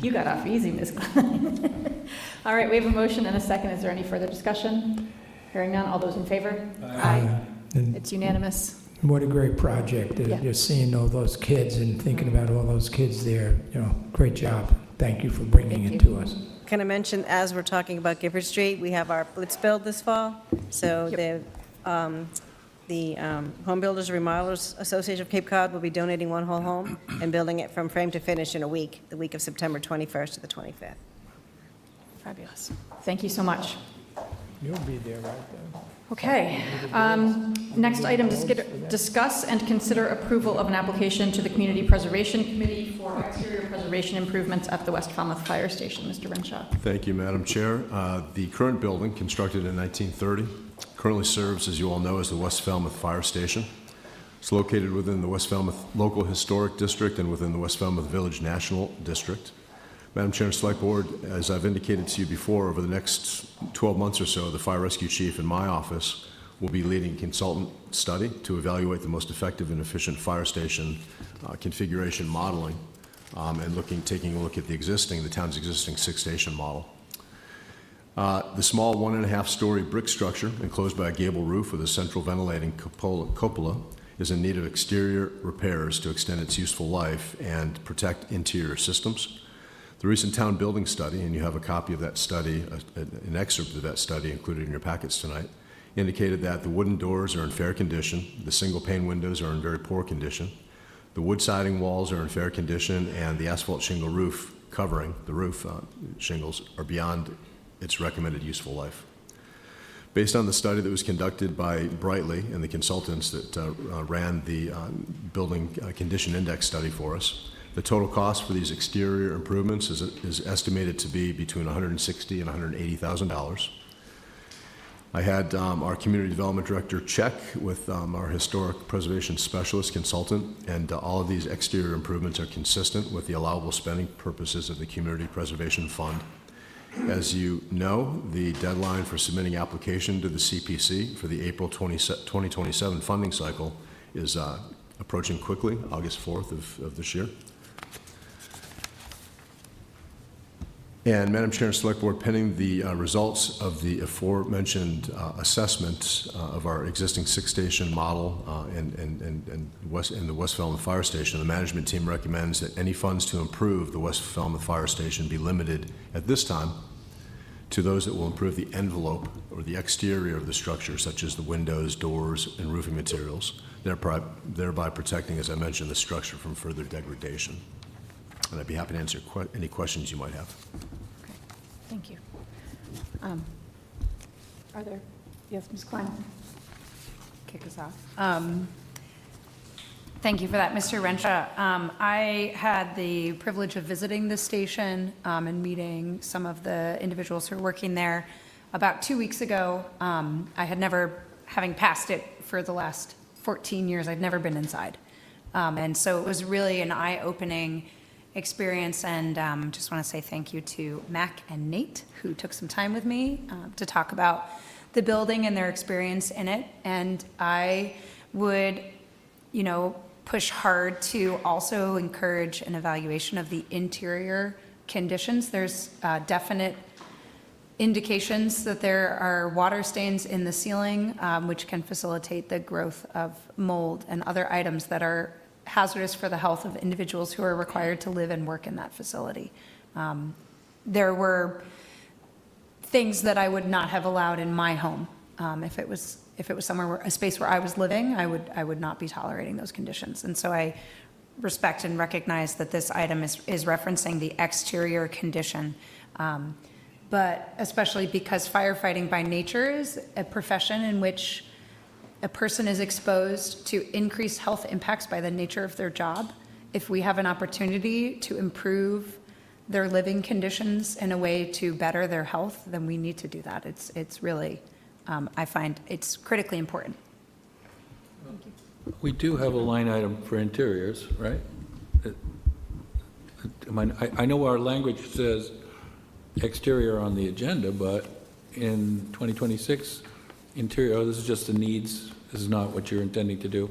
You got off easy, Ms. Klein. All right, we have a motion and a second. Is there any further discussion? Hearing none, all those in favor? Aye. And It's unanimous. what a great project. Yeah. Just seeing all those kids and thinking about all those kids there. Great job. Thank you for bringing Thank it you. to us. Kind of mentioned, as we're talking about Gifford Street, we have our Blitz build this fall. So the Home Builders and Remodelers Association of Cape Cod will be donating one whole home and building it from frame to finish in a week, the week of September 21st to the 25th. Fabulous. Thank you so much. You'll be there, right there. Okay. Next item, discuss and consider approval of an application to the Community Preservation Committee for exterior preservation improvements at the West Falmouth Fire Station. Mr. Renshaw. Thank you, Madam Chair. The current building, constructed in 1930, currently serves, as you all know, as the West Falmouth Fire Station. It's located within the West Falmouth Local Historic District and within the West Falmouth Village National District. Madam Chair and Select Board, as I've indicated to you before, over the next 12 months or so, the Fire Rescue Chief in my office will be leading a consultant study to evaluate the most effective and efficient fire station configuration modeling and taking a look at the town's existing 6-station model. The small 1.5-story brick structure enclosed by a gable roof with a central ventilating cupola is in need of exterior repairs to extend its useful life and protect interior systems. The recent town building study, and you have a copy of that study, an excerpt of that study included in your packets tonight, indicated that the wooden doors are in fair condition, the single pane windows are in very poor condition, the wood siding walls are in fair condition, and the asphalt shingle roof covering the roof shingles are beyond its recommended useful life. Based on the study that was conducted by Brightly and the consultants that ran the building condition index study for us, the total cost for these exterior improvements is estimated to be between $160,000 and $180,000. I had our community development director check with our historic preservation specialist consultant, and all of these exterior improvements are consistent with the allowable spending purposes of the Community Preservation Fund. As you know, the deadline for submitting application to the CPC for the April 2027 funding cycle is approaching quickly, August 4th of this year. And Madam Chair and Select Board, pending the results of the aforementioned assessment of our existing 6-station model in the West Falmouth Fire Station, the management team recommends that any funds to improve the West Falmouth Fire Station be limited at this time to those that will improve the envelope or the exterior of the structure, such as the windows, doors, and roofing materials, thereby protecting, as I mentioned, the structure from further degradation. And I'd be happy to answer any questions you might have. Okay, thank you. Are there, yes, Ms. Klein? Kick us off. Thank you for that, Mr. Renshaw. I had the privilege of visiting this station and meeting some of the individuals who are working there about 2 weeks ago. I had never, having passed it for the last 14 years, I'd never been inside. And so it was really an eye-opening experience, and just want to say thank you to Mac and Nate, who took some time with me to talk about the building and their experience in it. And I would, push hard to also encourage an evaluation of the interior conditions. There's definite indications that there are water stains in the ceiling, which can facilitate the growth of mold and other items that are hazardous for the health of individuals who are required to live and work in that facility. There were things that I would not have allowed in my home. If it was somewhere a space where I was living, I would not be tolerating those conditions. And so I respect and recognize that this item is referencing the exterior condition. But especially because firefighting by nature is a profession in which a person is exposed to increased health impacts by the nature of their job. If we have an opportunity to improve their living conditions in a way to better their health, then we need to do that. It's really, I find it's critically important. We do have a line item for interiors, right? I know our language says exterior on the agenda, but in 2026, interior, oh, this is just the needs, this is not what you're intending to do?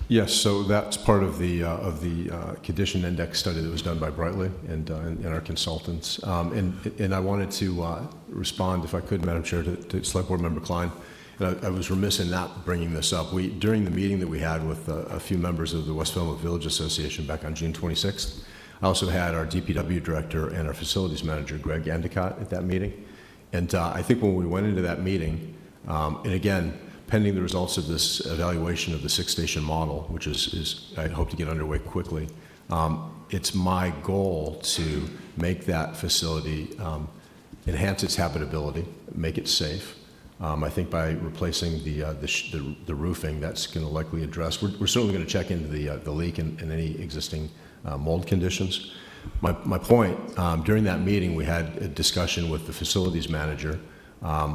Yes, so that's part of the condition index study that was done by Brightly and our consultants. And I wanted to respond, if I could, Madam Chair, to Select Board Member Klein. And I was remiss in not bringing this up. During the meeting that we had with a few members of the West Falmouth Village Association back on June 26th, I also had our DPW director and our facilities manager, Greg Endicott, at that meeting. And I think when we went into that meeting, and again, pending the results of this evaluation of the six-station model, which is I hope to get underway quickly, it's my goal to make that facility enhance its habitability, make it safe. I think by replacing the roofing, that's going to likely address. We're certainly going to check into the leak and any existing mold conditions. My point, during that meeting, we had a discussion with the facilities manager.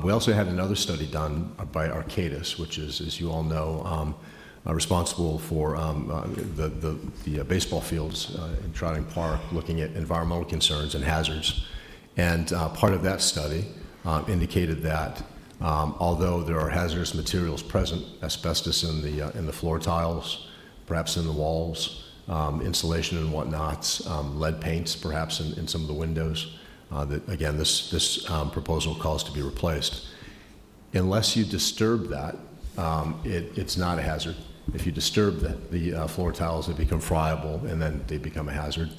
We also had another study done by Arcadis, which is, as you all know, responsible for the baseball fields in Trotting Park, looking at environmental concerns and hazards. And part of that study indicated that although there are hazardous materials present, asbestos in the floor tiles, perhaps in the walls, insulation and whatnot, lead paints perhaps in some of the windows, that again this proposal calls to be replaced. Unless you disturb that, it's not a hazard. If you disturb the floor tiles, they become friable and then they become a hazard.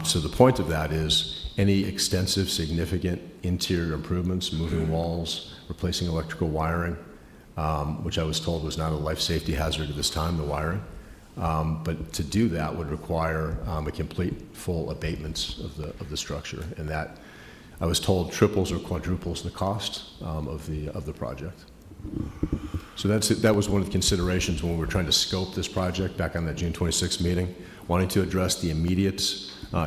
So the point of that is any extensive, significant interior improvements, moving walls, replacing electrical wiring, which I was told was not a life safety hazard at this time, the wiring. But to do that would require a complete, full abatements of the structure, and that I was told triples or quadruples the cost of the project. So that was one of the considerations when we were trying to scope this project back on that June 26th meeting, wanting to address the immediate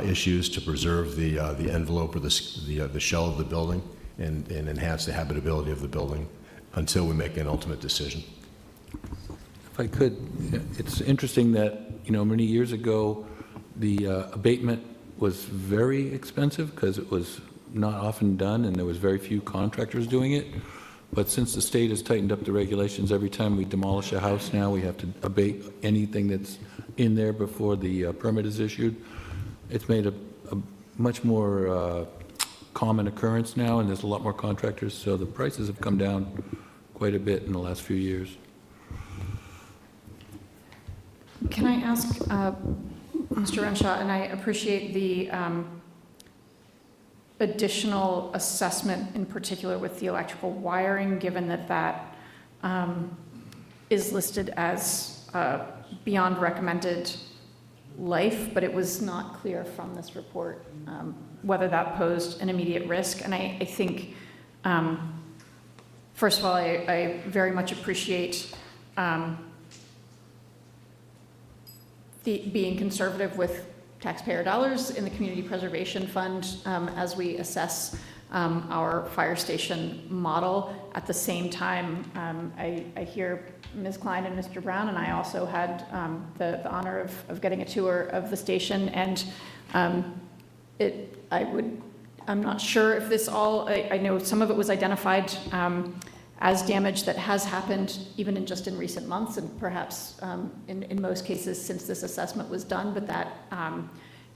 issues to preserve the envelope or the shell of the building and enhance the habitability of the building until we make an ultimate decision. If I could, it's interesting that, many years ago, the abatement was very expensive because it was not often done and there was very few contractors doing it. But since the state has tightened up the regulations, every time we demolish a house now, we have to abate anything that's in there before the permit is issued. It's made a much more common occurrence now, and there's a lot more contractors, so the prices have come down quite a bit in the last few years. Can I ask, Mr. Renshaw, and I appreciate the additional assessment in particular with the electrical wiring, given that is listed as beyond recommended life, but it was not clear from this report whether that posed an immediate risk. And I think, first of all, I very much appreciate being conservative with taxpayer dollars in the Community Preservation Fund as we assess our fire station model. At the same time, I hear Ms. Klein and Mr. Brown, and I also had the honor of getting a tour of the station, and I'm not sure if this all, I know some of it was identified as damage that has happened even in recent months, and perhaps in most cases since this assessment was done, but that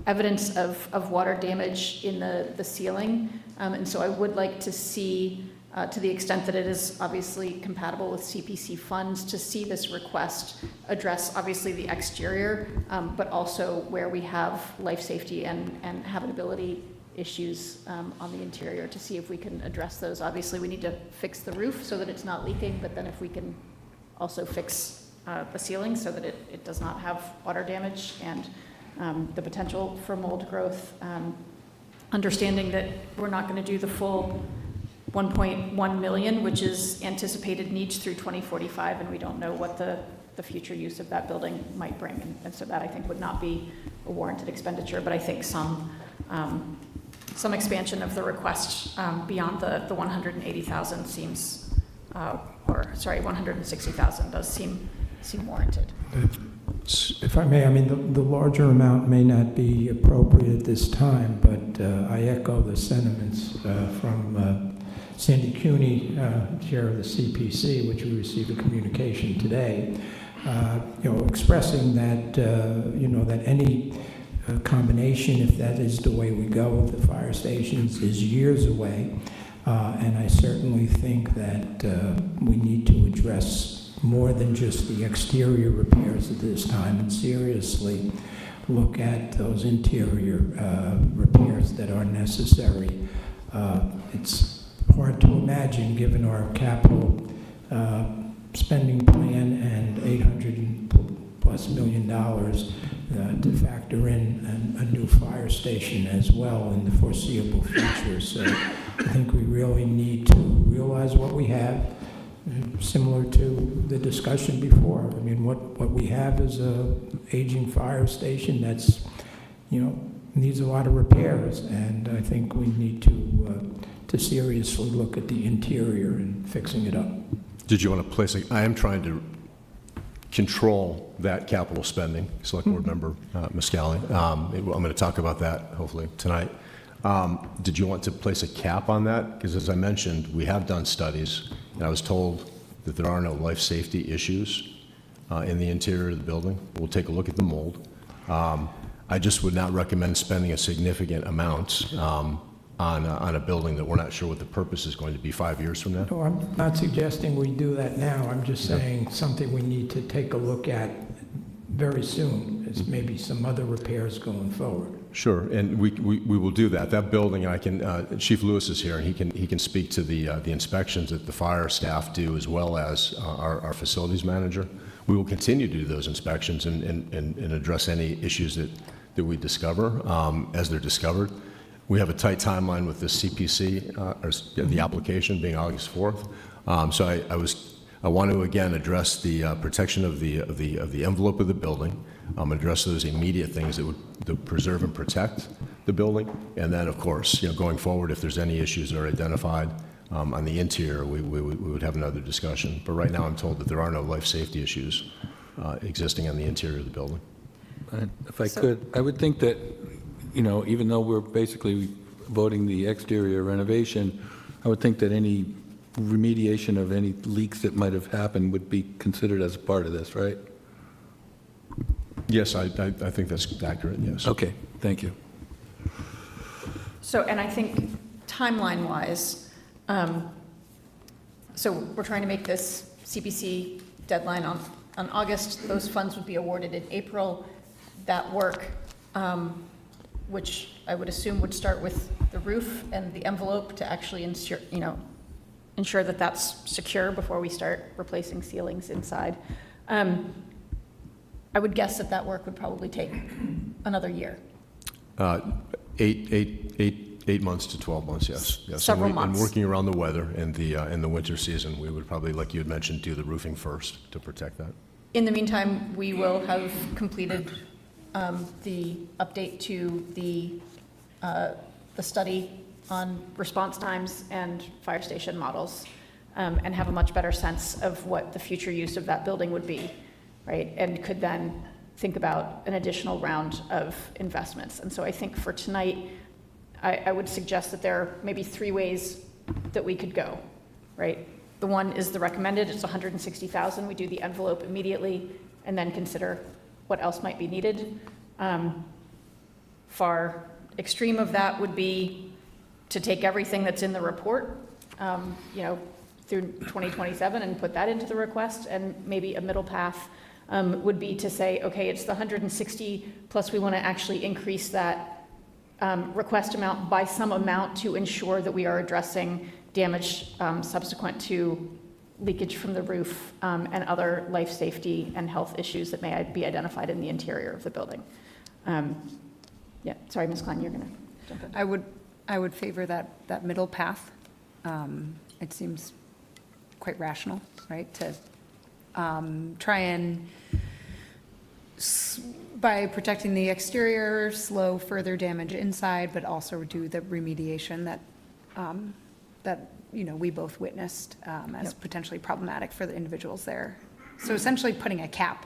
evidence of water damage in the ceiling. And so I would like to see, to the extent that it is obviously compatible with CPC funds, to see this request address obviously the exterior, but also where we have life safety and habitability issues on the interior, to see if we can address those. Obviously, we need to fix the roof so that it's not leaking, but then if we can also fix the ceiling so that it does not have water damage and the potential for mold growth, understanding that we're not going to do the full 1.1 million, which is anticipated needs through 2045, and we don't know what the future use of that building might bring. And so that, I think, would not be a warranted expenditure, but I think some some expansion of the request beyond the 180,000 seems, or sorry, 160,000 does seem warranted. If I may, I mean, the larger amount may not be appropriate at this time, but I echo the sentiments from Sandy Cooney, chair of the CPC, which we received a communication today, expressing that, that any combination, if that is the way we go with the fire stations, is years away. And I certainly think that we need to address more than just the exterior repairs at this time and seriously look at those interior repairs that are necessary. It's hard to imagine, given our capital spending plan and $800+ million to factor in a new fire station as well in the foreseeable future. So I think we really need to realize what we have, similar to the discussion before. I mean, what we have is a aging fire station that's, needs a lot of repairs, and I think we need to seriously look at the interior and fixing it up. Did you want to place I am trying to control that capital spending, Select Board Member Muscali. I'm going to talk about that hopefully tonight. Did you want to place a cap on that? Because as I mentioned, we have done studies, and I was told that there are no life safety issues in the interior of the building. We'll take a look at the mold. I just would not recommend spending a significant amount on a building that we're not sure what the purpose is going to be 5 years from now. No, I'm not suggesting we do that now. I'm just saying something we need to take a look at very soon, as maybe some other repairs going forward. Sure, and we will do that. That building, I can. Chief Lewis is here, and he can speak to the inspections that the fire staff do, as well as our facilities manager. We will continue to do those inspections and address any issues that we discover as they're discovered. We have a tight timeline with the CPC, or the application being August 4th. So I want to again address the protection of the envelope of the building, address those immediate things that would preserve and protect the building, and then of course, going forward, if there's any issues that are identified on the interior, we would have another discussion. But right now, I'm told that there are no life safety issues existing on the interior of the building. If I could, I would think that, even though we're basically voting the exterior renovation, I would think that any remediation of any leaks that might have happened would be considered as a part of this, right? Yes, I think that's accurate, yes. Okay, thank you. So, and I think timeline-wise, so we're trying to make this CPC deadline on August. Those funds would be awarded in April. That work, which I would assume would start with the roof and the envelope to actually ensure that that's secure before we start replacing ceilings inside. I would guess that work would probably take another year. 8 months to 12 months, yes. Several months. And working around the weather and the winter season, we would probably, like you had mentioned, do the roofing first to protect that. In the meantime, we will have completed the update to the study on response times and fire station models, and have a much better sense of what the future use of that building would be, right? And could then think about an additional round of investments. And so I think for tonight, I would suggest that there are maybe 3 ways that we could go, right? The one is the recommended, it's 160,000. We do the envelope immediately and then consider what else might be needed. Far extreme of that would be to take everything that's in the report, through 2027 and put that into the request, and maybe a middle path would be to say, okay, it's the 160 plus we want to actually increase that request amount by some amount to ensure that we are addressing damage subsequent to leakage from the roof and other life safety and health issues that may be identified in the interior of the building. Yeah, sorry, Ms. Klein, you're going to jump in. I would favor that middle path. It seems quite rational, right, to try and by protecting the exterior, slow further damage inside, but also do the remediation that we both witnessed as potentially problematic for the individuals there. So essentially putting a cap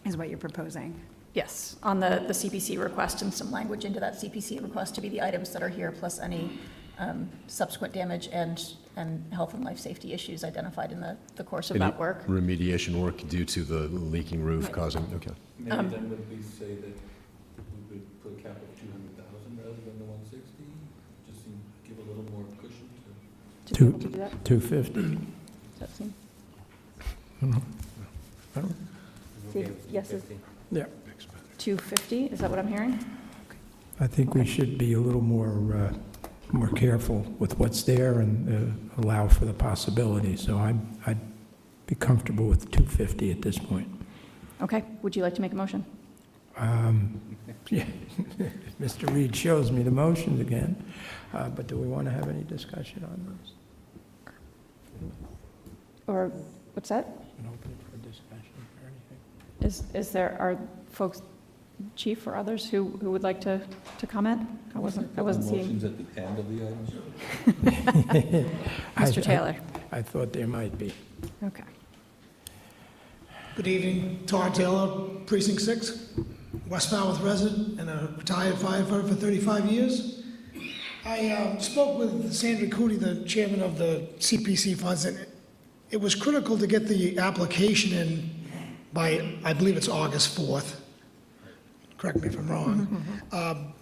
is what you're proposing. Yes, on the CPC request and some language into that CPC request to be the items that are here, plus any subsequent damage and health and life safety issues identified in the course of that work. Remediation work due to the leaking roof causing, okay. Maybe then would we say that we would put a cap of 200,000 rather than the 160? Just to give a little more cushion to. To be able to do that? 250. Does that seem? Yes, is Yeah. 250, is that what I'm hearing? I think we should be a little more careful with what's there and allow for the possibility. So I'd be comfortable with 250 at this point. Okay, would you like to make a motion? Yeah. Mr. Reed shows me the motions again, but do we want to have any discussion on this? Or, what's that? Open for discussion or anything? Is there, are folks, Chief or others, who would like to comment? I wasn't seeing. Motions at the end of the items? Mr. Taylor. I thought there might be. Okay. Good evening, Todd Taylor, Precinct 6, West Falmouth resident and a retired firefighter for 35 years. I spoke with Sandra Cooney, the chairman of the CPC funds, and it was critical to get the application in by, I believe it's August 4th. Correct me if I'm wrong.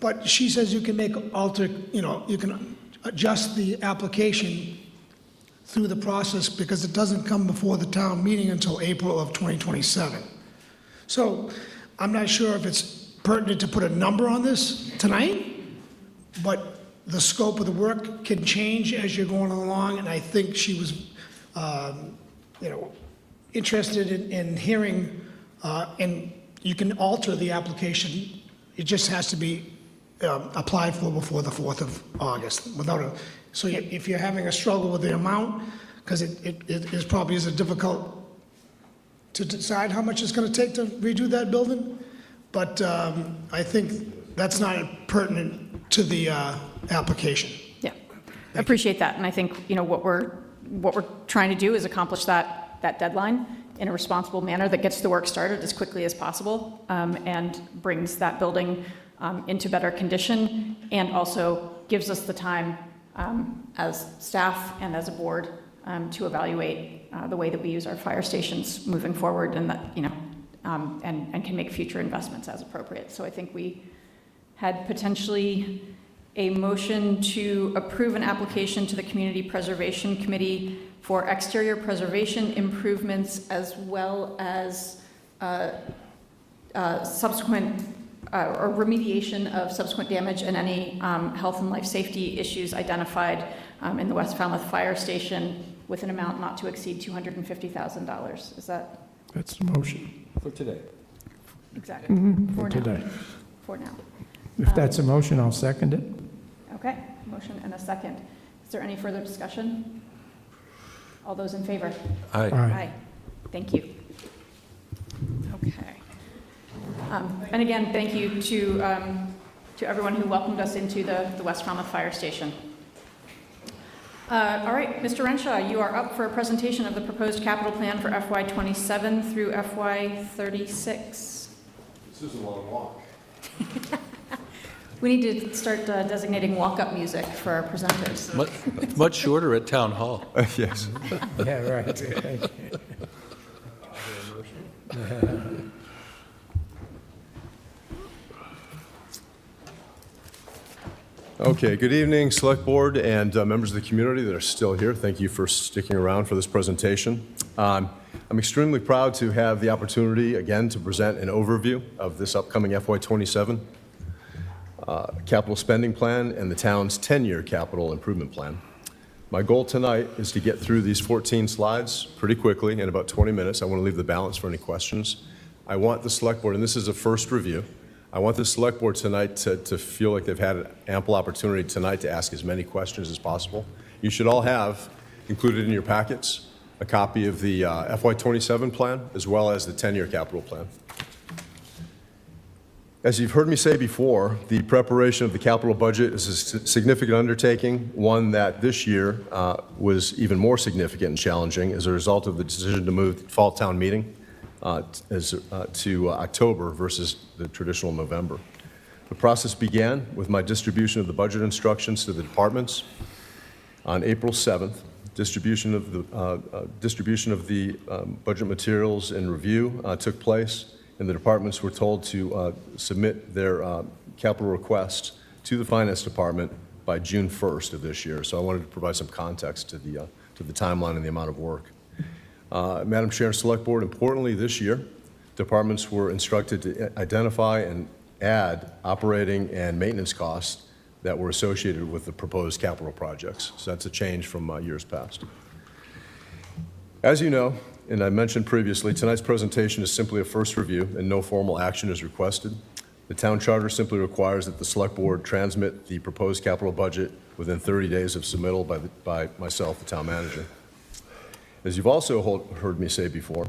But she says you can you can adjust the application through the process because it doesn't come before the town meeting until April of 2027. So I'm not sure if it's pertinent to put a number on this tonight, but the scope of the work can change as you're going along, and I think she was, interested in hearing, and you can alter the application. It just has to be applied for before the 4th of August so if you're having a struggle with the amount, because it probably is difficult to decide how much it's going to take to redo that building, but I think that's not pertinent to the application. Yeah, I appreciate that, and I think what we're trying to do is accomplish that deadline in a responsible manner that gets the work started as quickly as possible and brings that building into better condition, and also gives us the time as staff and as a board to evaluate the way that we use our fire stations moving forward, and that and can make future investments as appropriate. So I think we had potentially a motion to approve an application to the Community Preservation Committee for exterior preservation improvements as well as subsequent or remediation of subsequent damage and any health and life safety issues identified in the West Falmouth Fire Station with an amount not to exceed $250,000. Is that? That's the motion. For today. Exactly. For now. today. For now. If that's a motion, I'll second it. Okay, motion and a second. Is there any further discussion? All those in favor? Aye. Aye. Thank you. Okay. And again, thank you to everyone who welcomed us into the West Falmouth Fire Station. All right, Mr. Renshaw, you are up for a presentation of the proposed capital plan for FY27 through FY36. This is a long walk. We need to start designating walk-up music for our presenters. Much shorter at Town Hall. Yes. Yeah, right. Okay, good evening, Select Board and members of the community that are still here. Thank you for sticking around for this presentation. I'm extremely proud to have the opportunity again to present an overview of this upcoming FY27 capital spending plan and the town's 10-year capital improvement plan. My goal tonight is to get through these 14 slides pretty quickly in about 20 minutes. I want to leave the balance for any questions. I want the Select Board, and this is a first review, I want the Select Board tonight to feel like they've had an ample opportunity tonight to ask as many questions as possible. You should all have included in your packets a copy of the FY27 plan as well as the 10-year capital plan. As you've heard me say before, the preparation of the capital budget is a significant undertaking, one that this year was even more significant and challenging as a result of the decision to move the fall town meeting to October versus the traditional November. The process began with my distribution of the budget instructions to the departments. On April 7th, distribution of the budget materials and review took place, and the departments were told to submit their capital requests to the Finance Department by June 1st of this year. So I wanted to provide some context to the timeline and the amount of work. Madam Chair and Select Board, importantly this year, departments were instructed to identify and add operating and maintenance costs that were associated with the proposed capital projects. So that's a change from years past. As you know, and I mentioned previously, tonight's presentation is simply a first review and no formal action is requested. The town charter simply requires that the Select Board transmit the proposed capital budget within 30 days of submittal by myself, the town manager. As you've also heard me say before,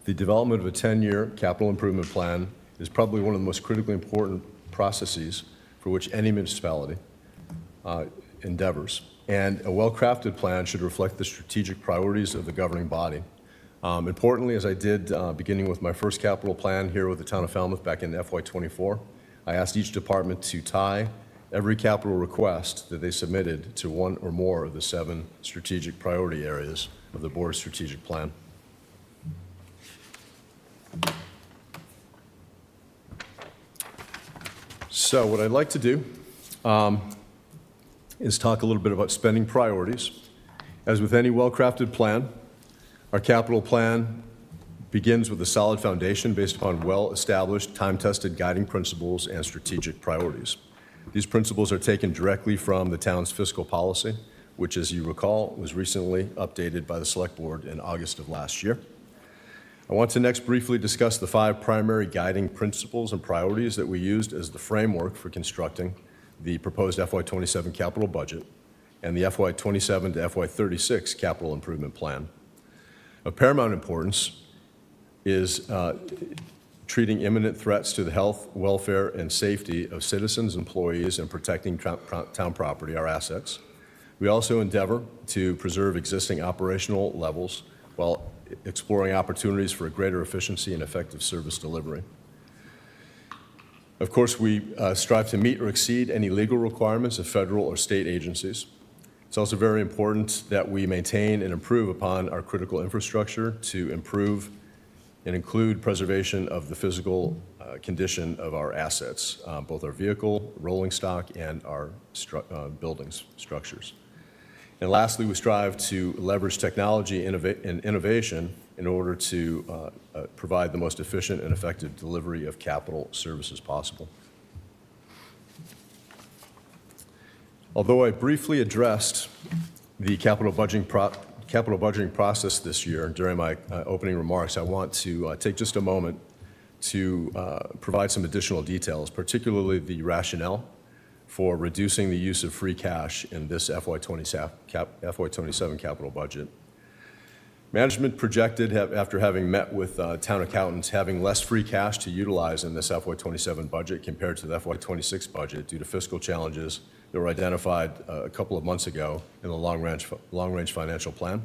the development of a 10-year capital improvement plan is probably one of the most critically important processes for which any municipality endeavors. And a well-crafted plan should reflect the strategic priorities of the governing body. Importantly, as I did beginning with my first capital plan here with the town of Falmouth back in FY24, I asked each department to tie every capital request that they submitted to one or more of the 7 strategic priority areas of the board's strategic plan. So what I'd like to do is talk a little bit about spending priorities. As with any well-crafted plan, our capital plan begins with a solid foundation based upon well-established, time-tested guiding principles and strategic priorities. These principles are taken directly from the town's fiscal policy, which, as you recall, was recently updated by the Select Board in August of last year. I want to next briefly discuss the 5 primary guiding principles and priorities that we used as the framework for constructing the proposed FY27 capital budget and the FY27 to FY36 capital improvement plan. Of paramount importance is treating imminent threats to the health, welfare, and safety of citizens, employees, and protecting town property, our assets. We also endeavor to preserve existing operational levels while exploring opportunities for a greater efficiency and effective service delivery. Of course, we strive to meet or exceed any legal requirements of federal or state agencies. It's also very important that we maintain and improve upon our critical infrastructure to improve and include preservation of the physical condition of our assets, both our vehicle, rolling stock, and our buildings, structures. And lastly, we strive to leverage technology and innovation in order to provide the most efficient and effective delivery of capital services possible. Although I briefly addressed the capital budgeting process this year during my opening remarks, I want to take just a moment to provide some additional details, particularly the rationale for reducing the use of free cash in this FY27 capital budget. Management projected, after having met with town accountants, having less free cash to utilize in this FY27 budget compared to the FY26 budget due to fiscal challenges that were identified a couple of months ago in the long-range financial plan.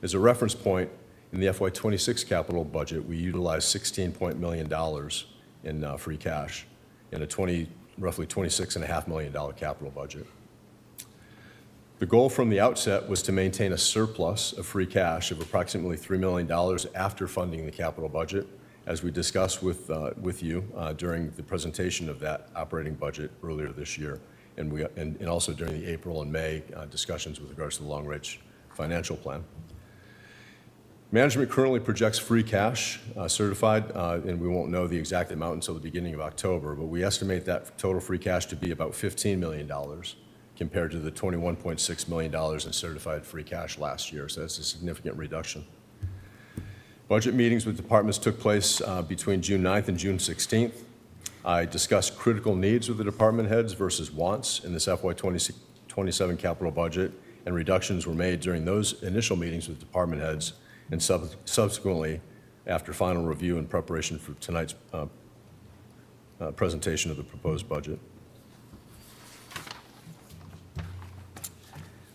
As a reference point, in the FY26 capital budget, we utilized $16 million in free cash in a roughly $26.5 million capital budget. The goal from the outset was to maintain a surplus of free cash of approximately $3 million after funding the capital budget, as we discussed with you during the presentation of that operating budget earlier this year, and also during the April and May discussions with regards to the long-range financial plan. Management currently projects free cash certified, and we won't know the exact amount until the beginning of October, but we estimate that total free cash to be about $15 million compared to the $21.6 million in certified free cash last year, so that's a significant reduction. Budget meetings with departments took place between June 9th and June 16th. I discussed critical needs with the department heads versus wants in this FY27 capital budget, and reductions were made during those initial meetings with department heads and subsequently after final review and preparation for tonight's presentation of the proposed budget.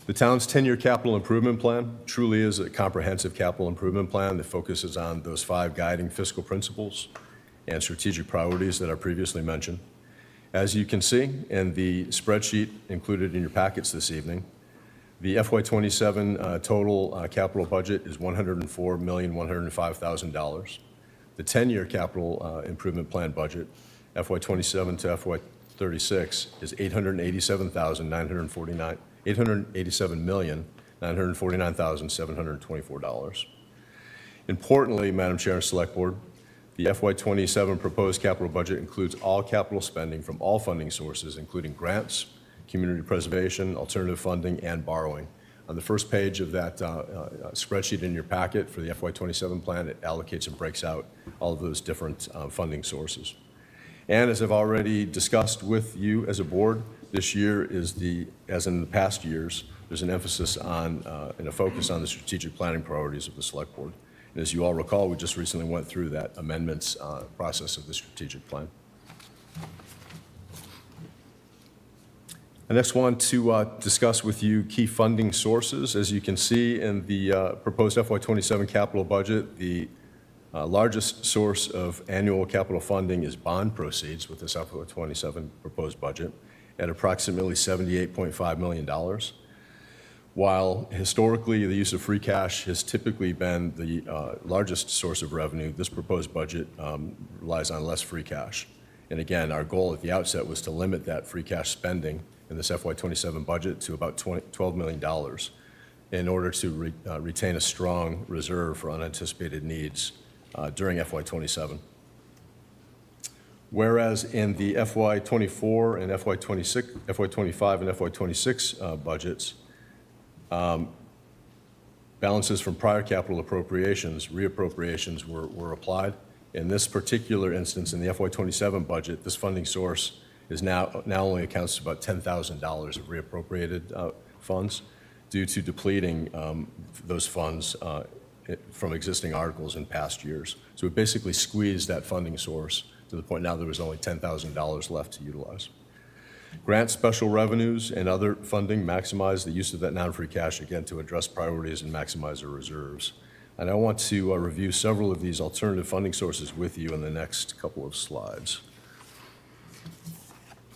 The town's 10-year capital improvement plan truly is a comprehensive capital improvement plan that focuses on those 5 guiding fiscal principles and strategic priorities that I previously mentioned. As you can see in the spreadsheet included in your packets this evening, the FY27 total capital budget is $104,105,000. The 10-year capital improvement plan budget, FY27 to FY36, is $887,949,724. Importantly, Madam Chair and Select Board, the FY27 proposed capital budget includes all capital spending from all funding sources, including grants, community preservation, alternative funding, and borrowing. On the first page of that spreadsheet in your packet for the FY27 plan, it allocates and breaks out all of those different funding sources. And as I've already discussed with you as a board, this year is as in the past years, there's an emphasis on and a focus on the strategic planning priorities of the Select Board. And as you all recall, we just recently went through that amendments process of the strategic plan. I next want to discuss with you key funding sources. As you can see in the proposed FY27 capital budget, the largest source of annual capital funding is bond proceeds with this FY27 proposed budget at approximately $78.5 million. While historically the use of free cash has typically been the largest source of revenue, this proposed budget relies on less free cash. And again, our goal at the outset was to limit that free cash spending in this FY27 budget to about $12 million in order to retain a strong reserve for unanticipated needs during FY27. Whereas in the FY24 and FY25 and FY26 budgets, balances from prior capital appropriations, reappropriations were applied. In this particular instance, in the FY27 budget, this funding source is now only accounts to about $10,000 of reappropriated funds due to depleting those funds from existing articles in past years. So we basically squeezed that funding source to the point now there was only $10,000 left to utilize. Grant special revenues and other funding maximize the use of that non-free cash, again, to address priorities and maximize our reserves. And I want to review several of these alternative funding sources with you in the next couple of slides.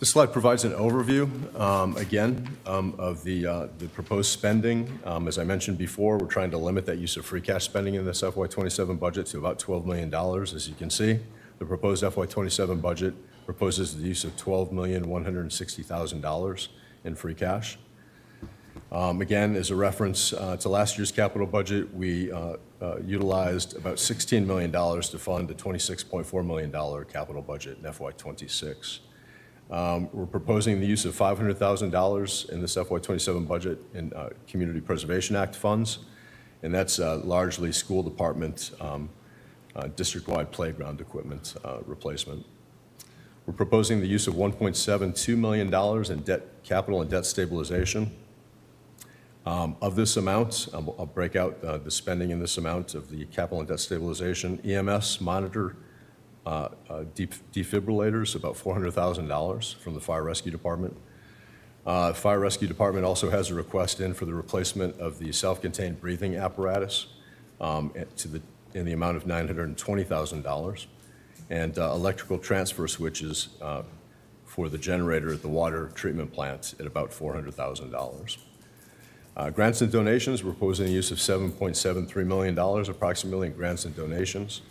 This slide provides an overview, again, of the proposed spending. As I mentioned before, we're trying to limit that use of free cash spending in this FY27 budget to about $12 million. As you can see, the proposed FY27 budget proposes the use of $12,160,000 in free cash. Again, as a reference to last year's capital budget, we utilized about $16 million to fund a $26.4 million capital budget in FY26. We're proposing the use of $500,000 in this FY27 budget in Community Preservation Act funds, and that's largely school department district-wide playground equipment replacement. We're proposing the use of $1.72 million in capital and debt stabilization. Of this amount, I'll break out the spending in this amount of the capital and debt stabilization. EMS monitor defibrillators, about $400,000 from the Fire Rescue Department. Fire Rescue Department also has a request in for the replacement of the self-contained breathing apparatus in the amount of $920,000, and electrical transfer switches for the generator at the water treatment plant at about $400,000. Grants and donations, we're proposing the use of $7.73 million approximately in grants and donations.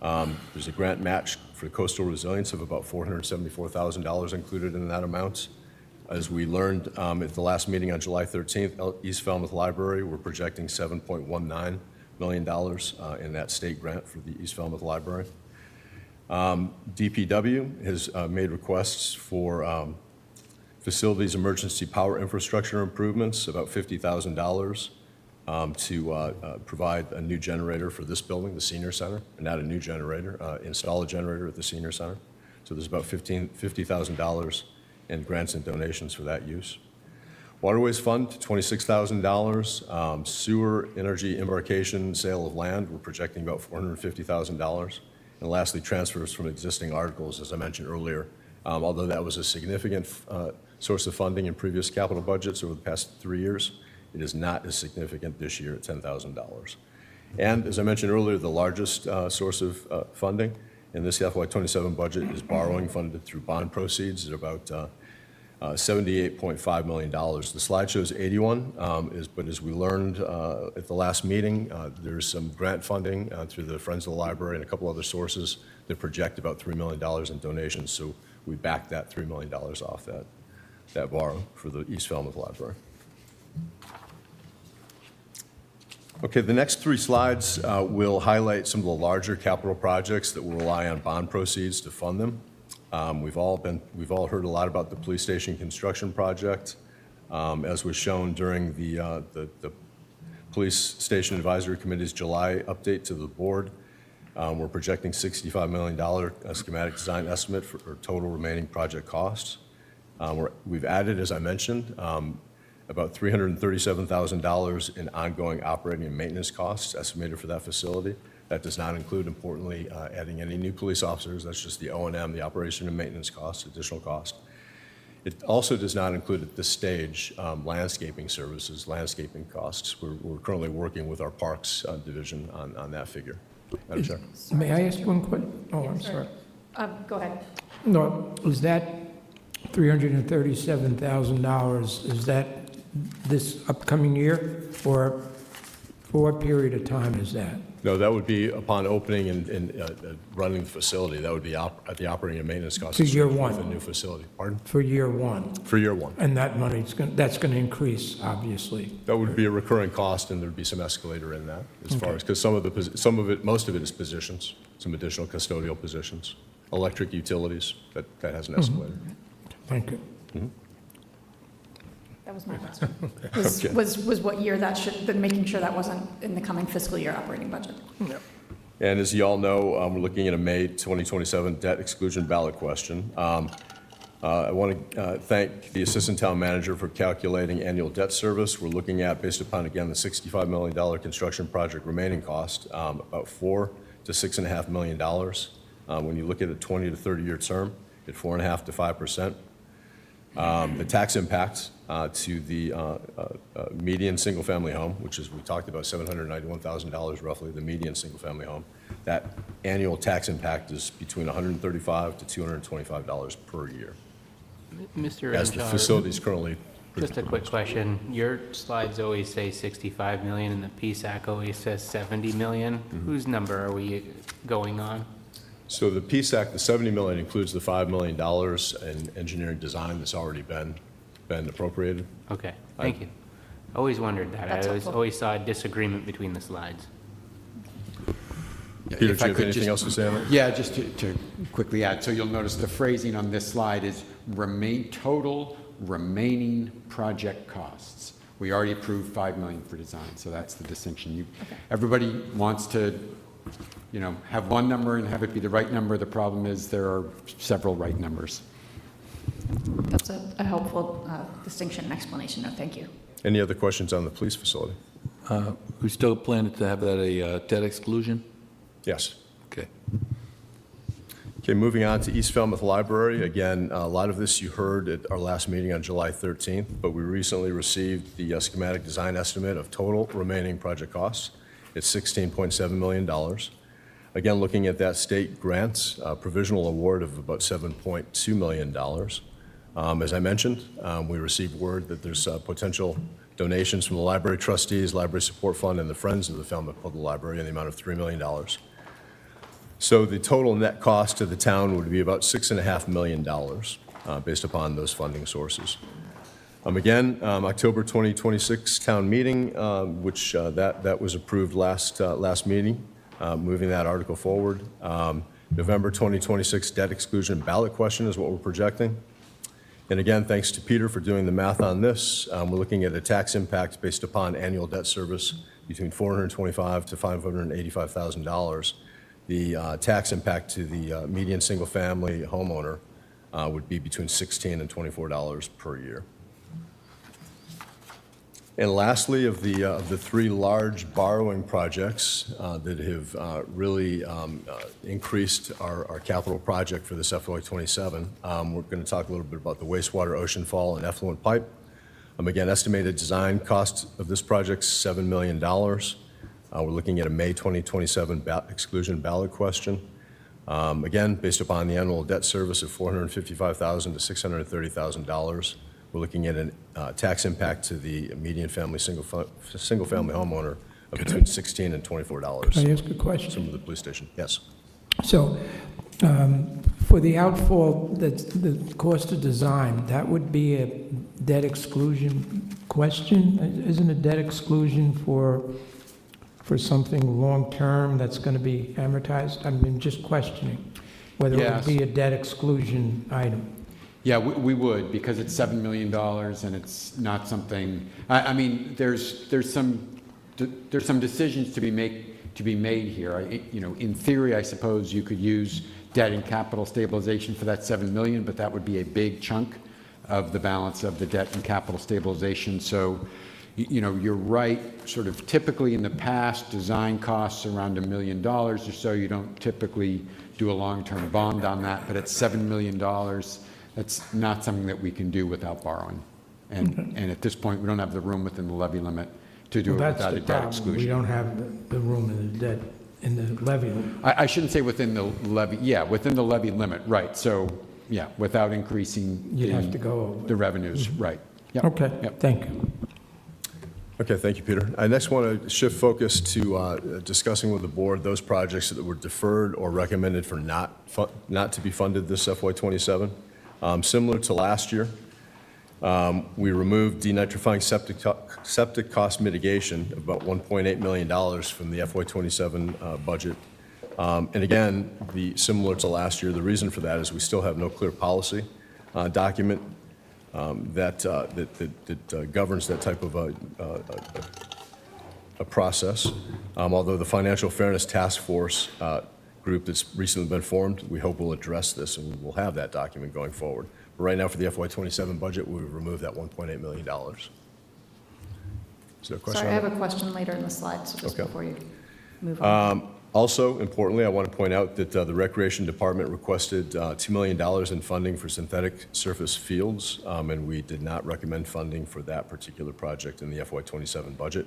There's a grant match for coastal resilience of about $474,000 included in that amount. As we learned at the last meeting on July 13th, East Falmouth Library, we're projecting $7.19 million in that state grant for the East Falmouth Library. DPW has made requests for facilities emergency power infrastructure improvements, about $50,000 to provide a new generator for this building, the senior center, and not a new generator, install a generator at the senior center. So there's about $50,000 in grants and donations for that use. Waterways Fund, $26,000. Sewer energy embarkation, sale of land, we're projecting about $450,000. And lastly, transfers from existing articles, as I mentioned earlier. Although that was a significant source of funding in previous capital budgets over the past 3 years, it is not as significant this year at $10,000. And as I mentioned earlier, the largest source of funding in this FY27 budget is borrowing funded through bond proceeds at about $78.5 million. The slide shows 81, but as we learned at the last meeting, there's some grant funding through the Friends of the Library and a couple other sources that project about $3 million in donations. So we backed that $3 million off that borrow for the East Falmouth Library. Okay, the next 3 slides will highlight some of the larger capital projects that will rely on bond proceeds to fund them. We've all heard a lot about the police station construction project. As was shown during the Police Station Advisory Committee's July update to the board, we're projecting $65 million schematic design estimate for total remaining project costs. We've added, as I mentioned, about $337,000 in ongoing operating and maintenance costs estimated for that facility. That does not include, importantly, adding any new police officers. That's just the O&M, the operation and maintenance costs, additional cost. It also does not include at this stage landscaping services, landscaping costs. We're currently working with our Parks division on that figure. Madam Chair. May I ask one question? Oh, I'm sorry. Go ahead. No, is that $337,000, is that this upcoming year, or for what period of time is that? No, that would be upon opening and running the facility. That would be at the operating and maintenance costs. For year one? For the new facility. Pardon? For year one? For year one. And that money's that's going to increase, obviously. That would be a recurring cost, and there'd be some escalator in that as far as, because most of it is positions, some additional custodial positions, electric utilities, that has an escalator. Thank you. That was my question. Okay. Was what year that should, making sure that wasn't in the coming fiscal year operating budget. And as you all know, we're looking at a May 2027 debt exclusion ballot question. I want to thank the Assistant Town Manager for calculating annual debt service. We're looking at, based upon, again, the $65 million construction project remaining cost, about $4 to $6.5 million. When you look at a 20 to 30-year term, at 4.5% to 5%. The tax impact to the median single-family home, which is, we talked about $791,000 roughly, the median single-family home, that annual tax impact is between $135 to $225 per year. Mr. As the facility is currently. Just a quick question. Your slides always say 65 million and the PSAC always says 70 million. Mm-hmm. Whose number are we going on? So the PSAC, the $70 million includes the $5 million in engineering design that's already been appropriated. Okay, thank you. Always wondered that. That's I helpful. always saw a disagreement between the slides. Yeah, Peter, if do I you have could anything just- else to say on that? Yeah, just to quickly add. So you'll notice the phrasing on this slide is total remaining project costs. We already approved $5 million for design, so that's the distinction. Everybody wants to, have one number and have it be the right number. The problem is there are several right numbers. That's a helpful distinction and explanation. No, thank you. Any other questions on the police facility? We still planning to have that a debt exclusion? Yes. Okay. Okay, moving on to East Falmouth Library. Again, a lot of this you heard at our last meeting on July 13th, but we recently received the schematic design estimate of total remaining project costs. It's $16.7 million. Again, looking at that state grants, provisional award of about $7.2 million. As I mentioned, we received word that there's potential donations from the library trustees, library support fund, and the Friends of the Falmouth Public Library in the amount of $3 million. So the total net cost to the town would be about $6.5 million based upon those funding sources. Again, October 2026 town meeting, which that was approved last meeting, moving that article forward. November 2026 debt exclusion ballot question is what we're projecting. And again, thanks to Peter for doing the math on this. We're looking at a tax impact based upon annual debt service between $425,000 to $585,000. The tax impact to the median single-family homeowner would be between $16 and $24 per year. And lastly, of the three large borrowing projects that have really increased our capital project for this FY27, we're going to talk a little bit about the wastewater ocean fall and effluent pipe. Again, estimated design cost of this project, $7 million. We're looking at a May 2027 exclusion ballot question. Again, based upon the annual debt service of $455,000 to $630,000. We're looking at a tax impact to the median family single-family homeowner of between $16 and $24. Can I ask a question? Some of the police station, yes. So, for the outfall, that's the cost of design, that would be a debt exclusion question? Isn't a debt exclusion for something long-term that's going to be amortized? I mean, just questioning whether it would be a debt exclusion item. Yeah, we would, because it's $7 million and it's not something, I mean, there's some decisions to be made here. In theory, I suppose you could use debt and capital stabilization for that $7 million, but that would be a big chunk of the balance of the debt and capital stabilization. So, you're right, sort of typically in the past, design costs around $1 million or so. You don't typically do a long-term bond on that, but at $7 million, that's not something that we can do without borrowing. And at this point, we don't have the room within the levy limit to do it without a debt exclusion. We don't have the room in the debt, in the levy limit. I shouldn't say within the levy, within the levy limit, right. So, without increasing You'd have to go over. the revenues, right. Yep. Okay, Yep. thank you. Okay, thank you, Peter. I next want to shift focus to discussing with the board those projects that were deferred or recommended for not to be funded this FY27. Similar to last year, we removed denitrifying septic cost mitigation of about $1.8 million from the FY27 budget. And again, similar to last year, the reason for that is we still have no clear policy document that governs that type of a process. Although the Financial Fairness Task Force group that's recently been formed, we hope will address this and we will have that document going forward. But right now for the FY27 budget, we would remove that $1.8 million. Is there a question? Sorry, I have a question later in the slides, so just Okay. before you move on. Also, importantly, I want to point out that the Recreation Department requested $2 million in funding for synthetic surface fields, and we did not recommend funding for that particular project in the FY27 budget.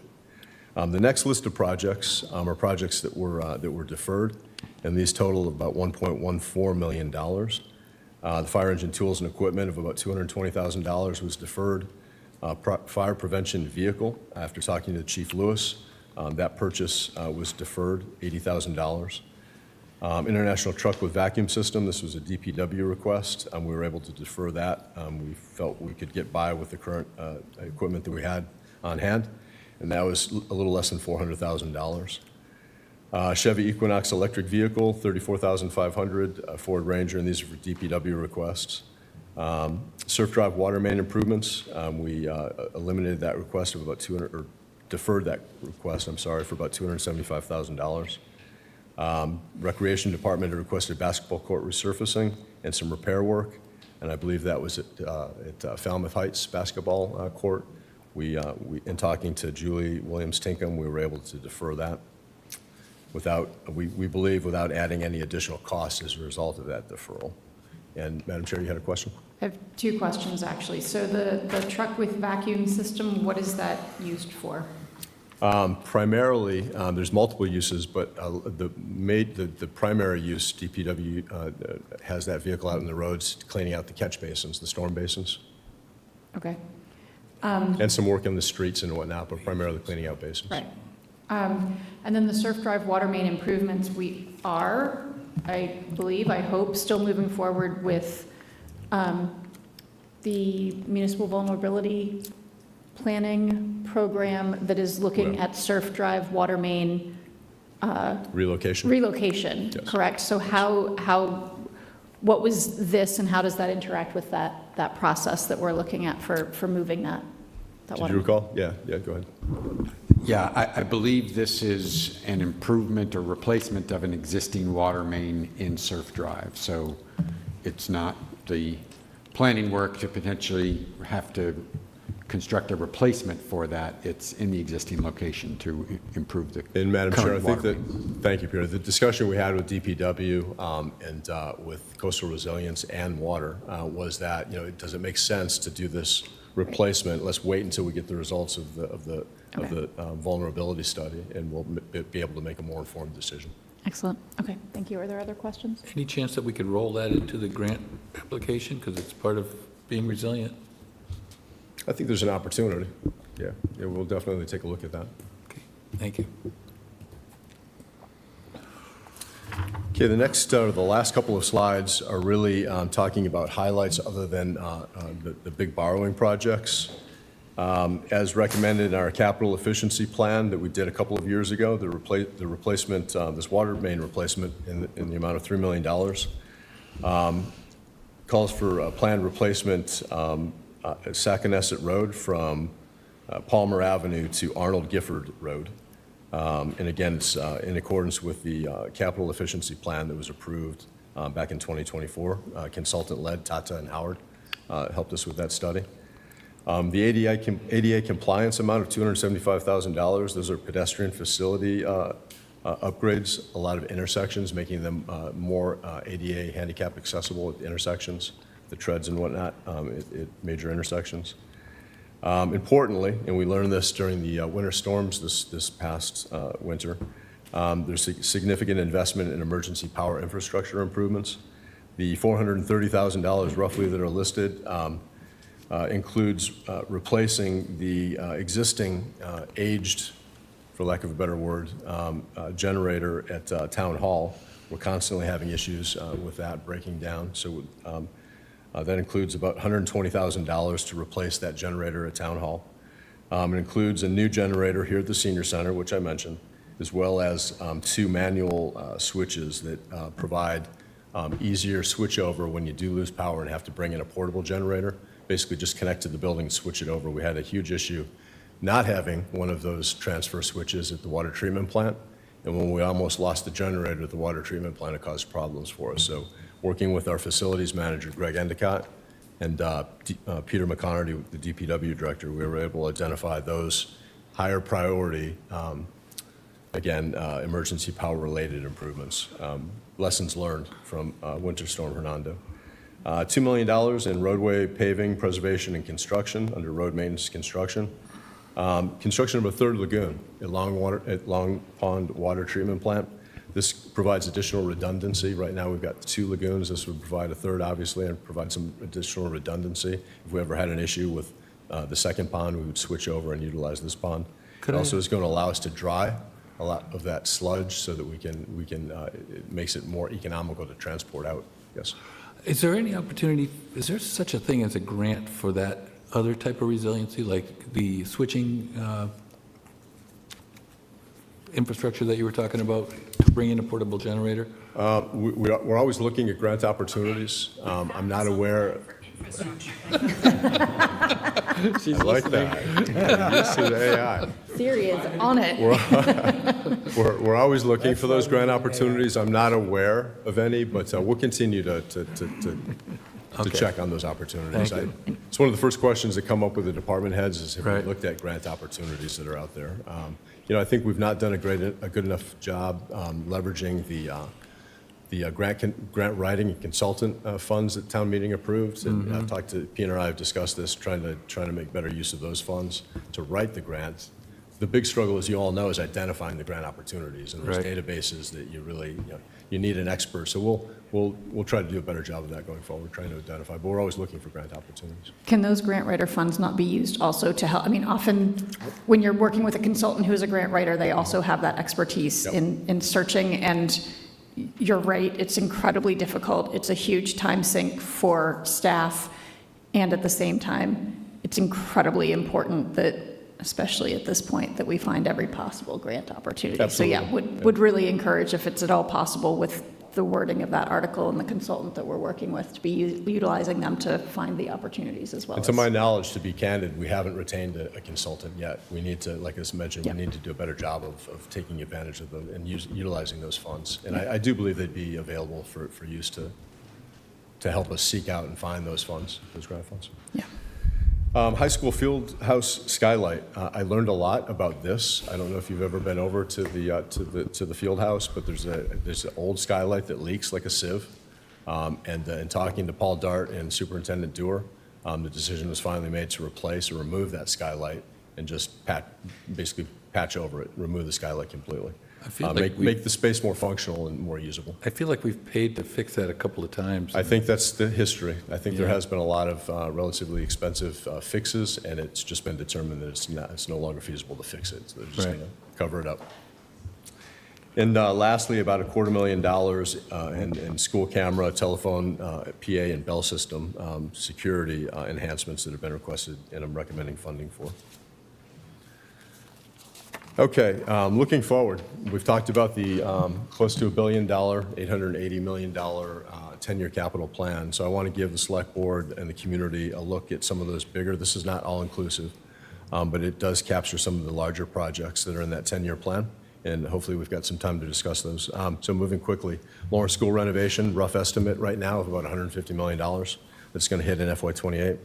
The next list of projects are projects that were deferred, and these total about $1.14 million. The fire engine tools and equipment of about $220,000 was deferred. Fire prevention vehicle, after talking to Chief Lewis, that purchase was deferred, $80,000. International truck with vacuum system, this was a DPW request. We were able to defer that. We felt we could get by with the current equipment that we had on hand, and that was a little less than $400,000. Chevy Equinox electric vehicle, $34,500. Ford Ranger, and these are for DPW requests. Surf drive water main improvements, we eliminated that request of about deferred that request, for about $275,000. Recreation Department had requested basketball court resurfacing and some repair work, and I believe that was at Falmouth Heights basketball court. In talking to Julie Williams-Tinkham, we were able to defer that we believe without adding any additional costs as a result of that deferral. And Madam Chair, you had a question? I have two questions, actually. So the truck with vacuum system, what is that used for? Primarily, there's multiple uses, but the primary use, DPW has that vehicle out in the roads cleaning out the catch basins, the storm basins. Okay. And some work in the streets and whatnot, but primarily cleaning out basins. Right. And then the surf drive water main improvements, we are, I believe, I hope, still moving forward with the municipal vulnerability planning program that is looking at surf drive water main relocation. Yes. Correct. So what was this and how does that interact with that process that we're looking at for moving that Did water you recall? Yeah, go ahead. Yeah, I believe this is an improvement or replacement of an existing water main in Surf Drive. So it's not the planning work to potentially have to construct a replacement for that. It's in the existing location to improve the And Madam Chair, I current think water that, main. thank you, Peter. The discussion we had with DPW and with coastal resilience and water was that, does it make sense to do this replacement? Let's wait until we get the results of the vulnerability study, and we'll be able to make a more informed decision. Excellent. Okay, thank you. Are there other questions? Any chance that we could roll that into the grant application, because it's part of being resilient? I think there's an opportunity. Yeah, we'll definitely take a look at that. Okay, thank you. Okay, the next, the last couple of slides are really talking about highlights other than the big borrowing projects. As recommended in our capital efficiency plan that we did a couple of years ago, the replacement, this water main replacement in the amount of $3 million calls for a planned replacement at Saconesset Road from Palmer Avenue to Arnold Gifford Road. And again, it's in accordance with the capital efficiency plan that was approved back in 2024. Consultant-led, Tata and Howard helped us with that study. The ADA compliance amount of $275,000, those are pedestrian facility upgrades, a lot of intersections, making them more ADA handicap accessible at the intersections, the treads and whatnot at major intersections. Importantly, and we learned this during the winter storms this past winter, there's a significant investment in emergency power infrastructure improvements. The $430,000 roughly that are listed includes replacing the existing aged, for lack of a better word, generator at Town Hall. We're constantly having issues with that breaking down. So that includes about $120,000 to replace that generator at Town Hall. It includes a new generator here at the Senior Center, which I mentioned, as well as 2 manual switches that provide easier switchover when you do lose power and have to bring in a portable generator. Basically just connect to the building and switch it over. We had a huge issue not having one of those transfer switches at the water treatment plant. And when we almost lost the generator at the water treatment plant, it caused problems for us. So working with our facilities manager, Greg Endicott, and Peter McConaughey, the DPW director, we were able to identify those higher priority, emergency power related improvements. Lessons learned from Winter Storm Hernando. $2 million in roadway paving, preservation, and construction under road maintenance construction. Construction of a 3rd lagoon at Long Pond Water Treatment Plant. This provides additional redundancy. Right now we've got 2 lagoons. This would provide a 3rd, obviously, and provide some additional redundancy. If we ever had an issue with the 2nd pond, we would switch over and utilize this pond. It also is going to allow us to dry a lot of that sludge so that we can it makes it more economical to transport out. Yes. Is there any opportunity, is there such a thing as a grant for that other type of resiliency, like the switching infrastructure that you were talking about to bring in a portable generator? We're always looking at grant opportunities. I'm not aware. She's I like that. Used to the AI. Siri is on it. We're always looking for those grant opportunities. I'm not aware of any, but we'll continue to check on those opportunities. It's one of the first questions that come up with the department heads is have we looked at grant opportunities that are out there. I think we've not done a good enough job leveraging the grant writing and consultant funds that town meeting approved. And I've talked to Pete and I have discussed this, trying to make better use of those funds to write the grants. The big struggle, as you all know, is identifying the grant opportunities and those databases that you really you need an expert. So we'll try to do a better job of that going forward, trying to identify. But we're always looking for grant opportunities. Can those grant writer funds not be used also to help? I mean, often when you're working with a consultant who's a grant writer, they also have that expertise in searching. And you're right, it's incredibly difficult. It's a huge time sink for staff. And at the same time, it's incredibly important that, especially at this point, that we find every possible grant opportunity. Absolutely. So yeah, would really encourage, if it's at all possible, with the wording of that article and the consultant that we're working with, to be utilizing them to find the opportunities as well. And to my knowledge, to be candid, we haven't retained a consultant yet. We need to, like I mentioned, we need to do a better job of taking advantage of them and utilizing those funds. And I do believe they'd be available for use to help us seek out and find those funds, those grant funds. Yeah. High school field house skylight. I learned a lot about this. I don't know if you've ever been over to the field house, but there's an old skylight that leaks like a sieve. And talking to Paul Dart and Superintendent Dewar, the decision was finally made to replace or remove that skylight and just basically patch over it, remove the skylight completely. I feel like Make the space more functional and more usable. I feel like we've paid to fix that a couple of times. I think that's the history. I think there Yeah. has been a lot of relatively expensive fixes, and it's just been determined that it's no longer feasible to fix it. So they're just Right. going to cover it up. And lastly, about $250,000 in school camera, telephone, PA, and bell system security enhancements that have been requested, and I'm recommending funding for. Okay, looking forward, we've talked about the close to $1 billion, $880 million 10-year capital plan. So I want to give the select board and the community a look at some of those bigger. This is not all-inclusive, but it does capture some of the larger projects that are in that 10-year plan. And hopefully we've got some time to discuss those. So moving quickly, Lawrence School renovation, rough estimate right now of about $150 million. That's going to hit in FY28.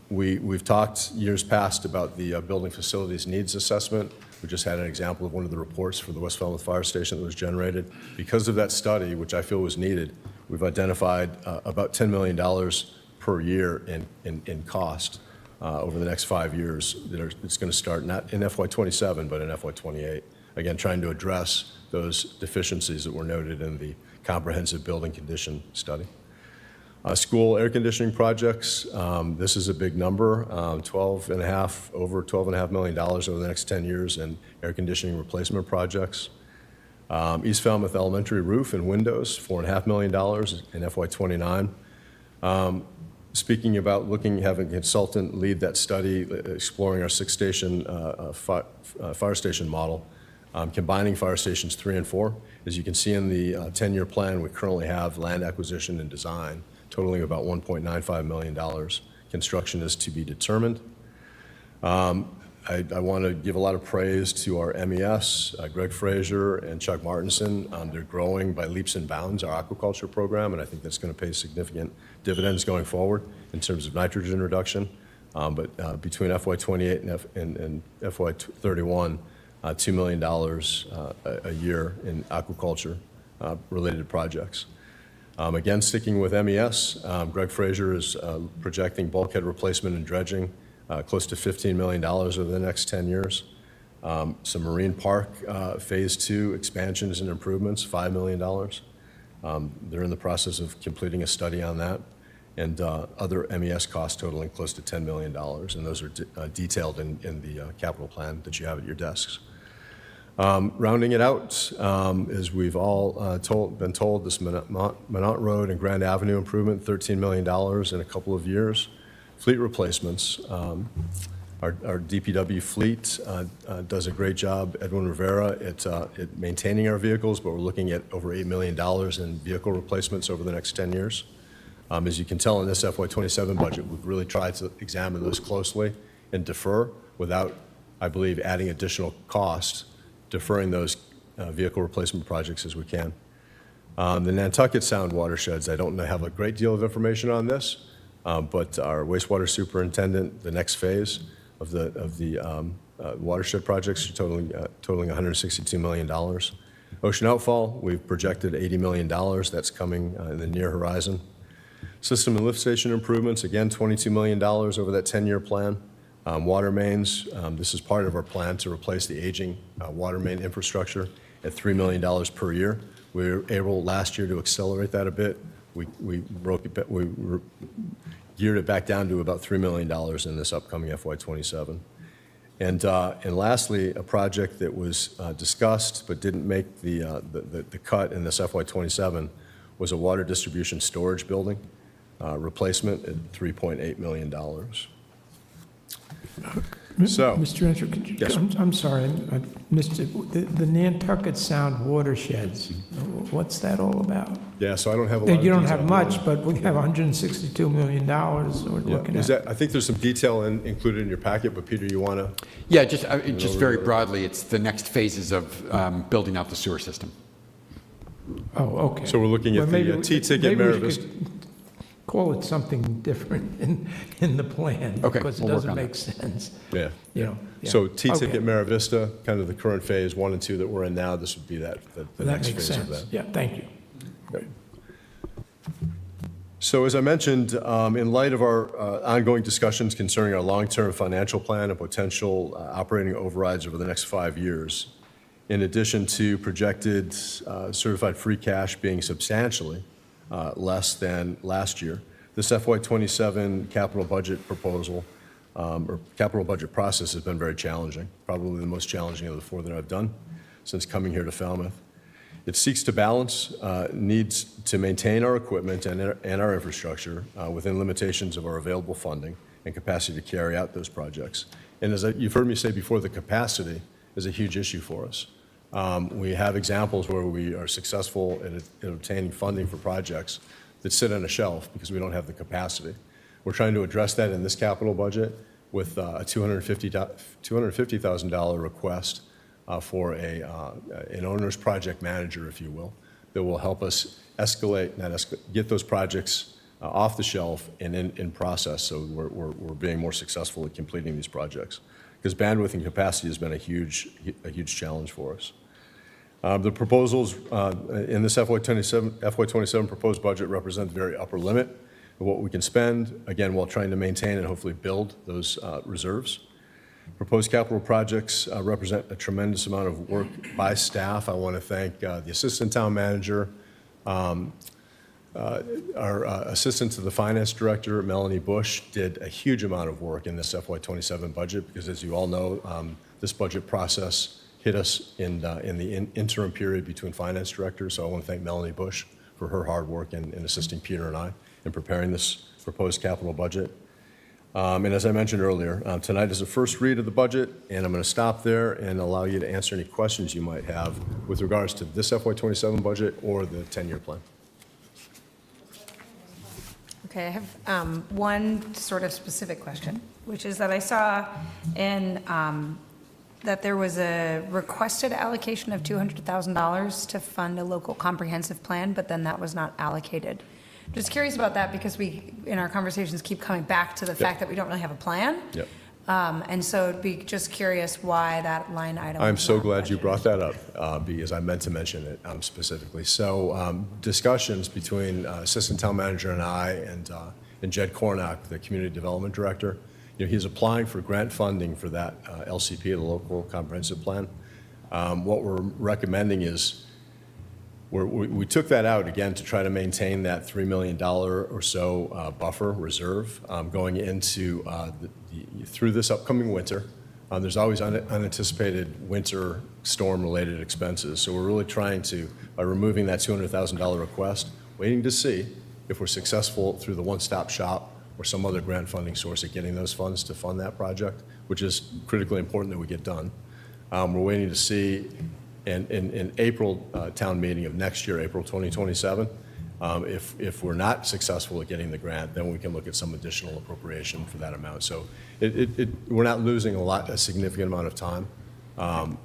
We've talked years past about the building facilities needs assessment. We just had an example of one of the reports for the West Falmouth Fire Station that was generated. Because of that study, which I feel was needed, we've identified about $10 million per year in cost over the next 5 years. It's going to start not in FY27, but in FY28. Again, trying to address those deficiencies that were noted in the comprehensive building condition study. School air conditioning projects, this is a big number, over $12.5 million over the next 10 years in air conditioning replacement projects. East Falmouth Elementary roof and windows, $4.5 million in FY29. Speaking about having a consultant lead that study, exploring our 6-station fire station model, combining fire stations 3 and 4. As you can see in the 10-year plan, we currently have land acquisition and design totaling about $1.95 million. Construction is to be determined. I want to give a lot of praise to our MES, Greg Frazier and Chuck Martinson. They're growing by leaps and bounds our aquaculture program, and I think that's going to pay significant dividends going forward in terms of nitrogen reduction. But between FY28 and FY31, $2 million a year in aquaculture related projects. Again, sticking with MES, Greg Frazier is projecting bulkhead replacement and dredging close to $15 million over the next 10 years. Some Marine Park Phase 2 expansions and improvements, $5 million. They're in the process of completing a study on that. And other MES costs totaling close to $10 million. And those are detailed in the capital plan that you have at your desks. Rounding it out, as we've all been told, this Minot Road and Grand Avenue improvement, $13 million in a couple of years. Fleet replacements. Our DPW fleet does a great job. Edwin Rivera at maintaining our vehicles, but we're looking at over $8 million in vehicle replacements over the next 10 years. As you can tell in this FY27 budget, we've really tried to examine those closely and defer without, I believe, adding additional cost, deferring those vehicle replacement projects as we can. The Nantucket Sound watersheds, I don't have a great deal of information on this, but our wastewater superintendent, the next phase of the watershed projects, totaling $162 million. Ocean outfall, we've projected $80 million. That's coming in the near horizon. System and lift station improvements, again, $22 million over that 10-year plan. Water mains, this is part of our plan to replace the aging water main infrastructure at $3 million per year. We were able last year to accelerate that a bit. We geared it back down to about $3 million in this upcoming FY27. And lastly, a project that was discussed but didn't make the cut in this FY27 was a water distribution storage building replacement at $3.8 million. So, Mr. Renshaw, could you, yes. I'm sorry, I missed it. The Nantucket Sound watersheds, what's that all about? Yeah, so I don't have a lot of You don't detail have much, but we have $162 million we're looking at. I think there's some detail included in your packet, but Peter, you want to? Yeah, just very broadly, it's the next phases of building out the sewer system. Oh, okay. So we're looking at the T-ticket Maravista. call it something different in the plan. Okay, Because it we'll work doesn't on make that. sense. Yeah. You know, yeah. So T-Ticket Okay. Mara Vista, kind of the current phase 1 and 2 that we're in now, this would be the That next makes phase of that. sense. Yeah, thank you. Great. So as I mentioned, in light of our ongoing discussions concerning our long-term financial plan and potential operating overrides over the next 5 years, in addition to projected certified free cash being substantially less than last year, this FY27 capital budget proposal or capital budget process has been very challenging, probably the most challenging of the 4 that I've done since coming here to Falmouth. It seeks to balance needs to maintain our equipment and our infrastructure within limitations of our available funding and capacity to carry out those projects. And as you've heard me say before, the capacity is a huge issue for us. We have examples where we are successful in obtaining funding for projects that sit on a shelf because we don't have the capacity. We're trying to address that in this capital budget with a $250,000 request for an owner's project manager, if you will, that will help us get those projects off the shelf and in process, so we're being more successful at completing these projects. Because bandwidth and capacity has been a huge challenge for us. The proposals in this FY27 proposed budget represent the very upper limit of what we can spend, again, while trying to maintain and hopefully build those reserves. Proposed capital projects represent a tremendous amount of work by staff. I want to thank the assistant town manager, our assistant to the finance director, Melanie Bush, did a huge amount of work in this FY27 budget because, as you all know, this budget process hit us in the interim period between finance directors. So I want to thank Melanie Bush for her hard work in assisting Peter and I in preparing this proposed capital budget. And as I mentioned earlier, tonight is the first read of the budget, and I'm going to stop there and allow you to answer any questions you might have with regards to this FY27 budget or the 10-year plan. Okay, I have one sort of specific question, which is that I saw in, that there was a requested allocation of $200,000 to fund a local comprehensive plan, but then that was not allocated. Just curious about that because we, in our conversations, keep coming back to the fact that we don't really have a plan. Yep. And so it'd be just curious why that line item. I'm was so not glad you budgeted. brought that up because I meant to mention it specifically. So discussions between Assistant Town Manager and I and Jed Cornock, the Community Development Director, he's applying for grant funding for that LCP, the Local Comprehensive Plan. What we're recommending is we took that out again to try to maintain that $3 million or so buffer reserve going into through this upcoming winter. There's always unanticipated winter storm-related expenses. So we're really trying to, by removing that $200,000 request, waiting to see if we're successful through the one-stop shop or some other grant funding source at getting those funds to fund that project, which is critically important that we get done. We're waiting to see in April town meeting of next year, April 2027, if we're not successful at getting the grant, then we can look at some additional appropriation for that amount. So we're not losing a significant amount of time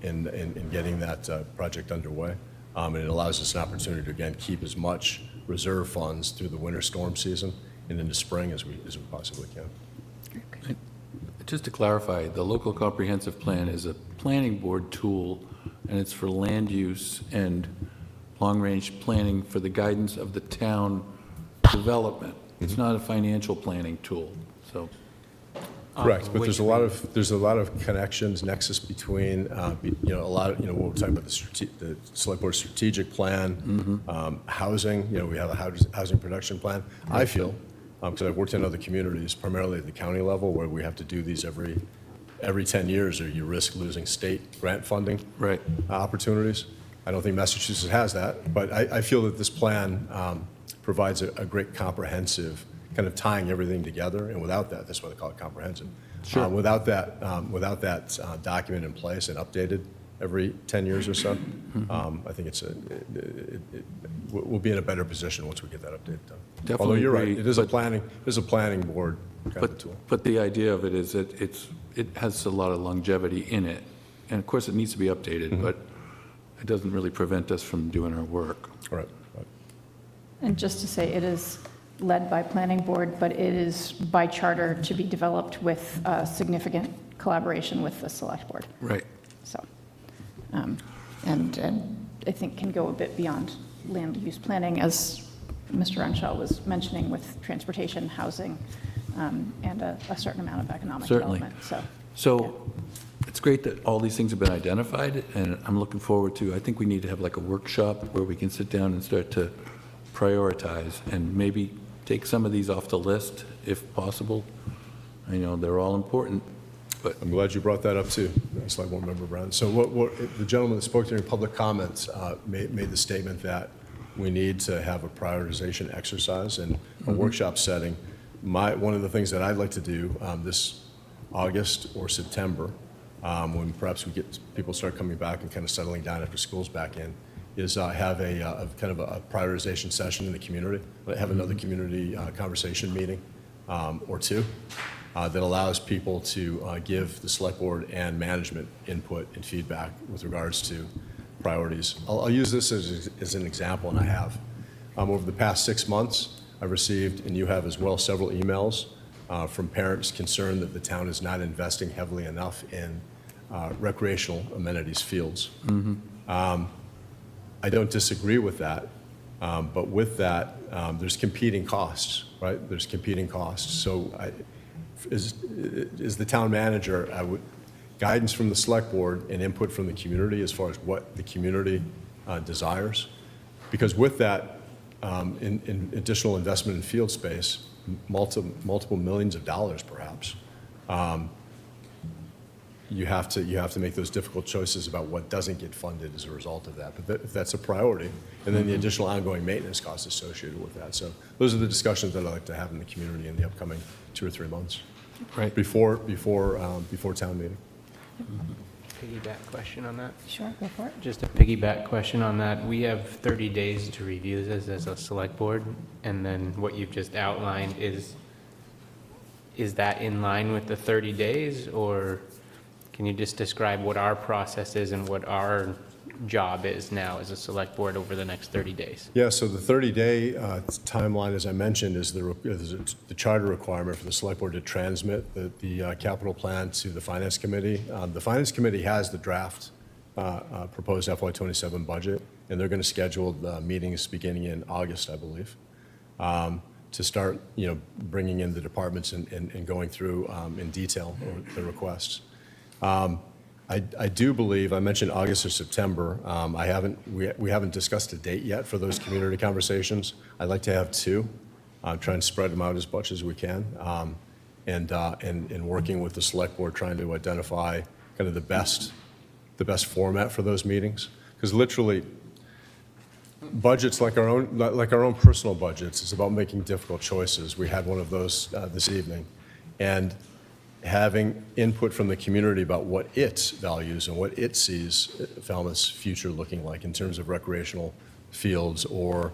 in getting that project underway. And it allows us an opportunity to, again, keep as much reserve funds through the winter storm season and into spring as we possibly can. Just to clarify, the local comprehensive plan is a planning board tool, and it's for land use and long-range planning for the guidance of the town development. It's not a financial planning tool, so. Correct, but there's a lot of connections, nexus between, a lot of, we'll talk about the select board strategic plan, housing, we have a housing production plan. I feel, because I've worked in other communities, primarily at the county level, where we have to do these every 10 years, or you risk losing state grant funding opportunities. I don't think Massachusetts has that, but I feel that this plan provides a great comprehensive kind of tying everything together, and without that, that's why they call it comprehensive. Sure. Without that document in place and updated every 10 years or so, I think we'll be in a better position once we get that update done. Definitely Although you're right, agree, it is a planning board kind of tool. But the idea of it is that it has a lot of longevity in it. And of course, it needs to be updated, but it doesn't really prevent us from doing our work. Right. And just to say, it is led by planning board, but it is by charter to be developed with significant collaboration with the select board. Right. So, and I think can go a bit beyond land use planning, as Mr. Renshaw was mentioning, with transportation, housing, and a certain amount of economic Certainly. development. So it's great that all these things have been identified, and I'm looking forward to, I think we need to have like a workshop where we can sit down and start to prioritize and maybe take some of these off the list if possible. I know they're all important, but I'm glad you brought that up too, Select Board Member Brown. So what the gentleman that spoke during public comments made the statement that we need to have a prioritization exercise and a workshop setting. One of the things that I'd like to do this August or September, when perhaps we get people start coming back and kind of settling down after school's back in, is have a kind of a prioritization session in the community, have another community conversation meeting or two that allows people to give the select board and management input and feedback with regards to priorities. I'll use this as an example, and I have. Over the past 6 months, I've received, and you have as well, several emails from parents concerned that the town is not investing heavily enough in recreational amenities fields. I don't disagree with that, but with that, there's competing costs, right? There's competing costs. So as the town manager, guidance from the select board and input from the community as far as what the community desires. Because with that, in additional investment in field space, multiple millions of dollars perhaps, you have to make those difficult choices about what doesn't get funded as a result of that. But if that's a priority, and then the additional ongoing maintenance costs associated with that. So those are the discussions that I'd like to have in the community in the upcoming 2 or 3 months, right before town meeting. Piggyback question on that? Sure, go for it. Just a piggyback question on that. We have 30 days to review this as a select board, and then what you've just outlined is that in line with the 30 days, or can you just describe what our process is and what our job is now as a select board over the next 30 days? Yeah, so the 30-day timeline, as I mentioned, is the charter requirement for the select board to transmit the capital plan to the finance committee. The finance committee has the draft proposed FY27 budget, and they're going to schedule the meetings beginning in August, I believe, to start, bringing in the departments and going through in detail the requests. I do believe, I mentioned August or September. We haven't discussed a date yet for those community conversations. I'd like to have 2, try and spread them out as much as we can, and working with the select board, trying to identify kind of the best format for those meetings. Because literally, budgets like our own personal budgets, it's about making difficult choices. We had one of those this evening, and having input from the community about what it values and what it sees Falmouth's future looking like in terms of recreational fields or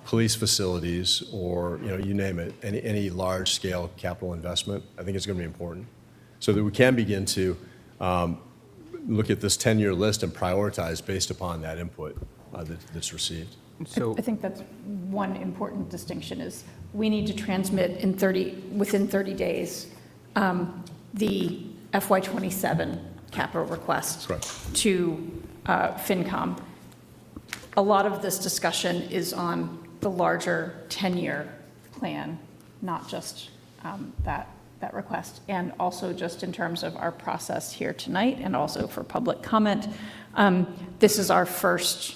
police facilities or, you name it, any large-scale capital investment, I think it's going to be important. So that we can begin to look at this 10-year list and prioritize based upon that input that's received. So I think that's one important distinction is we need to transmit within 30 days the FY27 capital request to FinCom. A lot of this discussion is on the larger 10-year plan, not just that request, and also just in terms of our process here tonight and also for public comment. This is our first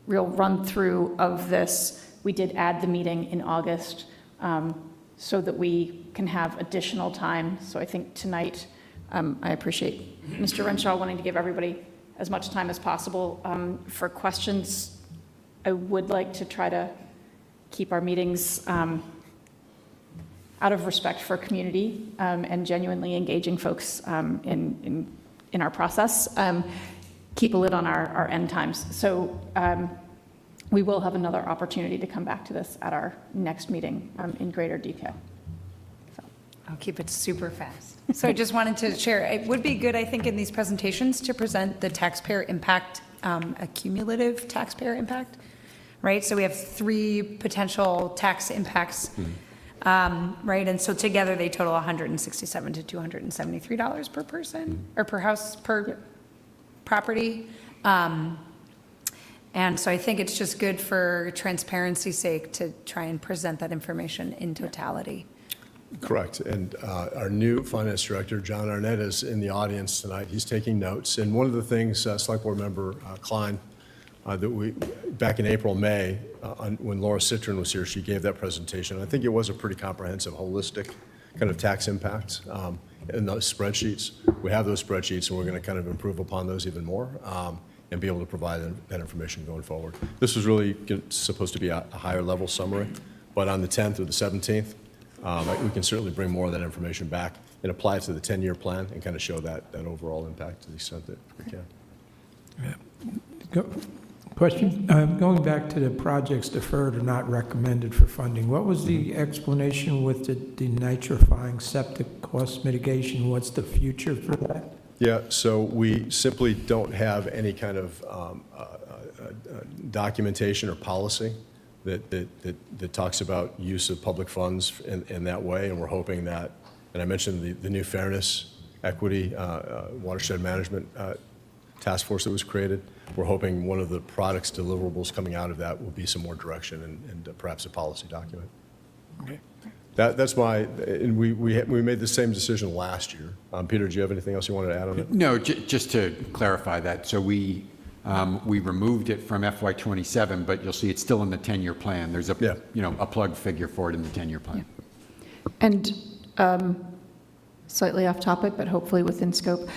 real run-through of this. We did add the meeting in August so that we can have additional time. So I think tonight, I appreciate Mr. Renshaw wanting to give everybody as much time as possible. For questions, I would like to try to keep our meetings out of respect for community and genuinely engaging folks in our process. Keep a lid on our end times. So we will have another opportunity to come back to this at our next meeting in greater detail. I'll keep it super fast. So I just wanted to share, it would be good, I think, in these presentations to present the taxpayer impact, a cumulative taxpayer impact, right? So we have 3 potential tax impacts, right? And so together they total $167 to $273 per person, or per house, per property. And so I think it's just good for transparency's sake to try and present that information in totality. Correct. And our new finance director, John Arnett, is in the audience tonight. He's taking notes. And one of the things, Select Board Member Klein, that we, back in April, May, when Laura Citron was here, she gave that presentation. I think it was a pretty comprehensive, holistic kind of tax impact in those spreadsheets. We have those spreadsheets, and we're going to kind of improve upon those even more and be able to provide that information going forward. This was really supposed to be a higher level summary, but on the 10th or the 17th, we can certainly bring more of that information back and apply it to the 10-year plan and kind of show that overall impact to the extent that we can. Question? Going back to the projects deferred or not recommended for funding, what was the explanation with the denitrifying septic cost mitigation? What's the future for that? Yeah, so we simply don't have any kind of documentation or policy that talks about use of public funds in that way, and we're hoping that, and I mentioned the new fairness, equity, watershed management task force that was created. We're hoping one of the products deliverables coming out of that will be some more direction and perhaps a policy document. Okay. That's and we made the same decision last year. Peter, do you have anything else you wanted to add on it? No, just to clarify that. So we removed it from FY27, but you'll see it's still in the 10-year plan. There's a plug figure for it in the 10-year plan. And slightly off topic, but hopefully within scope,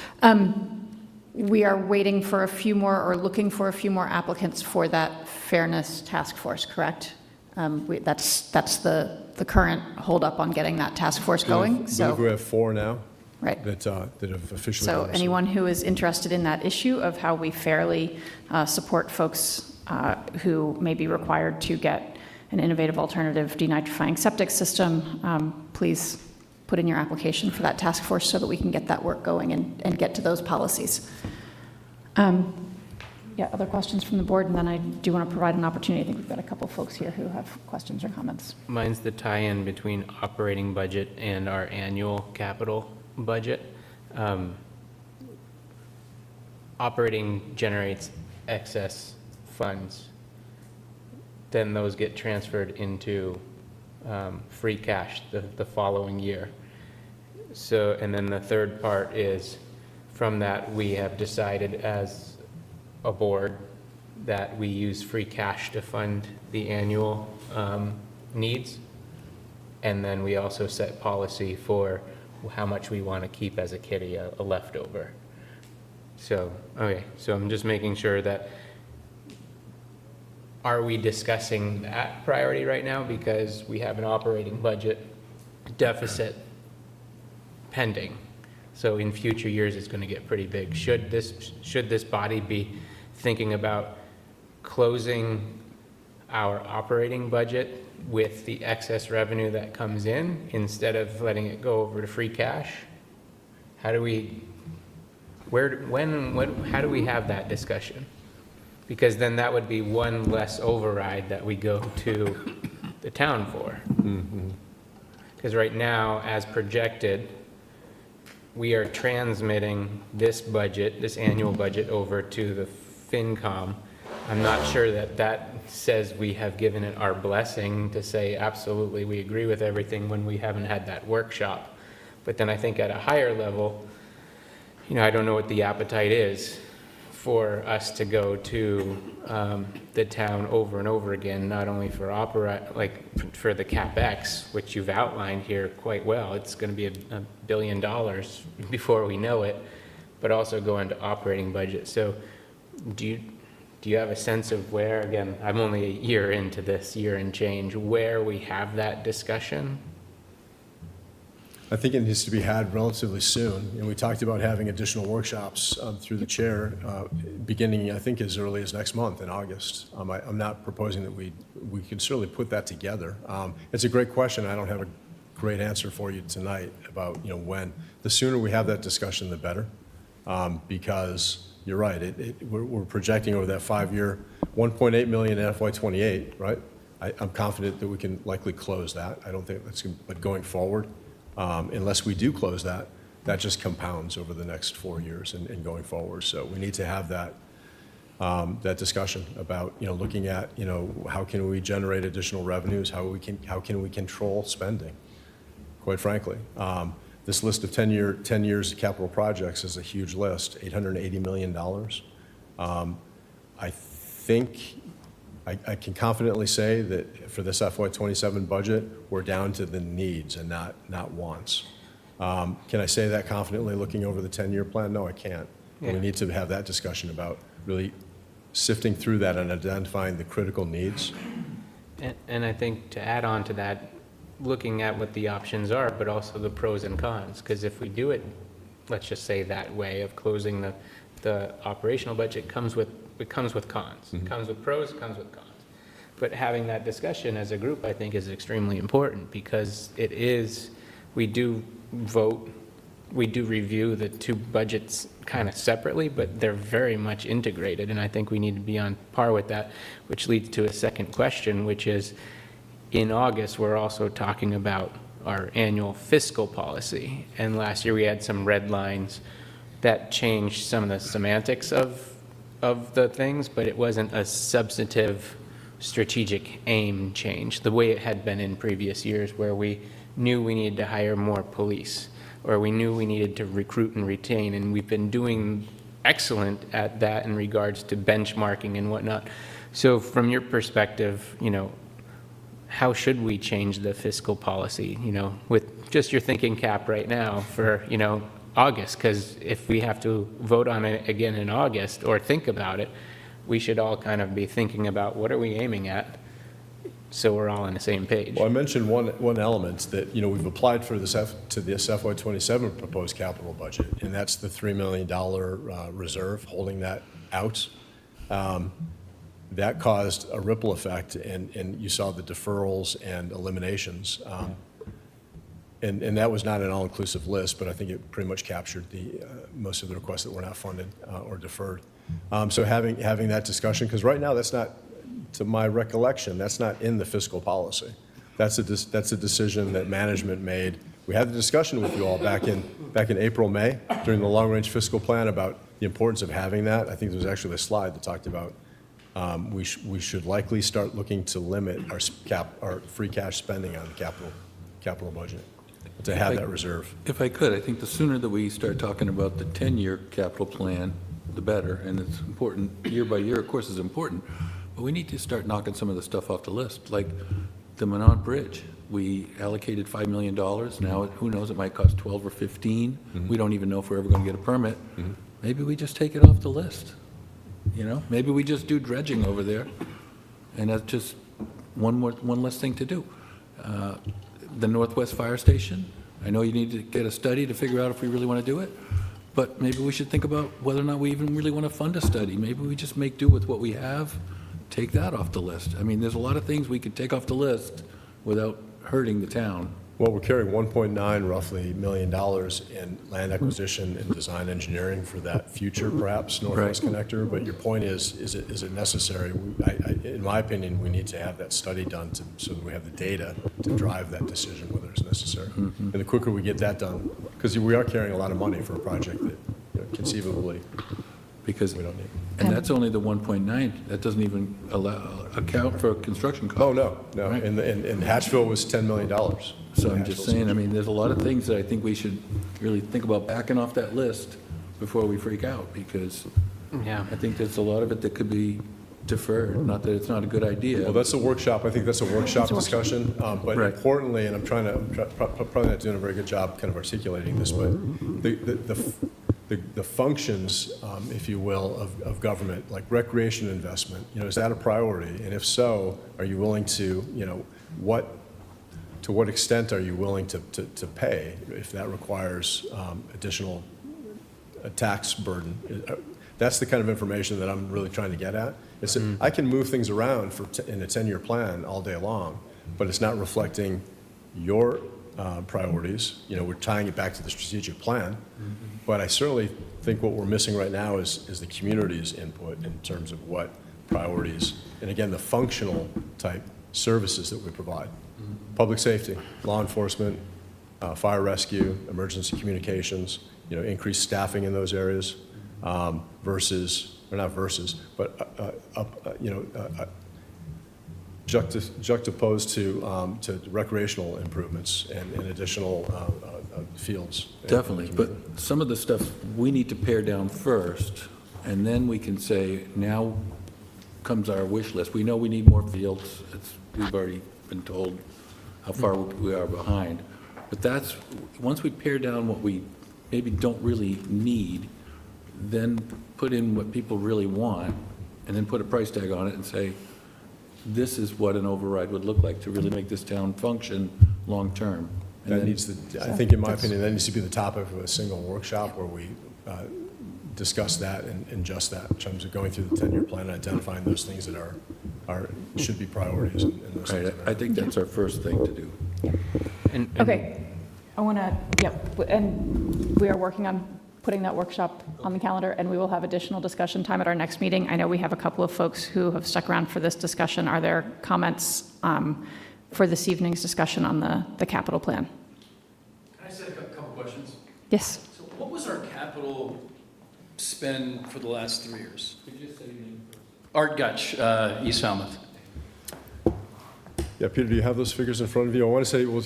we are waiting for a few more, or looking for a few more applicants for that fairness task force, correct? That's the current holdup on getting that task force going. So we have 4 now. Right. That have officially. So anyone who is interested in that issue of how we fairly support folks who may be required to get an innovative alternative denitrifying septic system, please put in your application for that task force so that we can get that work going and get to those policies. Yeah, other questions from the board, and then I do want to provide an opportunity. I think we've got a couple folks here who have questions or comments. Mine's the tie-in between operating budget and our annual capital budget. Operating generates excess funds. Then those get transferred into free cash the following year. So, and then the third part is, from that, we have decided as a board that we use free cash to fund the annual needs. And then we also set policy for how much we want to keep as a kitty, a leftover. So, okay, so I'm just making sure that, are we discussing that priority right now? Because we have an operating budget deficit pending. So in future years, it's going to get pretty big. Should this body be thinking about closing our operating budget with the excess revenue that comes in instead of letting it go over to free cash? How do we, how do we have that discussion? Because then that would be one less override that we go to the town for. Because right now, as projected, we are transmitting this budget, this annual budget, over to the FinCom. I'm not sure that says we have given it our blessing to say, absolutely, we agree with everything, when we haven't had that workshop. But then I think at a higher level, I don't know what the appetite is for us to go to the town over and over again, not only for for the CapEx, which you've outlined here quite well. It's going to be $1 billion before we know it, but also go into operating budget. So do you have a sense of where, again, I'm only a year into this, year and change, where we have that discussion? I think it needs to be had relatively soon. And we talked about having additional workshops through the chair beginning, I think, as early as next month in August. I'm not proposing that we can certainly put that together. It's a great question. I don't have a great answer for you tonight about when. The sooner we have that discussion, the better, because you're right. We're projecting over that 5-year 1.8 million in FY '28, right? I'm confident that we can likely close that. I don't think that's, but going forward, unless we do close that, that just compounds over the next 4 years and going forward. So we need to have that, that discussion about, looking at, how can we generate additional revenues? How can we control spending, quite frankly? This list of 10 years of capital projects is a huge list, $880 million. I think I can confidently say that for this FY '27 budget, we're down to the needs and not wants. Can I say that confidently looking over the 10-year plan? No, I can't. Yeah. We need to have that discussion about really sifting through that and identifying the critical needs. And I think to add on to that, looking at what the options are, but also the pros and cons, because if we do it, let's just say that way of closing the operational budget, it comes with cons. It comes with pros, it comes with cons. But having that discussion as a group, I think, is extremely important, because we do vote, we do review the two budgets kind of separately, but they're very much integrated, and I think we need to be on par with that, which leads to a second question, which is, in August, we're also talking about our annual fiscal policy, and last year we had some red lines that changed some of the semantics of the things, but it wasn't a substantive strategic aim change, the way it had been in previous years, where we knew we needed to hire more police, or we knew we needed to recruit and retain, and we've been doing excellent at that in regards to benchmarking and whatnot. So from your perspective, how should we change the fiscal policy, with just your thinking cap right now for, August? Because if we have to vote on it again in August or think about it, we should all kind of be thinking about what are we aiming at, so we're all on the same page. Well, I mentioned one element that, we've applied for this FY '27 proposed capital budget, and that's the $3 million reserve, holding that out. That caused a ripple effect, and you saw the deferrals and eliminations. And that was not an all-inclusive list, but I think it pretty much captured most of the requests that were not funded or deferred. So having that discussion, because right now that's not, to my recollection, that's not in the fiscal policy. That's a decision that management made. We had the discussion with you all back in April, May, during the long-range fiscal plan about the importance of having that. I think there was actually a slide that talked about we should likely start looking to limit our free cash spending on the capital budget, to have that reserve. If I could, I think the sooner that we start talking about the 10-year capital plan, the better, and it's important, year by year, of course, is important, but we need to start knocking some of the stuff off the list, like the Minot Bridge. We allocated $5 million. Now, who knows, it might cost 12 or 15. We don't even know if we're ever going to get a permit. Maybe we just take it off the list. Maybe we just do dredging over there, and that's just one less thing to do. The Northwest Fire Station, I know you need to get a study to figure out if we really want to do it, but maybe we should think about whether or not we even really want to fund a study. Maybe we just make do with what we have, take that off the list. I mean, there's a lot of things we could take off the list without hurting the town. Well, we're carrying $1.9 roughly million in land acquisition and design engineering for that future, perhaps, Northwest Connector. But your point is it necessary? In my opinion, we need to have that study done so that we have the data to drive that decision whether it's necessary. And the quicker we get that done, because we are carrying a lot of money for a project that conceivably because we don't need. And that's only the 1.9. That doesn't even account for construction costs. Oh, no. Right. And Hatchville was $10 million. So I'm just saying, I mean, there's a lot of things that I think we should really think about backing off that list before we freak out, because I think there's a lot of it that could be deferred, not that it's not a good idea. Well, that's a workshop. I think that's a workshop discussion. But importantly, and I'm probably not doing a very good job kind of articulating this, but the functions, if you will, of government, like recreation investment, is that a priority? And if so, are you willing to, to what extent are you willing to pay if that requires additional tax burden? That's the kind of information that I'm really trying to get at. I can move things around in a 10-year plan all day long, but it's not reflecting your priorities. We're tying it back to the strategic plan. But I certainly think what we're missing right now is the community's input in terms of what priorities, and again, the functional type services that we provide. Public safety, law enforcement, fire rescue, emergency communications, increased staffing in those areas, juxtaposed to recreational improvements and additional fields. Definitely, but some of the stuff we need to pare down first, and then we can say, now comes our wish list. We know we need more fields. We've already been told how far we are behind. But that's, once we pare down what we maybe don't really need, then put in what people really want, and then put a price tag on it and say, this is what an override would look like to really make this town function long-term. And That then- needs to, I think, in my opinion, that needs to be the topic of a single workshop where we discuss that and just that in terms of going through the 10-year plan and identifying those things that should be priorities and those Right, things. I think that's our first thing to do. Okay, I want to, yep, and we are working on putting that workshop on the calendar, and we will have additional discussion time at our next meeting. I know we have a couple of folks who have stuck around for this discussion. Are there comments for this evening's discussion on the capital plan? Can I ask a couple questions? Yes. So what was our capital spend for the last 3 years? Could you just say your name first? Art Gutsch, East Falmouth. Yeah, Peter, do you have those figures in front of you? I want to say, well,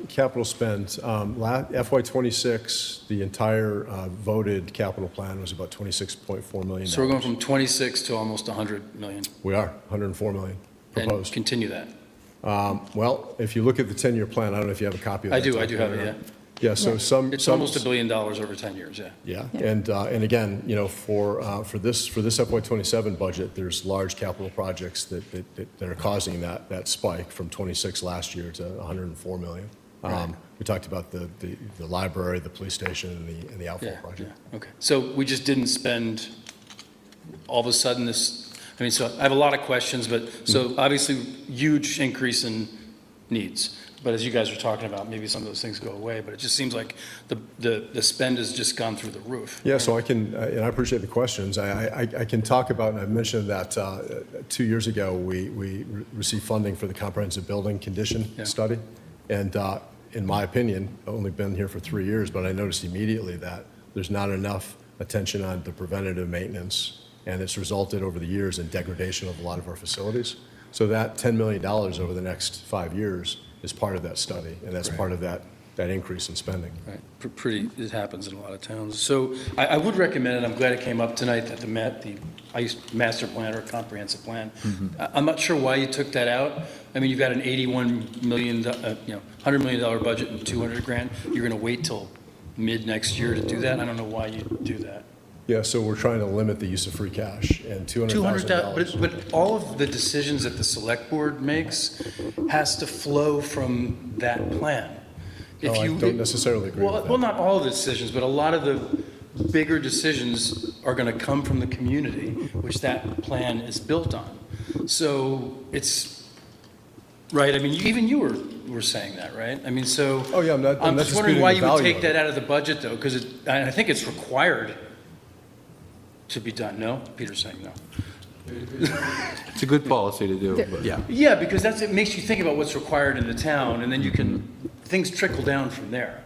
capital spend, FY '26, the entire voted capital plan was about $26.4 million. So we're going from 26 to almost 100 million. We are, 104 million proposed. And continue that. Well, if you look at the 10-year plan, I don't know if you have a copy of that. I do have it, yeah. Yeah, so some. It's almost $1 billion over 10 years, yeah. Yeah, and again, for this FY '27 budget, there's large capital projects that are causing that spike from 26 last year to 104 million. Right. We talked about the library, the police station, and the outfall project. Yeah, okay. So we just didn't spend all of a sudden this, I mean, so I have a lot of questions, but so obviously huge increase in needs. But as you guys are talking about, maybe some of those things go away, but it just seems like the spend has just gone through the roof. Yeah, so I can, and I appreciate the questions. I can talk about, and I mentioned that 2 years ago, we received funding for the comprehensive building condition study. And in my opinion, I've only been here for 3 years, but I noticed immediately that there's not enough attention on the preventative maintenance, and it's resulted over the years in degradation of a lot of our facilities. So that $10 million over the next 5 years is part of that study, and that's part of that increase in spending. Right, it happens in a lot of towns. So I would recommend, and I'm glad it came up tonight, that the master plan or comprehensive plan, I'm not sure why you took that out. I mean, you've got an $81 million, $100 million budget and 200 grand. You're going to wait till mid next year to do that? I don't know why you do that. Yeah, so we're trying to limit the use of free cash, and $200,000. But all of the decisions that the select board makes has to flow from that plan. I don't necessarily agree with that. Well, not all the decisions, but a lot of the bigger decisions are going to come from the community, which that plan is built on. So it's, right, I mean, even you were saying that, right? I mean, so. Oh, yeah, I'm not just wondering disputing why the you would value take of that out of the budget, though, because I think it's required to be done. No? Peter's saying no. It's a good policy to do, but yeah. Yeah, because it makes you think about what's required in the town, and then things trickle down from there.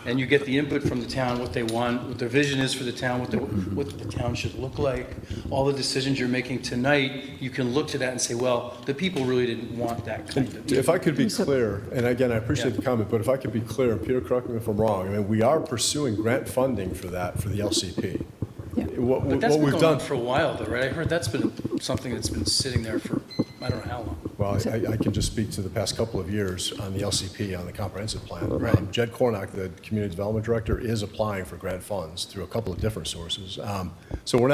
And you get the input from the town, what they want, what their vision is for the town, what the town should look like. All the decisions you're making tonight, you can look to that and say, well, the people really didn't want that kind of. If I could be clear, and again, I appreciate the comment, but if I could be clear, and Peter, correct me if I'm wrong, I mean, we are pursuing grant funding for that, for the LCP. But that's What been we've going done on for a while, though, right? I heard that's been something that's been sitting there for, I don't know how long. Well, I can just speak to the past couple of years on the LCP, on the comprehensive plan. Right. Jed Cornock, the Community Development Director, is applying for grant funds through a couple of different sources. So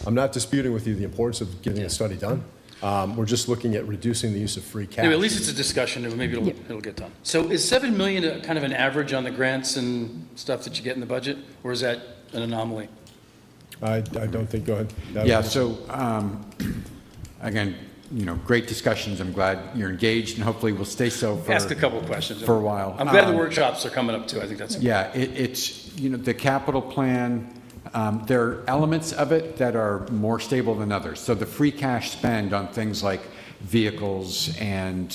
I'm not disputing with you the importance of getting a study done. We're just looking at reducing the use of free cash. Anyway, at least it's a discussion, and maybe it'll get done. So is 7 million kind of an average on the grants and stuff that you get in the budget, or is that an anomaly? I don't think, go ahead. Yeah, so, again, great discussions. I'm glad you're engaged, and hopefully we'll stay so for Ask a couple of questions. for a while. I'm glad the workshops are coming up, too. I think that's important. Yeah, it's, the capital plan, There are elements of it that are more stable than others. So the free cash spend on things like vehicles and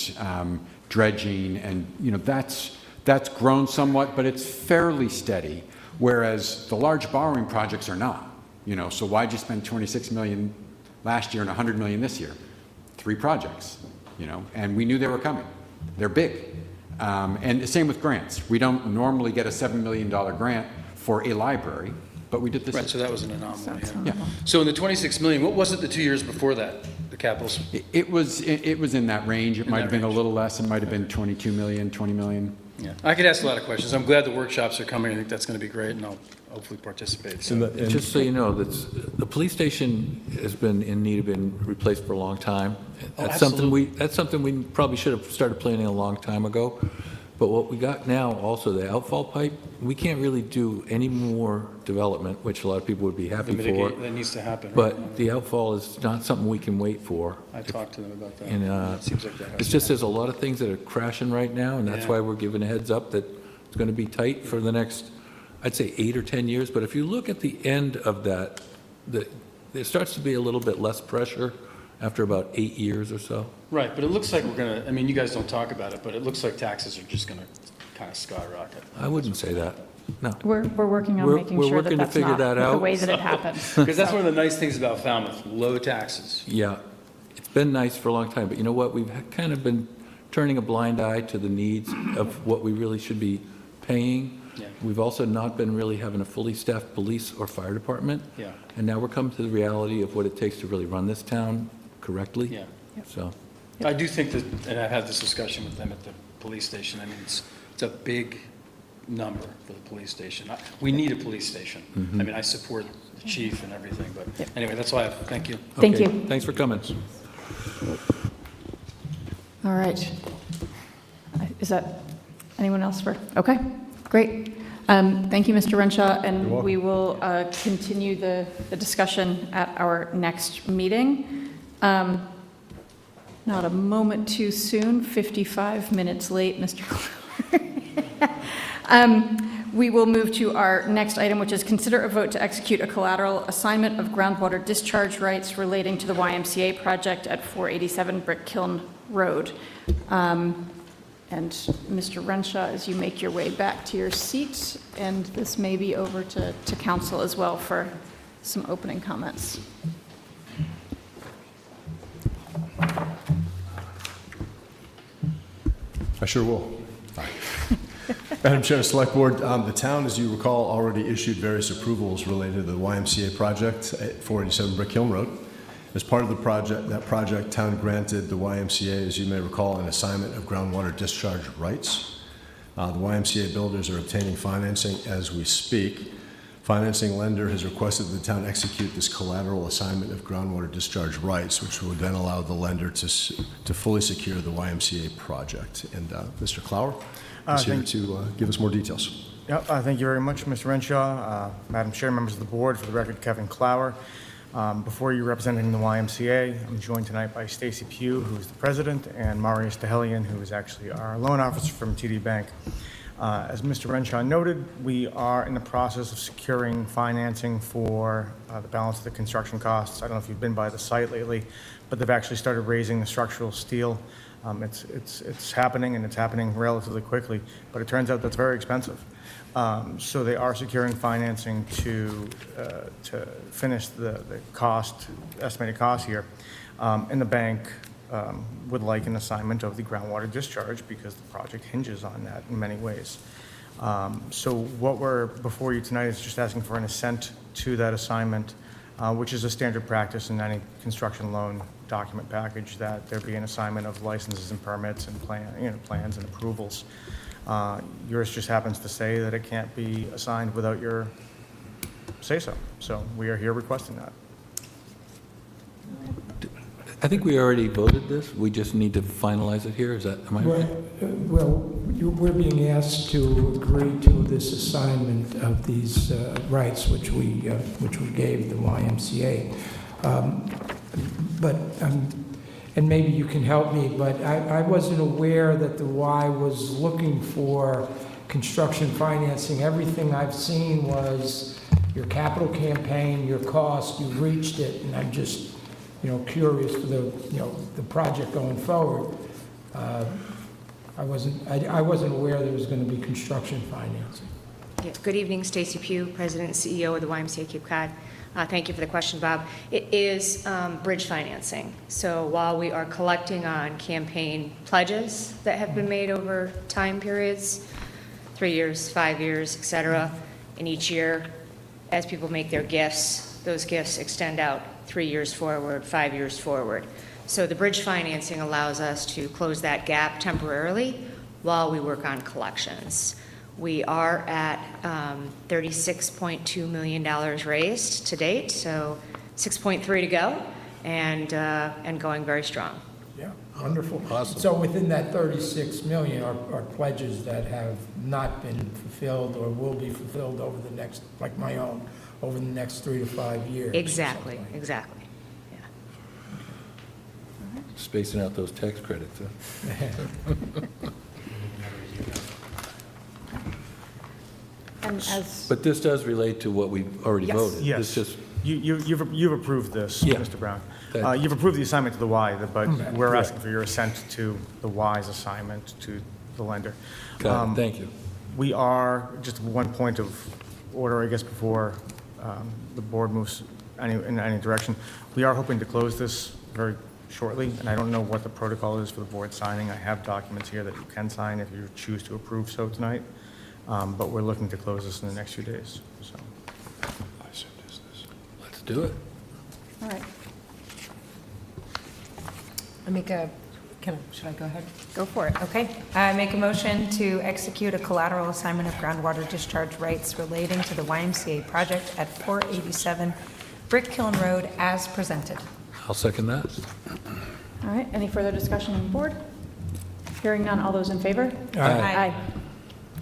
dredging, and that's grown somewhat, but it's fairly steady. Whereas the large borrowing projects are not. So why'd you spend $26 million last year and $100 million this year? 3 projects, and we knew they were coming. They're big. And the same with grants. We don't normally get a $7 million grant for a library, but we did this. Right, so that was an anomaly. Yeah. So in the 26 million, what was it the 2 years before that, the capitals? It was in that range. It might have been a little less. It might have been 22 million, 20 million. Yeah, I could ask a lot of questions. I'm glad the workshops are coming. I think that's going to be great, and I'll hopefully participate. So. Just so you know, the police station has been in need of being replaced for a long time. That's something we probably should have started planning a long time ago. But what we got now, also the outfall pipe, we can't really do any more development, which a lot of people would be happy for. That needs to happen. But right? the outfall is not something we can wait for. I talked to them about that. And It seems like that has it's to just there's a lot of things that are crashing right now, and that's Yeah. why we're giving a heads up that it's going to be tight for the next, I'd say 8 or 10 years. But if you look at the end of that, there starts to be a little bit less pressure after about 8 years or so. Right, but it looks like we're going to, I mean, you guys don't talk about it, but it looks like taxes are just going to kind of skyrocket. I wouldn't say that. No. We're working on We're making sure working to that that's figure not that the out. way that it happens. Because that's one of the nice things about Falmouth, low taxes. Yeah, it's been nice for a long time, but you know what? We've kind of been turning a blind eye to the needs of what we really should be paying. Yeah. We've also not been really having a fully staffed police or fire department. Yeah. And now we're coming to the reality of what it takes to really run this town correctly. Yeah. So, I do think that, and I've had this discussion with them at the police station, I mean, it's a big number for the police station. We need a police station. Mhm. I mean, I support the chief and everything, but anyway, that's all I have. Thank you. Thank okay, you. Thanks for coming. All right. Is that anyone else for? Okay, great. Thank you, Mr. Renshaw, and we will continue the discussion at our next meeting. Not a moment too soon, 55 minutes late, Mr. We will move to our next item, which is consider a vote to execute a collateral assignment of groundwater discharge rights relating to the YMCA project at 487 Brick Kiln Road. And Mr. Renshaw, as you make your way back to your seat, and this may be over to council as well for some opening comments. I sure will. Madam Chair, Select Board, the town, as you recall, already issued various approvals related to the YMCA project at 487 Brick Hill Road. As part of the project, town granted the YMCA, as you may recall, an assignment of groundwater discharge rights. The YMCA builders are obtaining financing as we speak. Financing lender has requested the town execute this collateral assignment of groundwater discharge rights, which would then allow the lender to fully secure the YMCA project. And Mr. Clower is here to give us more details. Yep, thank you very much, Mr. Renshaw. Madam Chair, members of the board, for the record, Kevin Clower. Before you representing the YMCA, I'm joined tonight by Stacy Pugh, who is the president, and Marius DeHellian, who is actually our loan officer from TD Bank. As Mr. Renshaw noted, we are in the process of securing financing for the balance of the construction costs. I don't know if you've been by the site lately, but they've actually started raising the structural steel. It's happening, and it's happening relatively quickly, but it turns out that's very expensive. So they are securing financing to finish the estimated cost here. And the bank would like an assignment of the groundwater discharge because the project hinges on that in many ways. So what we're before you tonight is just asking for an assent to that assignment, which is a standard practice in any construction loan document package, that there be an assignment of licenses and permits and plans and approvals. Yours just happens to say that it can't be assigned without your say-so. So we are here requesting that. I think we already voted this. We just need to finalize it here. Is that, am I right? We're being asked to agree to this assignment of these rights, which we gave the YMCA. And maybe you can help me, but I wasn't aware that the Y was looking for construction financing. Everything I've seen was your capital campaign, your cost, you've reached it, and I'm just, curious for the project going forward. I wasn't aware there was going to be construction financing. Yeah. Good evening, Stacy Pugh, President and CEO of the YMCA Cape Cod. Thank you for the question, Bob. It is bridge financing. So while we are collecting on campaign pledges that have been made over time periods, 3 years, 5 years, et cetera, and each year, as people make their gifts, those gifts extend out 3 years forward, 5 years forward. So the bridge financing allows us to close that gap temporarily while we work on collections. We are at $36.2 million raised to date, so 6.3 to go, and going very strong. Yeah, wonderful. Awesome. So within that 36 million are pledges that have not been fulfilled or will be fulfilled over the next, like my own, over the next 3 to 5 years. Exactly, exactly. Spacing out those tax credits, huh? And as, But this does relate to what we've already Yes. voted. Yes. This just, You've approved this, Yeah. Mr. Brown. That- You've approved the assignment to the Y, but we're Correct. asking for your assent to the Y's assignment to the lender. got it. Thank you. We are, just one point of order, I guess, before the board moves in any direction. We are hoping to close this very shortly, and I don't know what the protocol is for the board signing. I have documents here that you can sign if you choose to approve so tonight, but we're looking to close this in the next few days, so. Let's do it. all right. Should I go ahead? Go for it. Okay. I make a motion to execute a collateral assignment of groundwater discharge rights relating to the YMCA project at 487 Brick Kiln Road as presented. I'll second that. All right, any further discussion on the board? Hearing none, all those in favor? Aye.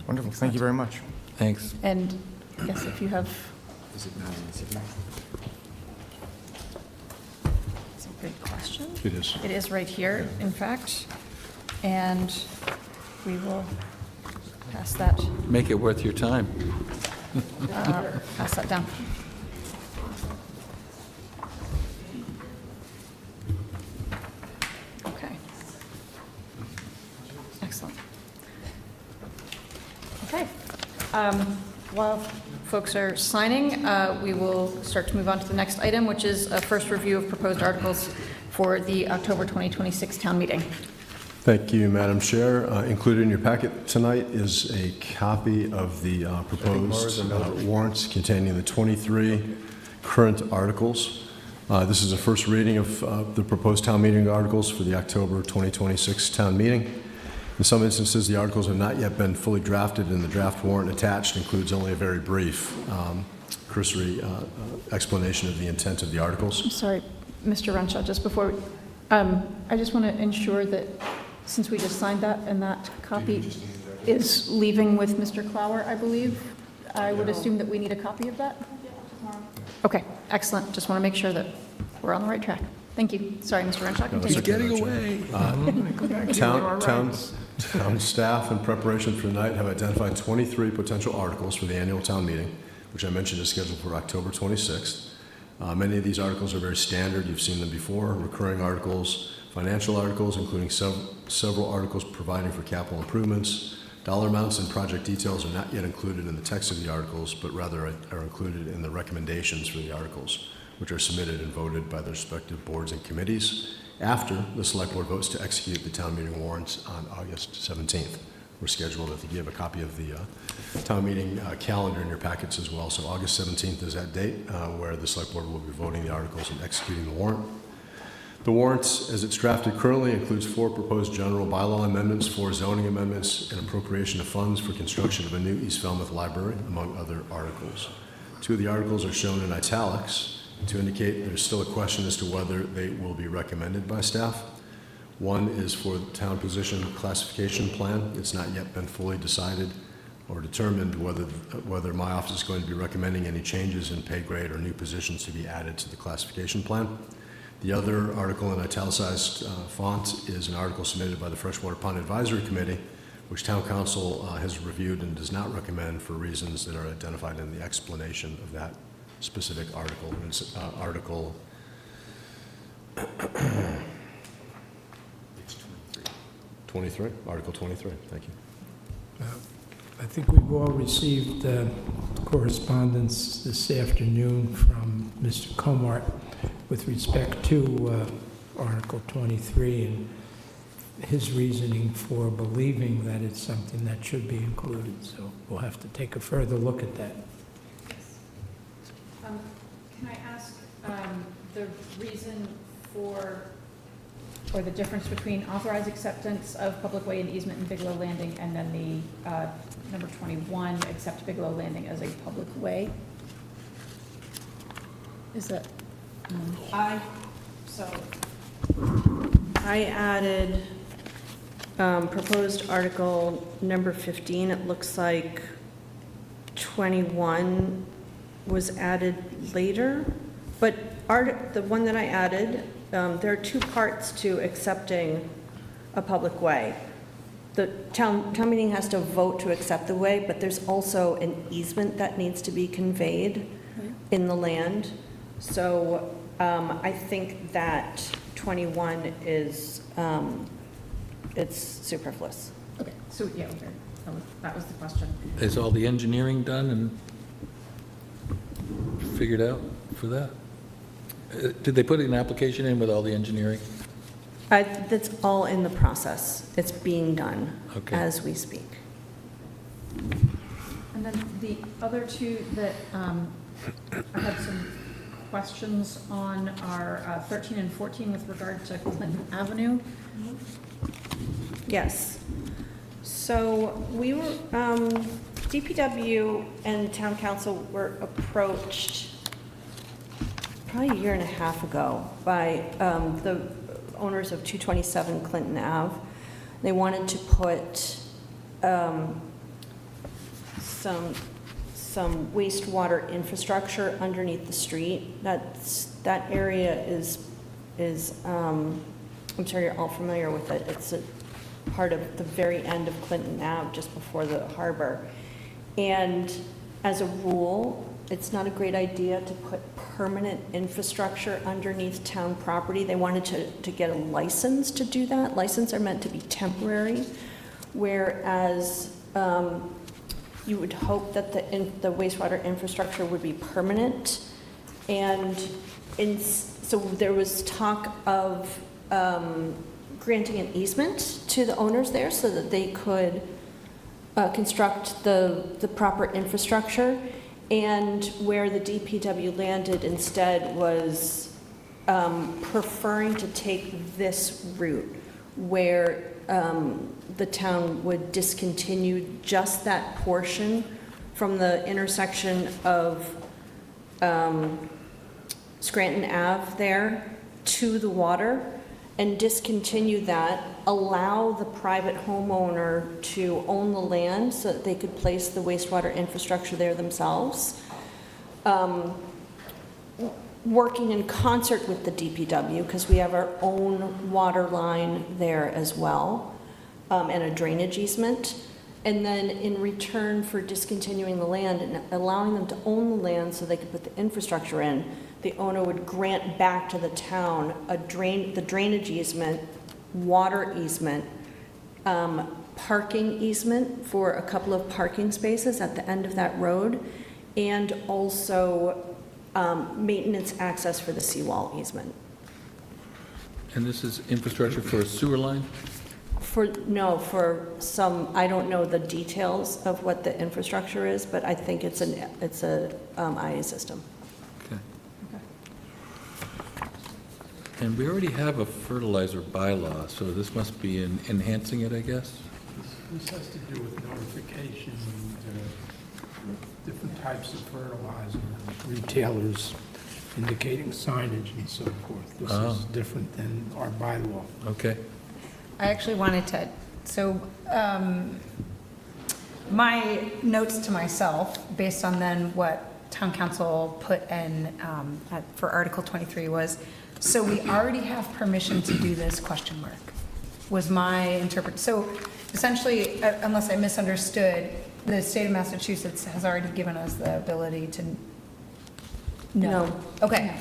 Wonderful, thank you very much. Thanks. And yes, if you have, Is it not in the city? it's a good question. It is. It is right here, in fact, and we will pass that, Make it worth your time. pass that down. Okay. Excellent. Okay. While folks are signing, we will start to move on to the next item, which is a first review of proposed articles for the October 2026 town meeting. Thank you, Madam Chair. Included in your packet tonight is a copy of the proposed warrants containing the 23 current articles. This is a first reading of the proposed town meeting articles for the October 2026 town meeting. In some instances, the articles have not yet been fully drafted, and the draft warrant attached includes only a very brief, cursory explanation of the intent of the articles. I'm sorry, Mr. Renshaw, just before, I just want to ensure that, since we just signed that, and that copy is leaving with Mr. Clower, I believe, I would assume that we need a copy of that? Okay, excellent. Just want to make sure that we're on the right track. Thank you. Sorry, Mr. Renshaw, continue. Getting away. Town staff, in preparation for tonight, have identified 23 potential articles for the annual town meeting, which I mentioned is scheduled for October 26th. Many of these articles are very standard. You've seen them before. Recurring articles, financial articles, including several articles providing for capital improvements. Dollar amounts and project details are not yet included in the text of the articles, but rather are included in the recommendations for the articles, which are submitted and voted by the respective boards and committees after the select board votes to execute the town meeting warrants on August 17th. We're scheduled, I think you have a copy of the town meeting calendar in your packets as well. So August 17th is that date where the select board will be voting the articles and executing the warrant. The warrants, as it's drafted currently, includes 4 proposed general bylaw amendments, 4 zoning amendments, and appropriation of funds for construction of a new East Falmouth library, among other articles. 2 of the articles are shown in italics to indicate there's still a question as to whether they will be recommended by staff. One is for the town position classification plan. It's not yet been fully decided or determined whether my office is going to be recommending any changes in pay grade or new positions to be added to the classification plan. The other article in italicized font is an article submitted by the Freshwater Pond Advisory Committee, which Town Council has reviewed and does not recommend for reasons that are identified in the explanation of that specific article. It's Article 23. Article 23, thank you. I think we've all received correspondence this afternoon from Mr. Comart with respect to Article 23 and his reasoning for believing that it's something that should be included. So we'll have to take a further look at that. Can I ask the reason for, or the difference between authorized acceptance of public way and easement in Bigelow Landing and then the number 21, accept Bigelow Landing as a public way? Is that? I added proposed article number 15. It looks like 21 was added later, but the one that I added, there are two parts to accepting a public way. The town meeting has to vote to accept the way, but there's also an easement that needs to be conveyed in the land. So I think that 21 is, it's superfluous. Okay, so, yeah, okay. That was the question. Is all the engineering done and figured out for that? Did they put an application in with all the engineering? That's all in the process. It's being done as we speak. And then the other two that I had some questions on are 13 and 14 with regard to Clinton Avenue. Yes. So we were, DPW and Town Council were approached probably a year and a half ago by the owners of 227 Clinton Ave. They wanted to put some wastewater infrastructure underneath the street. That area is I'm sure you're all familiar with it. It's a part of the very end of Clinton Ave, just before the harbor. And as a rule, it's not a great idea to put permanent infrastructure underneath town property. They wanted to get a license to do that. Licenses are meant to be temporary, whereas you would hope that the wastewater infrastructure would be permanent. And so there was talk of granting an easement to the owners there so that they could construct the proper infrastructure. And where the DPW landed instead was preferring to take this route, where the town would discontinue just that portion from the intersection of Scranton Ave there to the water, and discontinue that, allow the private homeowner to own the land so that they could place the wastewater infrastructure there themselves, working in concert with the DPW, because we have our own water line there as well, and a drainage easement. And then in return for discontinuing the land and allowing them to own the land so they could put the infrastructure in, the owner would grant back to the town the drainage easement, water easement, parking easement for a couple of parking spaces at the end of that road, and also maintenance access for the seawall easement. And this is infrastructure for a sewer line? For some, I don't know the details of what the infrastructure is, but I think it's a IA system. Okay. And we already have a fertilizer bylaw, so this must be enhancing it, I guess? This has to do with notification and different types of fertilizer, retailers indicating signage and so forth. This is different than our bylaw. Okay. I actually wanted to, so my notes to myself, based on then what town council put in for Article 23 was, so we already have permission to do this, question mark, was my interpret. So essentially, unless I misunderstood, the state of Massachusetts has already given us the ability to. No. Okay.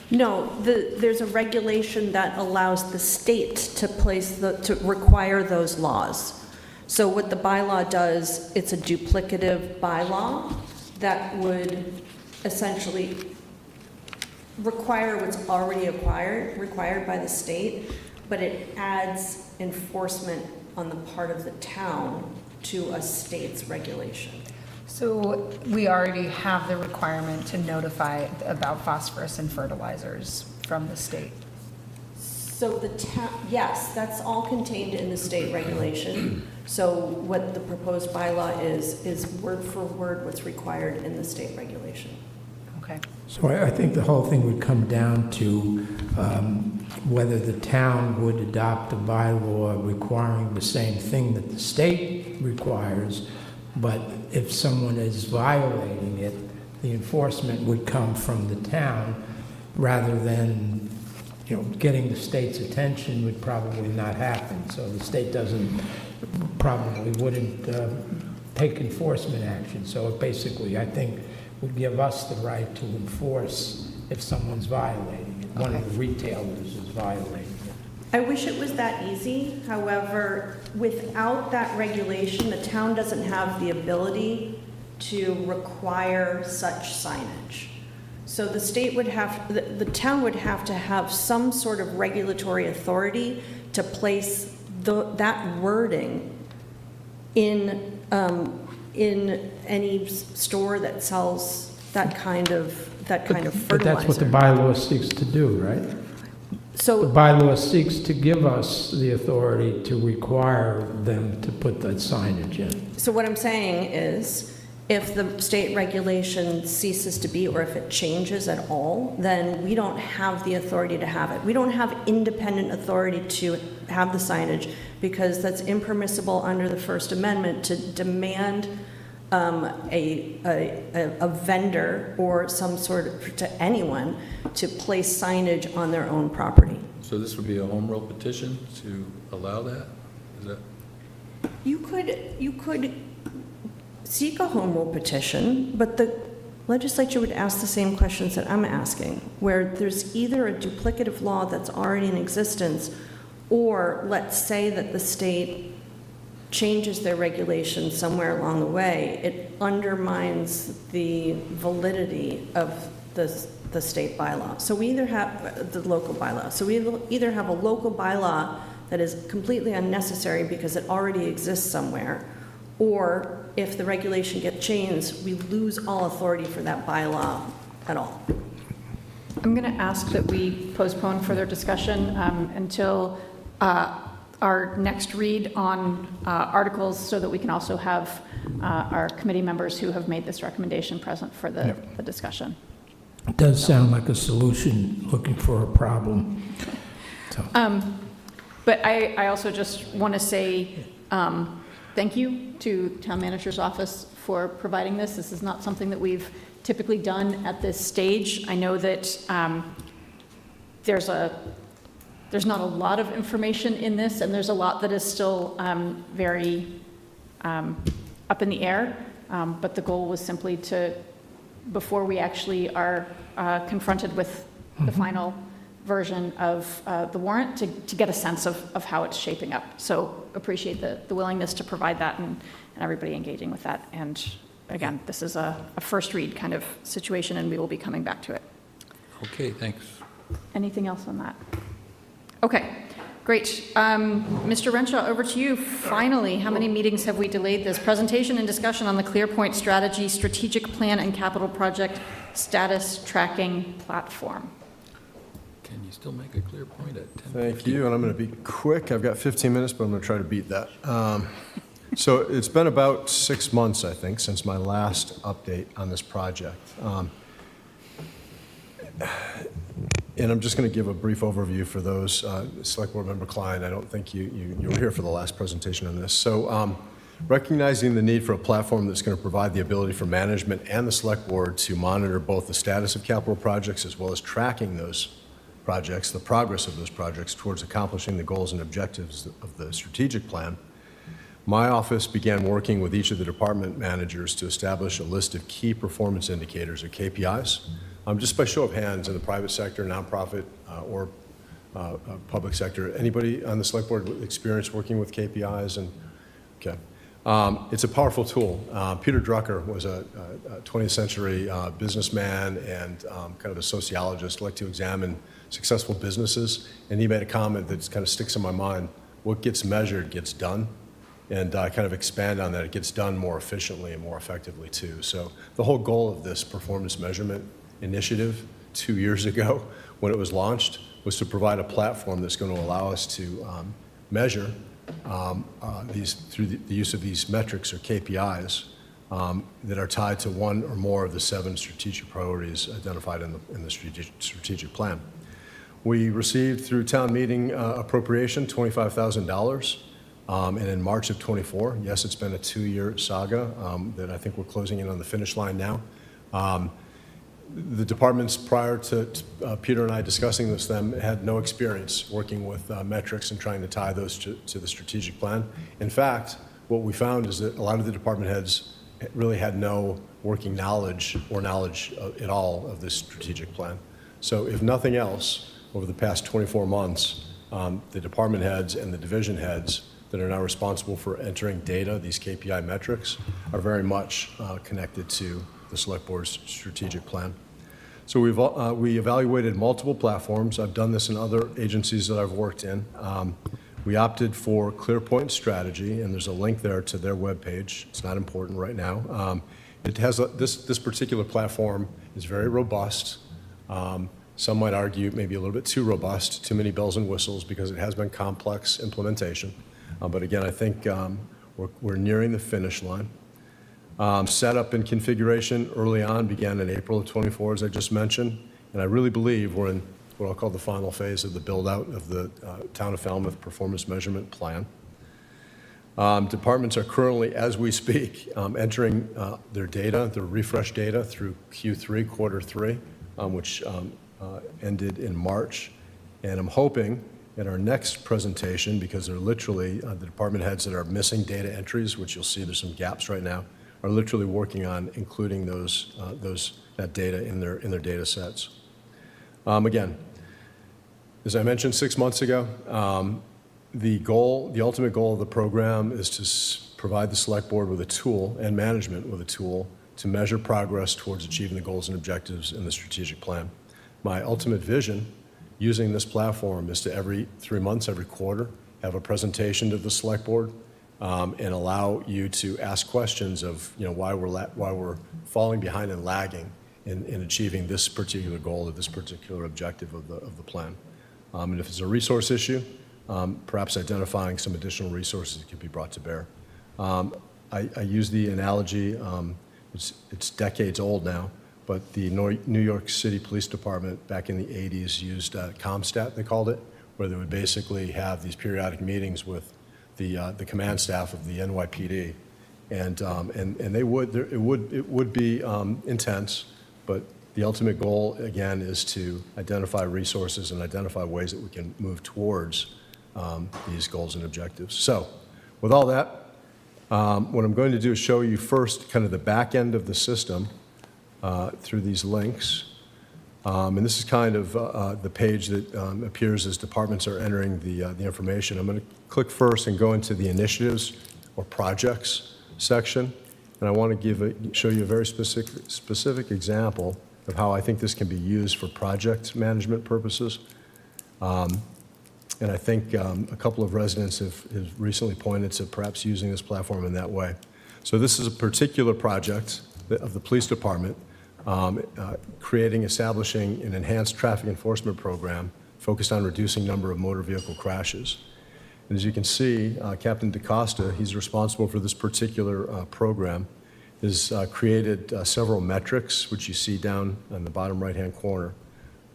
No, there's a regulation that allows the state to require those laws. So what the bylaw does, it's a duplicative bylaw that would essentially require what's already required by the state, but it adds enforcement on the part of the town to a state's regulation. So we already have the requirement to notify about phosphorus and fertilizers from the state. So the town, yes, that's all contained in the state regulation. So what the proposed bylaw is word for word what's required in the state regulation. Okay. So I think the whole thing would come down to whether the town would adopt a bylaw requiring the same thing that the state requires, but if someone is violating it, the enforcement would come from the town rather than, getting the state's attention would probably not happen. So the state wouldn't take enforcement action. So it basically, I think, would give us the right to enforce if someone's violating it. One of the retailers is violating it. I wish it was that easy. However, without that regulation, the town doesn't have the ability to require such signage. So the state would have, the town would have to have some sort of regulatory authority to place that wording in any store that sells that kind of fertilizer. But that's what the bylaw seeks to do, right? So the bylaw seeks to give us the authority to require them to put that signage in. So what I'm saying is, if the state regulation ceases to be, or if it changes at all, then we don't have the authority to have it. We don't have independent authority to have the signage because that's impermissible under the First Amendment to demand a vendor or some sort of, to anyone, to place signage on their own property. So this would be a home rule petition to allow that? Is that? You could seek a home rule petition, but the legislature would ask the same questions that I'm asking, where there's either a duplicative law that's already in existence, or let's say that the state changes their regulations somewhere along the way, it undermines the validity of the state bylaw. So we either have the local bylaw. So we either have a local bylaw that is completely unnecessary because it already exists somewhere, or if the regulation gets changed, we lose all authority for that bylaw at all. I'm going to ask that we postpone further discussion until our next read on articles, so that we can also have our committee members who have made this recommendation present for the discussion. It does sound like a solution looking for a problem. So. But I also just want to say thank you to Town Manager's Office for providing this. This is not something that we've typically done at this stage. I know that there's not a lot of information in this, and there's a lot that is still very up in the air. But the goal was simply to, before we actually are confronted with the final version of the warrant, to get a sense of how it's shaping up. So appreciate the willingness to provide that and everybody engaging with that. And again, this is a first read kind of situation, and we will be coming back to it. Okay, thanks. Anything else on that? Okay, great. Mr. Renshaw, over to you. Finally, how many meetings have we delayed this? Presentation and discussion on the ClearPoint Strategy, Strategic Plan and Capital Project Status Tracking Platform. Can you still make a clear point at 10:50? Thank you, and I'm going to be quick. I've got 15 minutes, but I'm going to try to beat that. So it's been about 6 months, I think, since my last update on this project. And I'm just going to give a brief overview for those. Select Board Member Klein, I don't think you were here for the last presentation on this. So recognizing the need for a platform that's going to provide the ability for management and the Select Board to monitor both the status of capital projects as well as tracking those projects, the progress of those projects towards accomplishing the goals and objectives of the strategic plan, My office began working with each of the department managers to establish a list of key performance indicators, or KPIs. Just by show of hands, in the private sector, nonprofit, or public sector, anybody on the select board with experience working with KPIs? And okay, it's a powerful tool. Peter Drucker was a 20th century businessman and kind of a sociologist, liked to examine successful businesses, and he made a comment that kind of sticks in my mind. What gets measured gets done. And I kind of expand on that. It gets done more efficiently and more effectively too. So the whole goal of this performance measurement initiative 2 years ago, when it was launched, was to provide a platform that's going to allow us to measure these through the use of these metrics, or KPIs, that are tied to one or more of the 7 strategic priorities identified in the strategic plan. We received through town meeting appropriation $25,000. And in March of '24, yes, it's been a 2-year saga that I think we're closing in on the finish line now. The departments, prior to Peter and I discussing this, had no experience working with metrics and trying to tie those to the strategic plan. In fact, what we found is that a lot of the department heads really had no working knowledge or knowledge at all of this strategic plan. So if nothing else, over the past 24 months, the department heads and the division heads that are now responsible for entering data, these KPI metrics, are very much connected to the Select Board's strategic plan. So we evaluated multiple platforms. I've done this in other agencies that I've worked in. We opted for ClearPoint Strategy, and there's a link there to their webpage. It's not important right now. It has this particular platform is very robust. Some might argue maybe a little bit too robust, too many bells and whistles, because it has been complex implementation. But again, I think we're nearing the finish line. Setup and configuration early on began in April of '24, as I just mentioned, and I really believe we're in what I'll call the final phase of the build-out of the Town of Falmouth Performance Measurement Plan. Departments are currently, as we speak, entering their data, their refresh data, through Q3, Q3, which ended in March, and I'm hoping at our next presentation, because they're literally the department heads that are missing data entries, which you'll see there's some gaps right now, are literally working on including that data in their data sets. Again, as I mentioned 6 months ago, the ultimate goal of the program is to provide the Select Board with a tool, and management with a tool, to measure progress towards achieving the goals and objectives in the strategic plan. My ultimate vision using this platform is to every 3 months, every quarter, have a presentation to the Select Board and allow you to ask questions of why we're falling behind and lagging in achieving this particular goal or this particular objective of the plan. And if it's a resource issue, perhaps identifying some additional resources that can be brought to bear. I use the analogy, it's decades old now, but the New York City Police Department back in the 80s used ComStat, they called it, where they would basically have these periodic meetings with the command staff of the NYPD, and it would be intense, but the ultimate goal again is to identify resources and identify ways that we can move towards these goals and objectives. So, with all that, what I'm going to do is show you first kind of the back end of the system. Through these links. And this is kind of the page that appears as departments are entering the information. I'm going to click first and go into the initiatives or projects section. And I want to show you a very specific example of how I think this can be used for project management purposes. And I think a couple of residents have recently pointed to perhaps using this platform in that way. So this is a particular project of the police department, establishing an enhanced traffic enforcement program focused on reducing number of motor vehicle crashes. And as you can see, Captain DaCosta, he's responsible for this particular program, has created several metrics, which you see down in the bottom right-hand corner.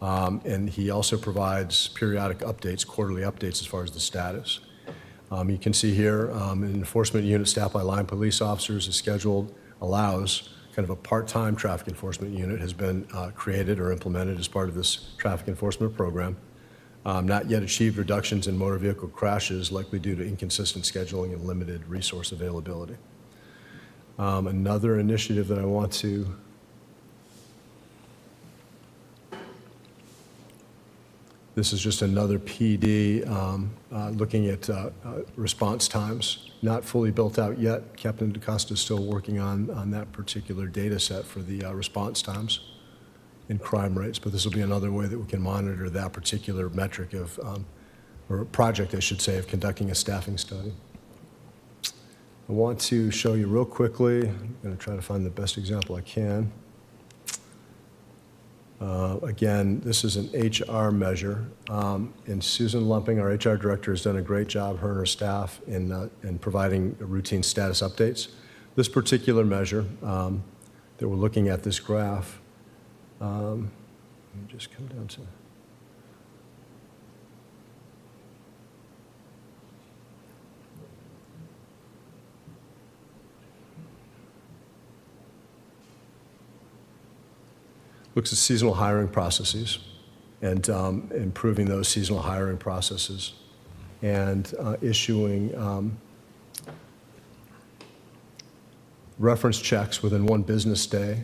And he also provides periodic updates, quarterly updates as far as the status. You can see here, an enforcement unit staffed by line police officers is scheduled, allows kind of a part-time traffic enforcement unit has been created or implemented as part of this traffic enforcement program. not yet achieved reductions in motor vehicle crashes, likely due to inconsistent scheduling and limited resource availability. Another initiative that I want to this is just another PD looking at response times. Not fully built out yet. Captain DaCosta is still working on that particular data set for the response times and crime rates, but this will be another way that we can monitor that particular metric of, or project, I should say, of conducting a staffing study. I want to show you real quickly, I'm going to try to find the best example I can. Again, this is an HR measure, and Susan Lumping, our HR director, has done a great job, her and her staff, in providing routine status updates. This particular measure that we're looking at, this graph, let me just come down to. Looks at seasonal hiring processes and improving those seasonal hiring processes and issuing reference checks within 1 business day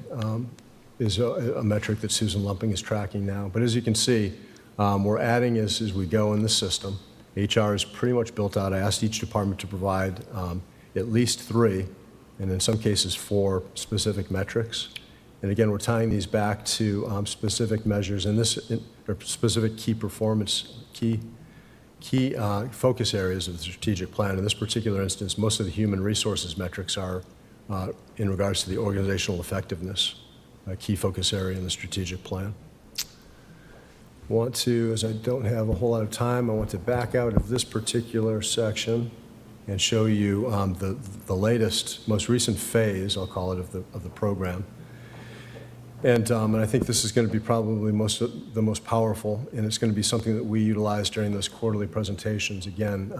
is a metric that Susan Lumping is tracking now. But as you can see, we're adding as we go in the system. HR is pretty much built out. I asked each department to provide at least 3, and in some cases 4 specific metrics. And again, we're tying these back to specific measures and or specific key performance, key focus areas of the strategic plan. In this particular instance, most of the human resources metrics are in regards to the organizational effectiveness, a key focus area in the strategic plan. I want to, as I don't have a whole lot of time, I want to back out of this particular section and show you the latest, most recent phase, I'll call it, of the program. And I think this is going to be probably the most powerful, and it's going to be something that we utilize during those quarterly presentations. Again,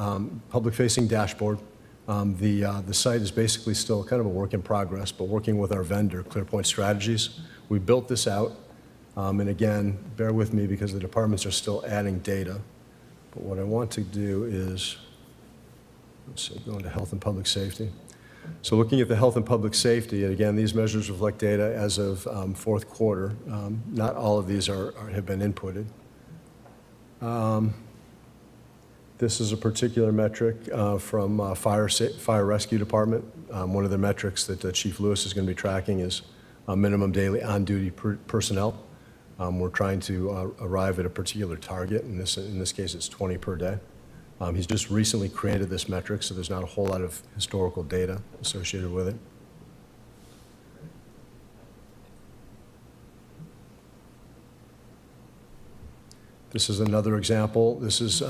public-facing dashboard. The site is basically still kind of a work in progress, but working with our vendor, ClearPoint Strategies, we built this out. And again, bear with me because the departments are still adding data. But what I want to do is, let's see, go into health and public safety. So looking at the health and public safety, and again, these measures reflect data as of fourth quarter. Not all of these have been inputted. This is a particular metric from Fire Rescue Department. One of the metrics that Chief Lewis is going to be tracking is minimum daily on-duty personnel. We're trying to arrive at a particular target. In this case, it's 20 per day. He's just recently created this metric, so there's not a whole lot of historical data associated with it. This is another example. This is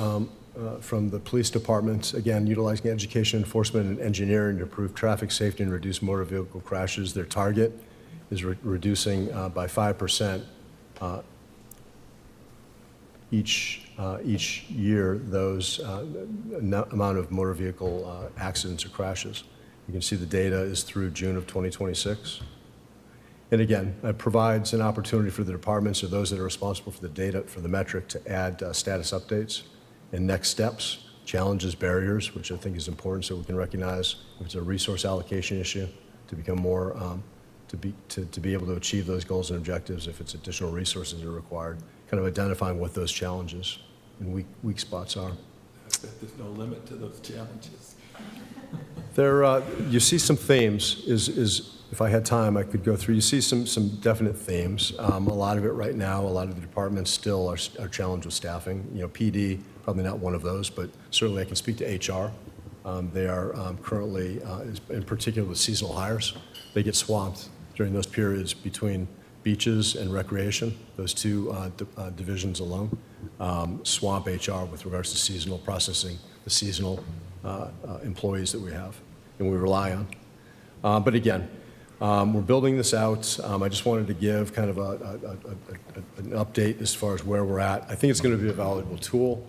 from the police department, again, utilizing education, enforcement, and engineering to improve traffic safety and reduce motor vehicle crashes. Their target is reducing by 5% each year those amount of motor vehicle accidents or crashes. You can see the data is through June of 2026. And again, it provides an opportunity for the departments or those that are responsible for the data, for the metric, to add status updates and next steps, challenges, barriers, which I think is important so we can recognize if it's a resource allocation issue to become more, to be able to achieve those goals and objectives if it's additional resources are required, kind of identifying what those challenges and weak spots are. There's no limit to those challenges. There, you see some themes. If I had time, I could go through. You see some definite themes. A lot of it right now, a lot of the departments still are challenged with staffing. You know, PD, probably not one of those, but certainly I can speak to HR. They are currently, in particular with seasonal hires, they get swamped during those periods between beaches and recreation. Those two divisions alone swamp HR with regards to seasonal processing, the seasonal employees that we have and we rely on. But again, we're building this out. I just wanted to give kind of an update as far as where we're at. I think it's going to be a valuable tool.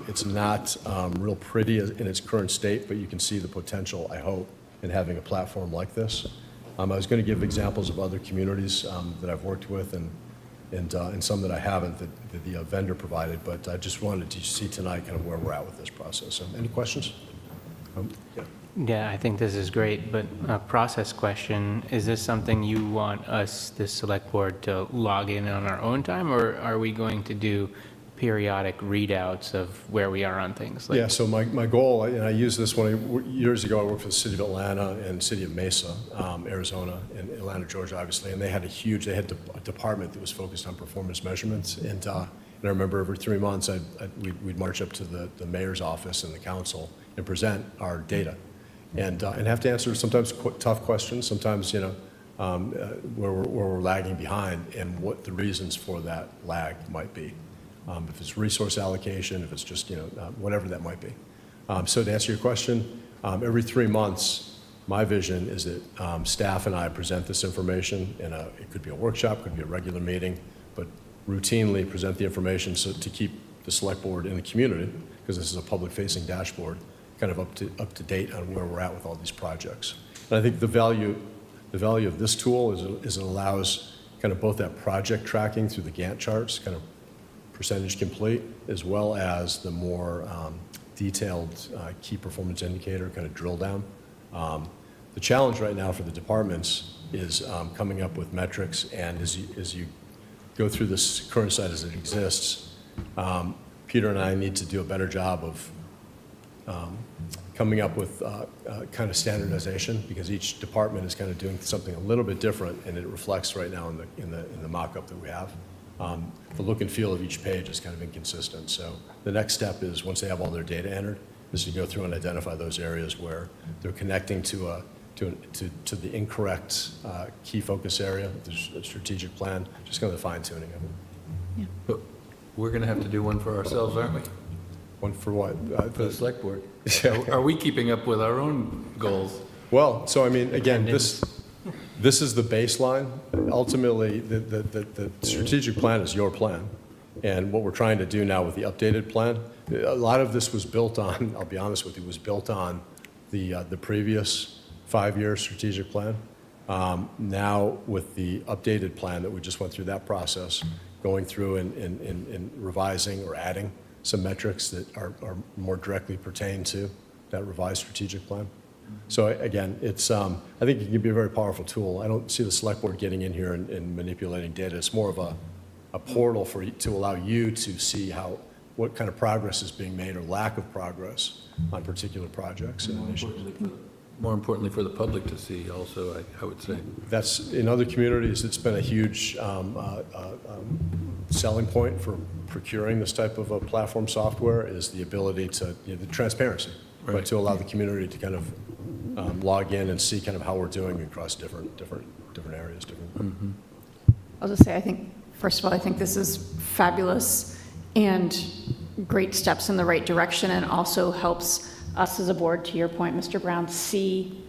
It's not real pretty in its current state, but you can see the potential, I hope, in having a platform like this. I was going to give examples of other communities that I've worked with and and some that I haven't that the vendor provided, but I just wanted to see tonight kind of where we're at with this process. Any questions? Yeah. Yeah, I think this is great, but a process question, is this something you want us, the select board, to log in on our own time, or are we going to do periodic readouts of where we are on things? Yeah, so my goal, and I used this years ago, I worked for the city of Atlanta and city of Mesa, Arizona, and Atlanta, Georgia, obviously, and they had a department that was focused on performance measurements, and I remember every 3 months, we'd march up to the mayor's office and the council and present our data, and have to answer sometimes tough questions, sometimes, where we're lagging behind, and what the reasons for that lag might be. If it's resource allocation, if it's just, whatever that might be. So to answer your question, every 3 months, my vision is that staff and I present this information in it could be a workshop, could be a regular meeting, but routinely present the information to keep the select board in the community, because this is a public-facing dashboard, kind of up to date on where we're at with all these projects. And I think the value of this tool is it allows kind of both that project tracking through the Gantt charts, kind of percentage complete, as well as the more detailed key performance indicator kind of drill down. The challenge right now for the departments is coming up with metrics, and as you go through this current site as it exists, Peter and I need to do a better job of coming up with kind of standardization, because each department is kind of doing something a little bit different, and it reflects right now in the mock-up that we have. The look and feel of each page is kind of inconsistent. So the next step is, once they have all their data entered, is to go through and identify those areas where they're connecting to the incorrect key focus area, the strategic plan, just kind of the fine-tuning of it. Yeah. But we're going to have to do one for ourselves, aren't we? One for what? For the select board. Are we keeping up with our own goals? Well, so I mean, again, this is the baseline. Ultimately, the strategic plan is your plan. And what we're trying to do now with the updated plan, a lot of this was built on, I'll be honest with you, was built on the previous 5-year strategic plan. Now, with the updated plan that we just went through that process, going through and revising or adding some metrics that are more directly pertain to that revised strategic plan. So again, it's I think it can be a very powerful tool. I don't see the select board getting in here and manipulating data. It's more of a portal to allow you to see what kind of progress is being made or lack of progress on particular projects and initiatives. More importantly for the public to see also, I would say. That's, in other communities, it's been a huge selling point for procuring this type of a platform software, is the ability to, the transparency, right, to allow the community to kind of log in and see kind of how we're doing across different areas. Mm-hmm. I'll just say, first of all, I think this is fabulous and great steps in the right direction, and also helps us as a board, to your point, Mr. Brown, see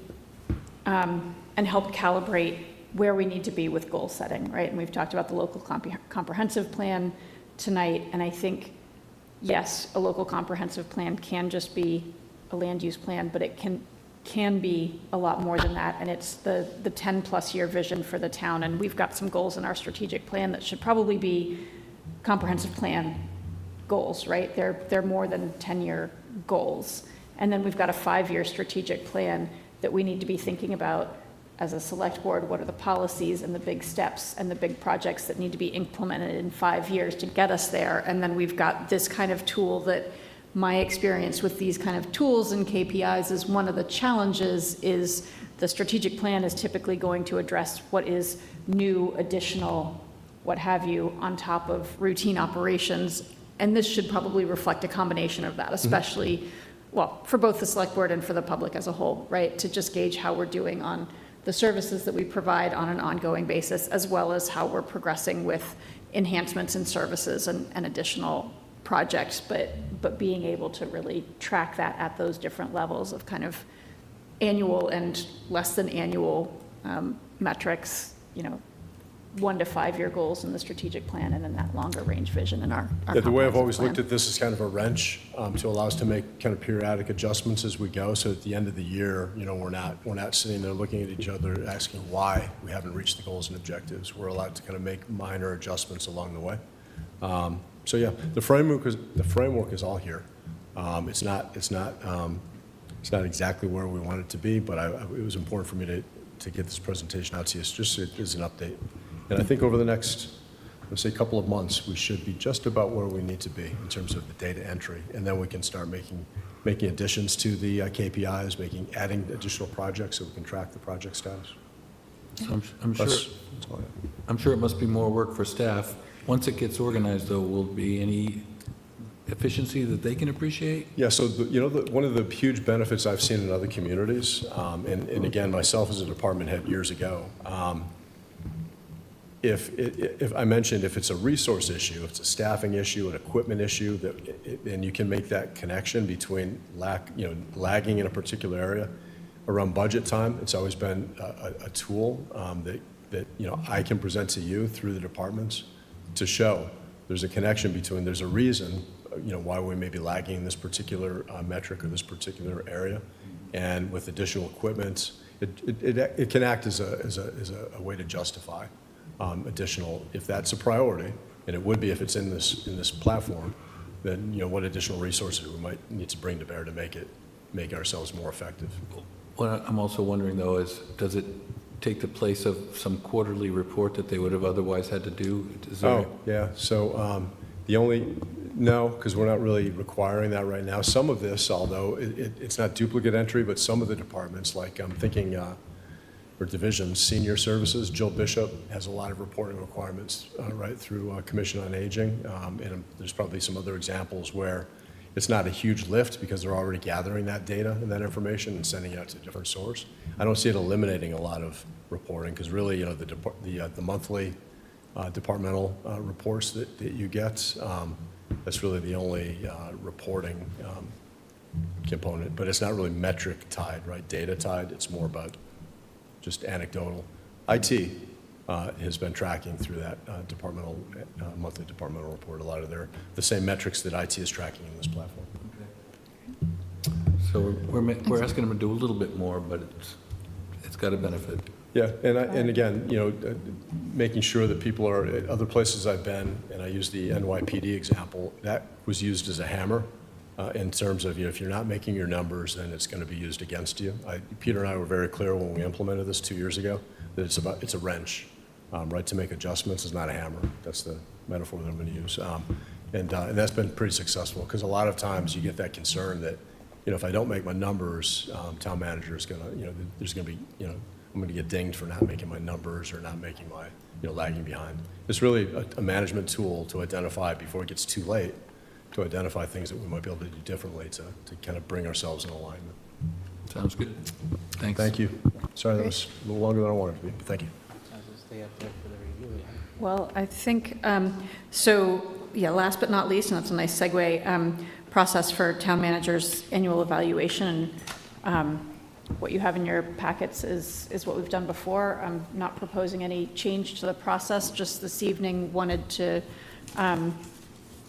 and help calibrate where we need to be with goal setting, right? And we've talked about the local comprehensive plan tonight, and I think, yes, a local comprehensive plan can just be a land use plan, but it can be a lot more than that, and it's the 10-plus year vision for the town, and we've got some goals in our strategic plan that should probably be comprehensive plan goals, right? They're more than 10-year goals. And then we've got a 5-year strategic plan that we need to be thinking about as a select board. What are the policies and the big steps and the big projects that need to be implemented in 5 years to get us there? And then we've got this kind of tool that, my experience with these kind of tools and KPIs is, one of the challenges is the strategic plan is typically going to address what is new, additional, what have you, on top of routine operations. And this should probably reflect a combination of that, especially, well, for both the select board and for the public as a whole, right? To just gauge how we're doing on the services that we provide on an ongoing basis, as well as how we're progressing with enhancements in services and additional projects, but being able to really track that at those different levels of kind of annual and less than annual metrics, 1 to 5 year goals in the strategic plan and then that longer range vision in our Yeah, the way I've always comprehensive looked at this is kind of a wrench to allow us to make kind of periodic adjustments as we go. So at the end of the year, we're not sitting there looking at each other asking why we haven't reached the goals and objectives. We're allowed to kind of make minor adjustments along the way. So yeah, the framework is all here. It's not exactly where we want it to be, but it was important for me to get this presentation out to you. It's just as an update. And I think over the next, let's say, couple of months, we should be just about where we need to be in terms of the data entry. And then we can start making additions to the KPIs, adding additional projects so we can track the project status. So I'm sure it must be more work for staff. Once it gets organized, though, will be any efficiency that they can appreciate? Yeah, so one of the huge benefits I've seen in other communities, and again, myself as a department head years ago, if I mentioned if it's a resource issue, if it's a staffing issue, an equipment issue, and you can make that connection between lagging in a particular area around budget time, it's always been a tool that I can present to you through the departments to show there's a connection between, there's a reason why we may be lagging in this particular metric or this particular area, and with additional equipment, it can act as a way to justify additional, if that's a priority, and it would be if it's in this platform, then what additional resources we might need to bring to bear to make ourselves more effective. What I'm also wondering, though, is does it take the place of some quarterly report that they would have otherwise had to do? Yeah. So no, because we're not really requiring that right now. Some of this, although it's not duplicate entry, but some of the departments, like I'm thinking, or divisions, senior services, Jill Bishop has a lot of reporting requirements right through Commission on Aging. And there's probably some other examples where it's not a huge lift because they're already gathering that data and that information and sending it out to a different source. I don't see it eliminating a lot of reporting because really, the monthly departmental reports that you get, that's really the only reporting component, but it's not really metric tied, right? Data tied. It's more about just anecdotal. IT has been tracking through that monthly departmental report a lot of the same metrics that IT is tracking in this platform. So we're asking them to do a little bit more, but it's got a benefit. Yeah, and again, making sure that people are at other places I've been, and I use the NYPD example, that was used as a hammer in terms of, if you're not making your numbers, then it's going to be used against you. Peter and I were very clear when we implemented this 2 years ago that it's a wrench, right? To make adjustments is not a hammer. That's the metaphor that I'm going to use, and that's been pretty successful because a lot of times you get that concern that, if I don't make my numbers, town manager is going to, there's going to be, I'm going to get dinged for not making my numbers or not making my, lagging behind. It's really a management tool to identify before it gets too late, to identify things that we might be able to do differently to kind of bring ourselves in alignment. Sounds good. Thanks. Thank you. Sorry that was a little longer than I wanted to be, but thank you. Well, I think, last but not least, and that's a nice segue, process for town manager's annual evaluation. What you have in your packets is what we've done before. I'm not proposing any change to the process, just this evening wanted to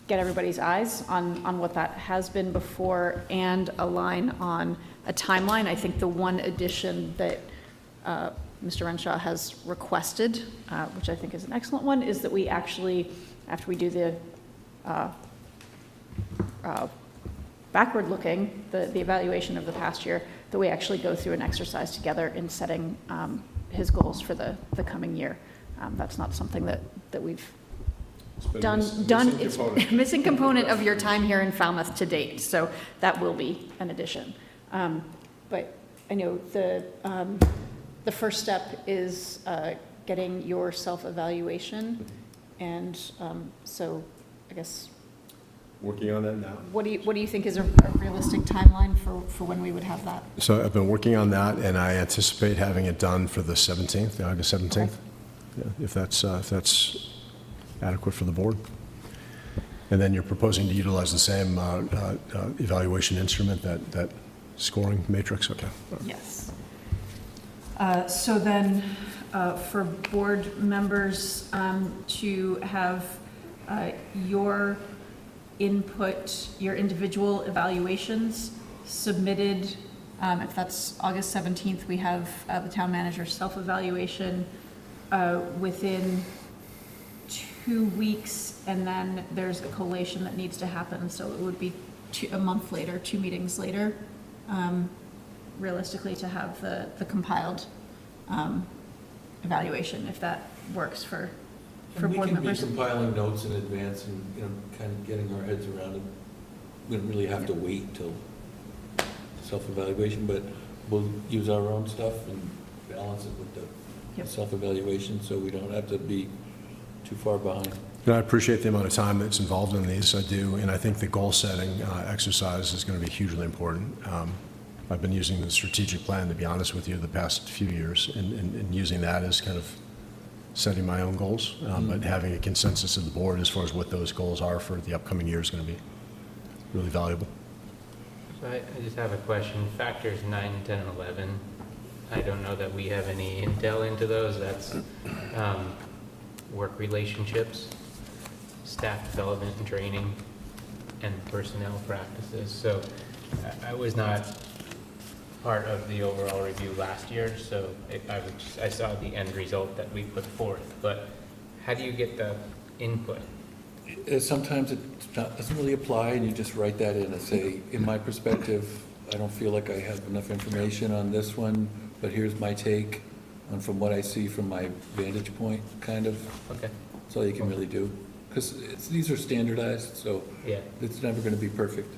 get everybady's eyes on what that has been before and align on a timeline. I think the one addition that Mr. Renshaw has requested, which I think is an excellent one, is that we actually, after we do the backward-looking, the evaluation of the past year, that we actually go through an exercise together in setting his goals for the coming year. That's not something that we've done. It's a missing component of your time here in Falmouth to date, so that will be an addition. But I know the first step is getting your self-evaluation, and so I guess. Working on that now. What do you think is a realistic timeline for when we would have that? So I've been working on that, and I anticipate having it done for the 17th, August 17th, okay. Yeah, if that's adequate for the board. And then you're proposing to utilize the same evaluation instrument, that scoring matrix, okay? Yes. So then, for board members to have your input, your individual evaluations submitted. If that's August 17th, we have the town manager's self-evaluation within 2 weeks, and then there's a collation that needs to happen, so it would be a month later, 2 meetings later, realistically, to have the compiled evaluation, if that works for board members. We can be compiling notes in advance and, kind of getting our heads around it. We don't really have to wait till self-evaluation, but we'll use our own stuff and balance it with the self-evaluation, so we don't have to be too far behind. I appreciate the amount of time that's involved in these. I do, and I think the goal-setting exercise is going to be hugely important. I've been using the strategic plan, to be honest with you, the past few years, and using that as kind of setting my own goals, but having a consensus of the board as far as what those goals are for the upcoming year is going to be really valuable. So I just have a question. Factors 9, 10, and 11, I don't know that we have any intel into those. That's work relationships, staff development and training, and personnel practices. So I was not part of the overall review last year, so I saw the end result that we put forth. But how do you get the input? Sometimes it doesn't really apply, and you just write that in and say, in my perspective, I don't feel like I have enough information on this one, but here's my take on from what I see from my vantage point, kind of. Okay. That's all you can really do. Because these are standardized, so yeah, it's never going to be perfect.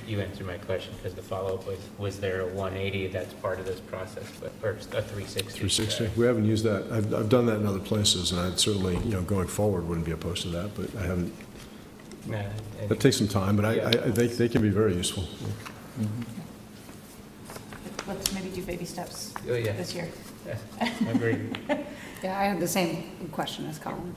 You answered my question, because the follow-up was there a 180 that's part of this process, or a 360? 360. We haven't used that. I've done that in other places, and I'd certainly, going forward, wouldn't be opposed to that, but I haven't. Nah, That takes some time, but I think they can be very useful. Let's maybe do baby steps this year. Agreed. Yeah, I had the same question as Colin.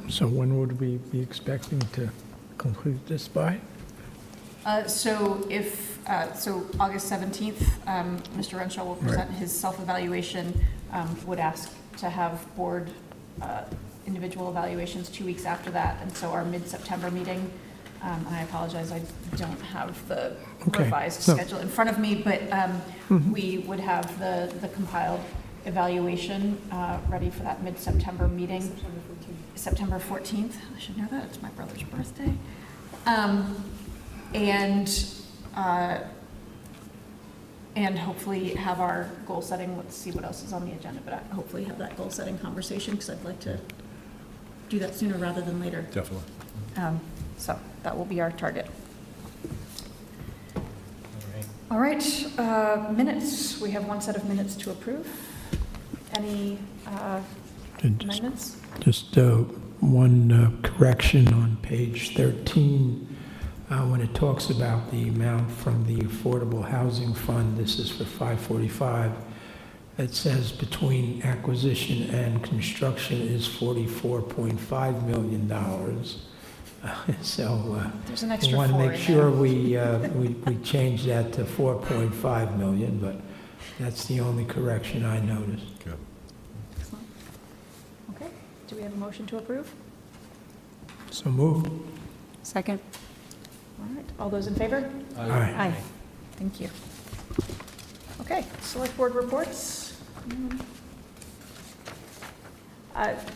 So when would we be expecting to conclude this by? So August 17th, Mr. Renshaw will present his self-evaluation, would ask to have board individual evaluations 2 weeks after that, and so our mid-September meeting, and I apologize, I don't have the revised schedule in front of me, but we would have the compiled evaluation ready for that mid-September meeting. September 14th. I should know that, it's my brother's birthday. And hopefully have our goal setting, let's see what else is on the agenda, but hopefully have that goal setting conversation, because I'd like to do that sooner rather than later. Definitely. So that will be our target. All right, minutes. We have one set of minutes to approve. Any amendments? Just one correction on page 13, when it talks about the amount from the Affordable Housing Fund, this is for 545, it says between acquisition and construction is $44.5 million. So there's an extra we want to 4 make in sure there. we change that to 4.5 million, but that's the only correction I noticed. Okay. Excellent. Okay, do we have a motion to approve? So moved. Second. All right, all those in favor? Aye. Aye. Thank you. Okay, select board reports.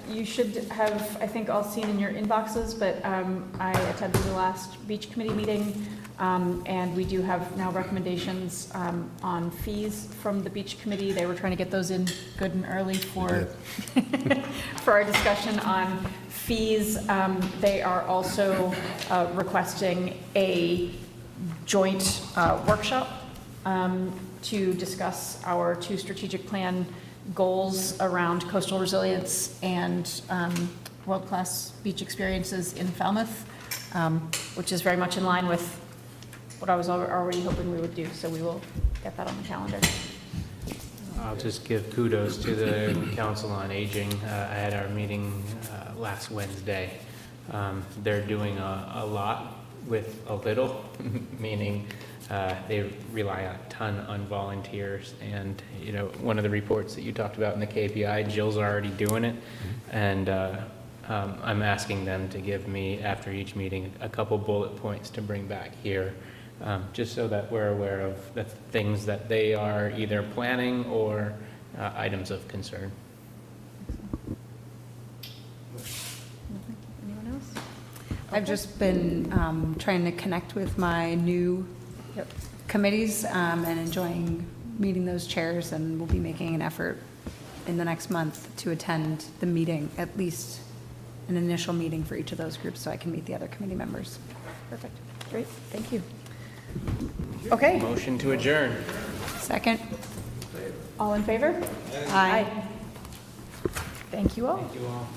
You should have, I think, all seen in your inboxes, but I attended the last beach committee meeting, and we do have now recommendations on fees from the beach committee. They were trying to get those in good and early for for our discussion on fees. They are also requesting a joint workshop to discuss our 2 strategic plan goals around coastal resilience and world-class beach experiences in Falmouth, which is very much in line with what I was already hoping we would do. So we will get that on the calendar. I'll just give kudos to the Council on Aging. I had our meeting last Wednesday. They're doing a lot with a little, meaning they rely a ton on volunteers. And, you know, one of the reports that you talked about in the KPI, Jill's already doing it. And I'm asking them to give me, after each meeting, a couple bullet points to bring back here, just so that we're aware of the things that they are either planning or items of concern. Anyone else? I've just been trying to connect with my new committees and enjoying meeting those chairs, and we'll be making an effort in the next month to attend the meeting, at least an initial meeting for each of those groups, so I can meet the other committee members. Perfect. Great. Thank you. Okay. Motion to adjourn. Second. All in favor? Aye. Thank you all. Thank you all.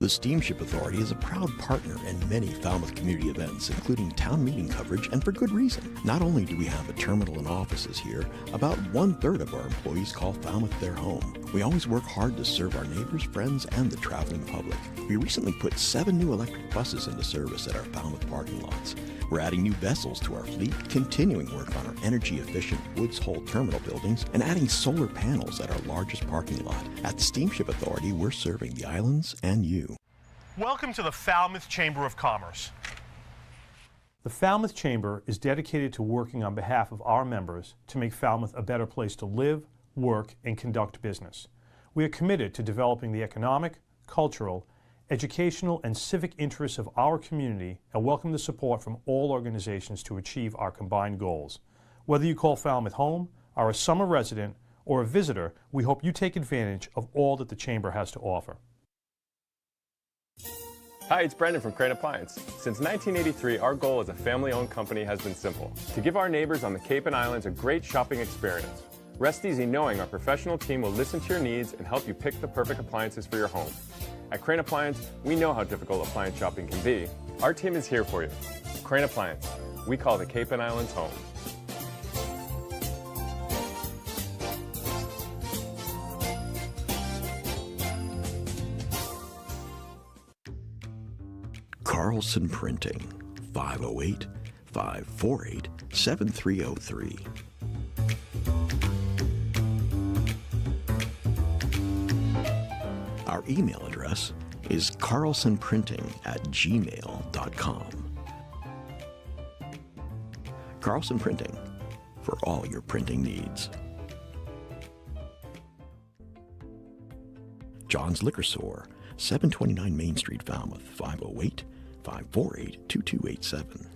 The Steamship Authority is a proud partner in many Falmouth community events, including town meeting coverage, and for good reason. Not only do we have a terminal and offices here, about 1/3 of our employees call Falmouth their home. We always work hard to serve our neighbors, friends, and the traveling public. We recently put 7 new electric buses into service at our Falmouth parking lots. We're adding new vessels to our fleet, continuing work on our energy-efficient Woods Hole terminal buildings, and adding solar panels at our largest parking lot. At the Steamship Authority, we're serving the islands and you. Welcome to the Falmouth Chamber of Commerce. The Falmouth Chamber is dedicated to working on behalf of our members to make Falmouth a better place to live, work, and conduct business. We are committed to developing the economic, cultural, educational, and civic interests of our community and welcome the support from all organizations to achieve our combined goals. Whether you call Falmouth home, are a summer resident, or a visitor, we hope you take advantage of all that the Chamber has to offer. Hi, it's Brendan from Crane Appliance. Since 1983, our goal as a family-owned company has been simple: to give our neighbors on the Cape and Islands a great shopping experience. Rest easy knowing our professional team will listen to your needs and help you pick the perfect appliances for your home. At Crane Appliance, we know how difficult appliance shopping can be. Our team is here for you. Crane Appliance, we call the Cape and Islands home. Carlson Printing, 508-548-7303. Our email address is carlsonprinting@gmail.com. Carlson Printing, for all your printing needs. John's Liquor Store, 729 Main Street, Falmouth, 508-548-2287.